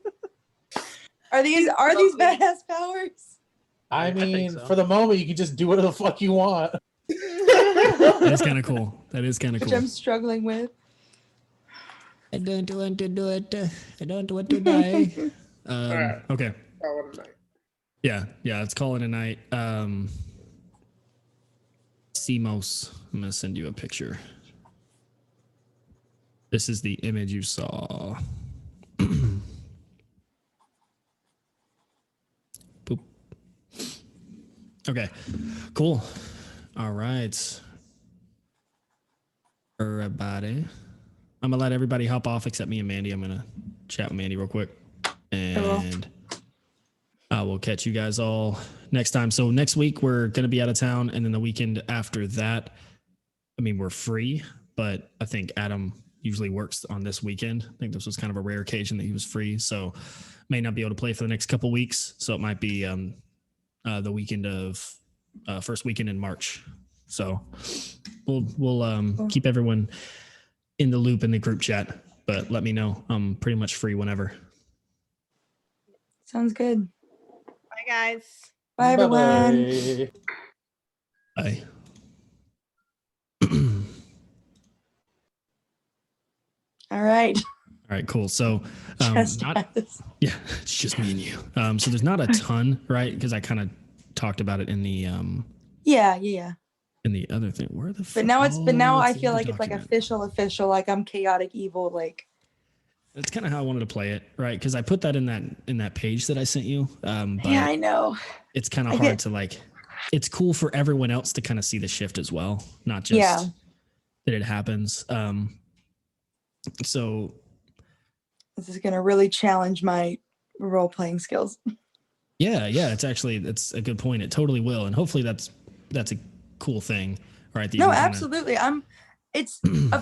Are these badass powers? I mean, so. for the moment, you can just do whatever the fuck you want. That is kind of cool. That is kind of Which cool. I'm struggling with. I don't want to do it. I don't want to die. Alright. Okay. Call it a night. Yeah. Let's call it a night. CMOS, I'm gonna send you a picture. This is the image you saw. Boop. Okay. Cool. All right. Everybody. I'm gonna let everybody hop off except me and Mandy. I'm gonna chat with Mandy real quick. And I will catch you guys all next time. So next week we're gonna be out of town, and then the weekend after that, I mean, we're free, but I think Adam usually works on this weekend. I think this was kind of a rare occasion that he was free, so may not be able to play for the next couple weeks. So it might be the weekend of first weekend in March. So we'll keep everyone in the loop in the group chat, but let me know. I'm pretty much free whenever. Sounds good. Bye, guys. Bye, everyone. Bye. All right. All right, cool. So, Just it's just me and you. So there's not a ton, right? Because I kind of talked about it in the yeah. in the other thing. Where the But now it's I the feel other like it's like document. official, like I'm chaotic evil, like. That's kind of how I wanted to play it, right? Because I put that in that page that I sent you. But Yeah, I know. it's kind of hard to like. It's cool for everyone else to kind of see the shift as well, not just that it happens. So this is gonna really challenge my role playing skills. yeah, that's a good point. It totally will, and hopefully that's a cool thing, right? No, absolutely. Of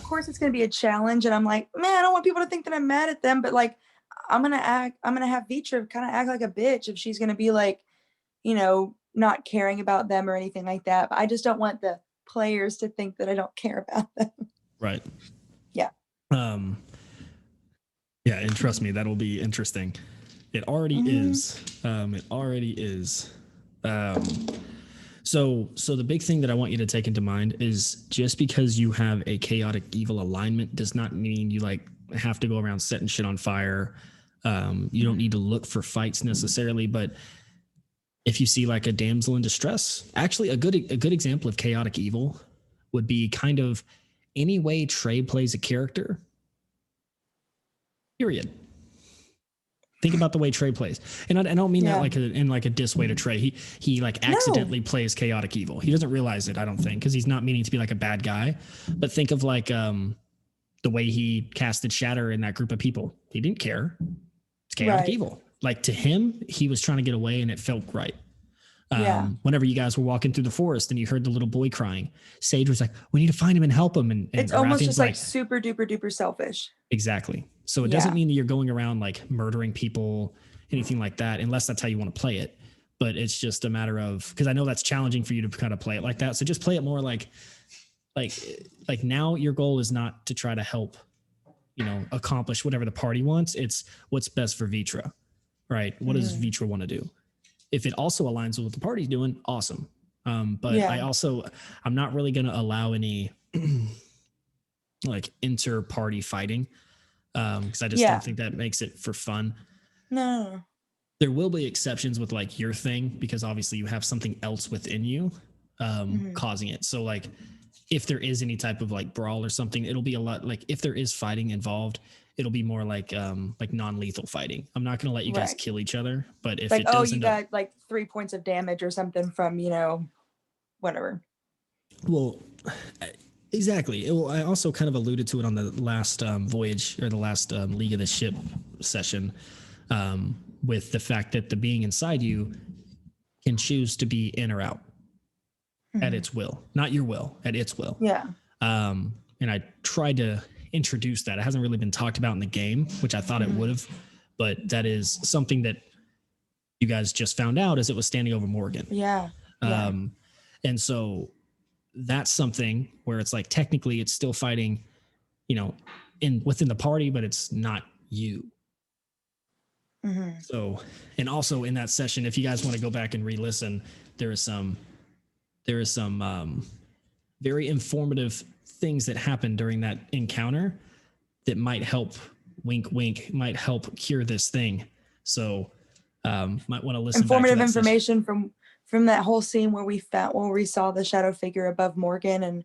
course it's gonna be a challenge, and I'm like, man, I don't want people to think that I'm mad at them, but like I'm gonna have Vitra kind of act like a bitch if she's gonna be like, not caring about them or anything like that. But I just don't want the players to think that I don't care about them. Right. Yeah. Yeah, and trust me, that'll be interesting. It already is. It already is. So the big thing that I want you to take into mind is just because you have a chaotic evil alignment does not mean you like have to go around setting shit on fire. You don't need to look for fights necessarily, but if you see like a damsel in distress, actually a good example of chaotic evil would be kind of any way Trey plays a character. Period. Think about the way Trey plays, and I don't mean that Yeah. like in like a diss way to Trey. He like accidentally plays chaotic evil. He doesn't realize it, I don't think, because he's not meaning to be like a bad guy. But think of like the way he casted Shatter in that group of people. He didn't care. It's chaotic Right. evil. Like to him, he was trying to get away, and it felt right. Yeah. Whenever you guys were walking through the forest and you heard the little boy crying, Sage was like, "We need to find him and help him." And It's almost Arathian's just like super duper duper selfish. exactly. So it doesn't mean that you're going around like murdering people, anything like that, unless that's how you want to play it. But it's just a matter of, because I know that's challenging for you to kind of play it like that. So just play it more like now your goal is not to try to help, accomplish whatever the party wants. It's what's best for Vitra, right? What does Vitra want to do? If it also aligns with what the party's doing, awesome. But I'm not really going to allow any like inter-party fighting because I just don't think that makes it for fun. No. There will be exceptions with like your thing, because obviously you have something else within you causing it. So like if there is any type of like brawl or something, it'll be a lot like if there is fighting involved, it'll be more like non-lethal fighting. I'm not going to let you guys kill each other, but if like, it does you got like 3 points of damage or something from, whatever. Well, exactly. I also kind of alluded to it on the last voyage or the last League of the Ship session with the fact that the being inside you can choose to be in or out at its will, not your will, at its will. Yeah. And I tried to introduce that. It hasn't really been talked about in the game, which I thought it would have, but that is something that you guys just found out as it was standing over Morgan. Yeah. And so that's something where it's like technically it's still fighting, within the party, but it's not you. So, and also in that session, if you guys want to go back and re-listen, there is some very informative things that happened during that encounter that might help, wink, wink, might help cure this thing. So, might want to listen. Informative back to that information from that whole scene where we saw the shadow figure above Morgan, and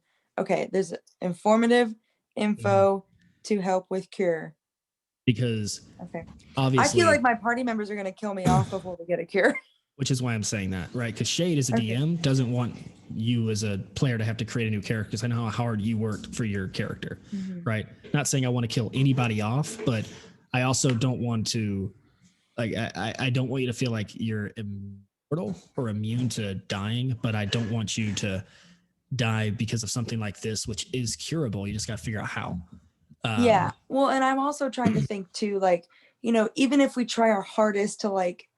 there's informative info to help with cure. Because I feel like my party members are going to kill me off before we get a cure. Which is why I'm saying that, right? Because Shade as a DM doesn't want you as a player to have to create a new character, because I know how hard you worked for your character, right? Not saying I want to kill anybody off, but I also don't want to, like, I don't want you to feel like you're immortal or immune to dying, but I don't want you to die because of something like this, which is curable. You just got to figure out how. Yeah. Well, and I'm also trying to think too, like, even if we try our hardest to like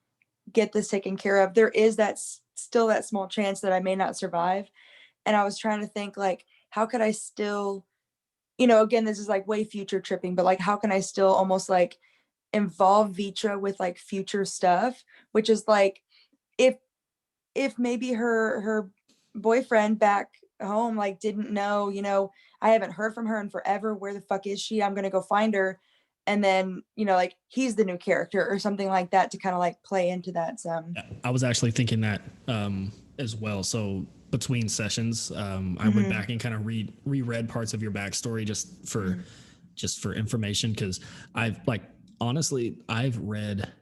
get this taken care of, there is still that small chance that I may not survive. And I was trying to think like, how could I still, again, this is like way future tripping, but like, how can I still almost like involve Vitra with like future stuff, which is like, if maybe her boyfriend back home like didn't know, I haven't heard from her in forever, where the fuck is she? I'm gonna go find her. And then, like he's the new character or something like that to kind of like play into that some. Yeah, I was actually thinking that as well. So between sessions, I went back and kind of reread parts of your backstory just for information, because I've I've read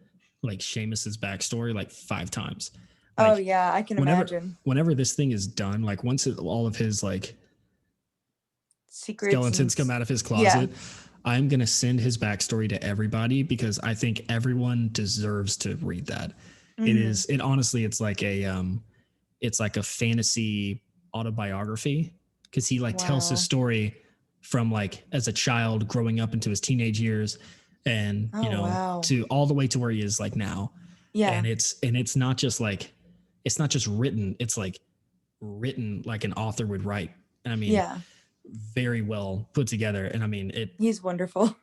like Seamus's backstory like 5 times. Like, oh yeah, I can imagine. Whenever this thing is done, like once all of his like secrets skeletons come out of his closet, I'm going to send his backstory to everybody, because I think everyone deserves to read that. It's like a fantasy autobiography, because he like tells his story from like as a child growing up into his teenage years, and to all the way to where he is like now. Yeah. And it's not just written, it's like written like an author would write. I mean, very well put together. And I mean, he's wonderful.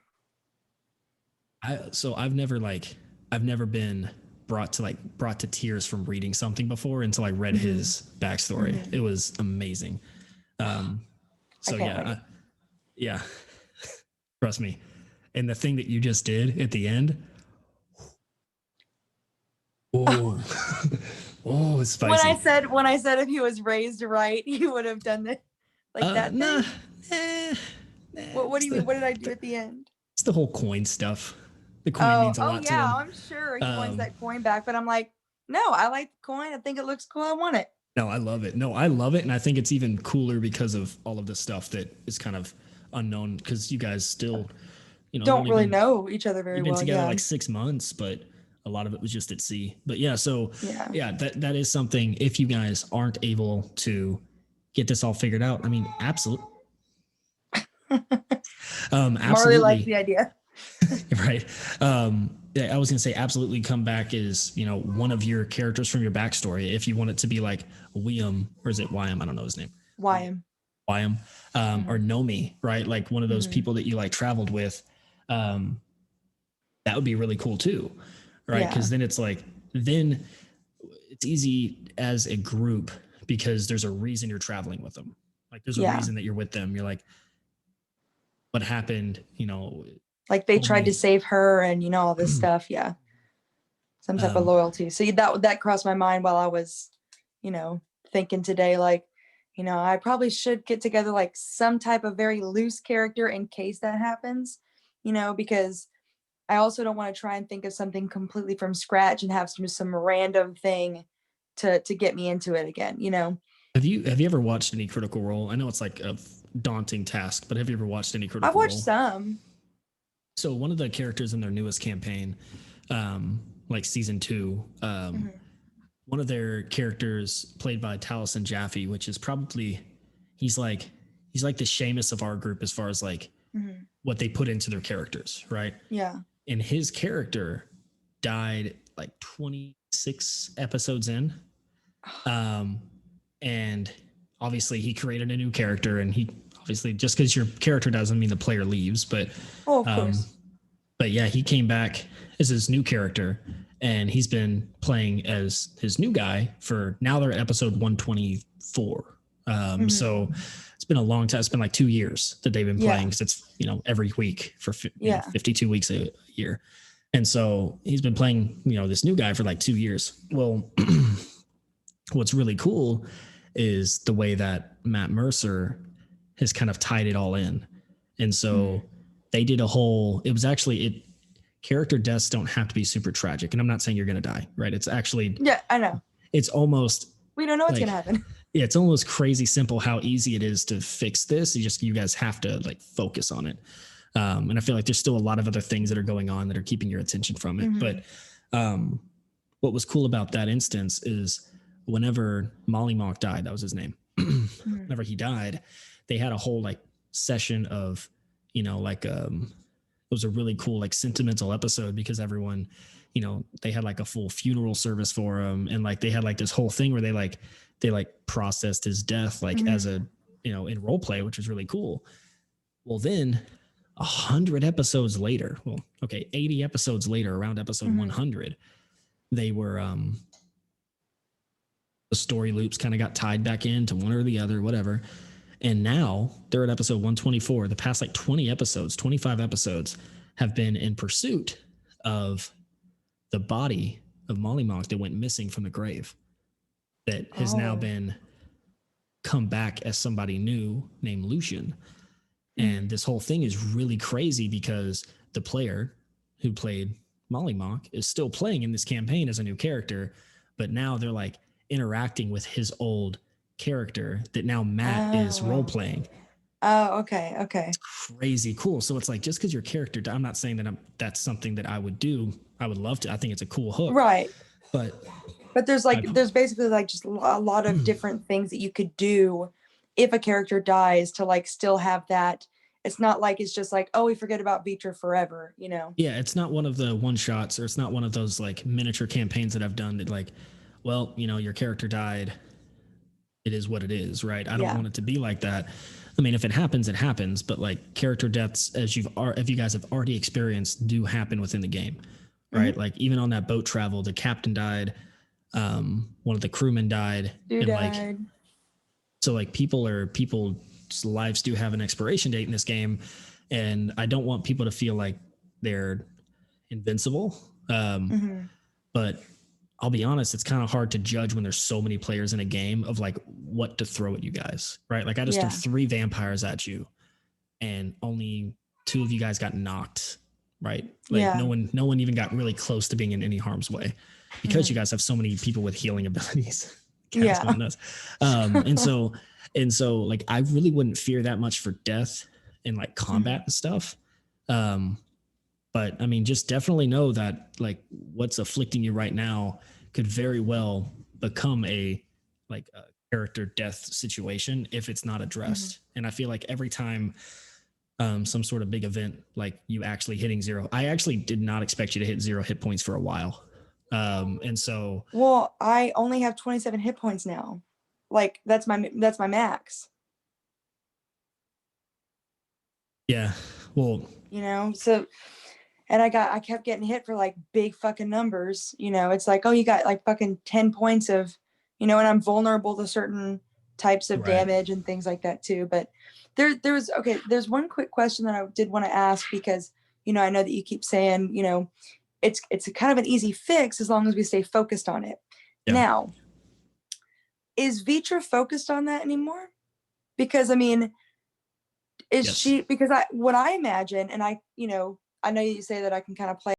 I've never been brought to tears from reading something before until I read his backstory. It was amazing. Yeah, trust me. And the thing that you just did at the end, it's spicy. When I said if he was raised right, he would have done that that nah, thing. What do you mean? What did I do at the end? It's the whole coin stuff. The coin means a Oh lot to yeah, him. I'm sure he wants Um, that coin back, but I'm like, no, I like the coin. I think it looks cool. I want it. No, I love it. No, I love it. And I think it's even cooler because of all of the stuff that is kind of unknown because you guys still, you've Don't only really been, know each other very you've been well. together Yeah. like 6 months, but a lot of it was just at sea. But yeah, so Yeah. that is something if you guys aren't able to get this all figured out. I mean, absolutely. Marley likes Absolutely. the idea. Right. Yeah, I was gonna say absolutely come back is, one of your characters from your backstory. If you want it to be like William, or is it Wyam? I don't know his name. Wyam. Wyam, or Nomi, right? Like one of those people that you like traveled with. That would be really cool too, right? Because then it's like, then it's easy as a group because there's a reason you're traveling with them. Like there's a reason that you're with them. You're like, what happened? Like they tried to save her and all this stuff. Yeah. Some type of loyalty. So that crossed my mind while I was, thinking today, like, I probably should get together like some type of very loose character in case that happens, because I also don't want to try and think of something completely from scratch and have some random thing to get me into it again, Have you ever watched any Critical Role? I know it's like a daunting task, but have you ever watched any Critical Role? I've watched some. So one of the characters in their newest campaign, like season 2, one of their characters played by Taliesin Jaffe, which is probably he's like the Seamus of our group as far as like what they put into their characters, right? Yeah. And his character died like 26 episodes in. And obviously he created a new character, and he obviously, just because your character doesn't mean the player leaves, but of course. But yeah, he came back as his new character, and he's been playing as his new guy for now. They're at episode 124. So it's been a long time. It's been like 2 years that they've been playing, because it's every week for 52 weeks a year. And so he's been playing this new guy for like 2 years. Well, what's really cool is the way that Matt Mercer has kind of tied it all in. And so they did a whole, it was actually, character deaths don't have to be super tragic. And I'm not saying you're going to die, right? It's actually, yeah, I know. It's almost, we don't know what's going to happen. Yeah. It's almost crazy simple how easy it is to fix this. You guys have to like focus on it. And I feel like there's still a lot of other things that are going on that are keeping your attention from it. But what was cool about that instance is whenever Molly Mock died, that was his name. Whenever he died, they had a whole like session of, it was a really cool, like sentimental episode, because everyone, they had like a full funeral service for him. And like, they had like this whole thing where they processed his death, like as a, in role play, which was really cool. Well, then 100 episodes later, 80 episodes later, around episode 100, they were, the story loops kind of got tied back into one or the other, whatever. And now they're at episode 124. The past like 25 episodes have been in pursuit of the body of Molly Mock that went missing from the grave, that has now been come back as somebody new named Lucian. And this whole thing is really crazy because the player who played Molly Mock is still playing in this campaign as a new character, but now they're like interacting with his old character that now Matt is role playing. Oh, okay. It's crazy cool. So it's like, just because your character, I'm not saying that that's something that I would do. I would love to. I think it's a cool hook. Right. But there's basically like just a lot of different things that you could do if a character dies to like still have that. It's not like it's just like, oh, we forget about Vitra forever, Yeah, it's not one of the one shots, or it's not one of those like miniature campaigns that I've done that like, well, your character died. It is what it is, right? I don't want it to be like that. I mean, if it happens, it happens. But like character deaths, as you guys have already experienced, do happen within the game, right? Like even on that boat travel, the captain died, one of the crewmen died, died. So like people's lives do have an expiration date in this game, and I don't want people to feel like they're invincible. But I'll be honest, it's kind of hard to judge when there's so many players in a game of like what to throw at you guys, right? Like I just threw 3 vampires at you, and only 2 of you guys got knocked right? Like Yeah. no one even got really close to being in any harm's way because you guys have so many people with healing abilities. Cat's going nuts. And so like I really wouldn't fear that much for death in like combat and stuff. But I mean, just definitely know that like what's afflicting you right now could very well become a character death situation if it's not addressed. And I feel like every time some sort of big event, like you actually hitting 0, I actually did not expect you to hit 0 hit points for a while. And so, well, I only have 27 hit points now. Like that's my max. yeah, well, You know, so, and I kept getting hit for like big fucking numbers. You know, it's like, oh, you got like fucking 10 points of, you know, and I'm vulnerable to certain types of damage and things like that too. But there's one quick question that I did want to ask, because, you know, I know that you keep saying, you know, it's a kind of an easy fix as long as we stay focused on it. Yeah. Now, is Vitra focused on that anymore? Because I mean, is she, because what I imagine, and I, you know, I know you say that I can kind of play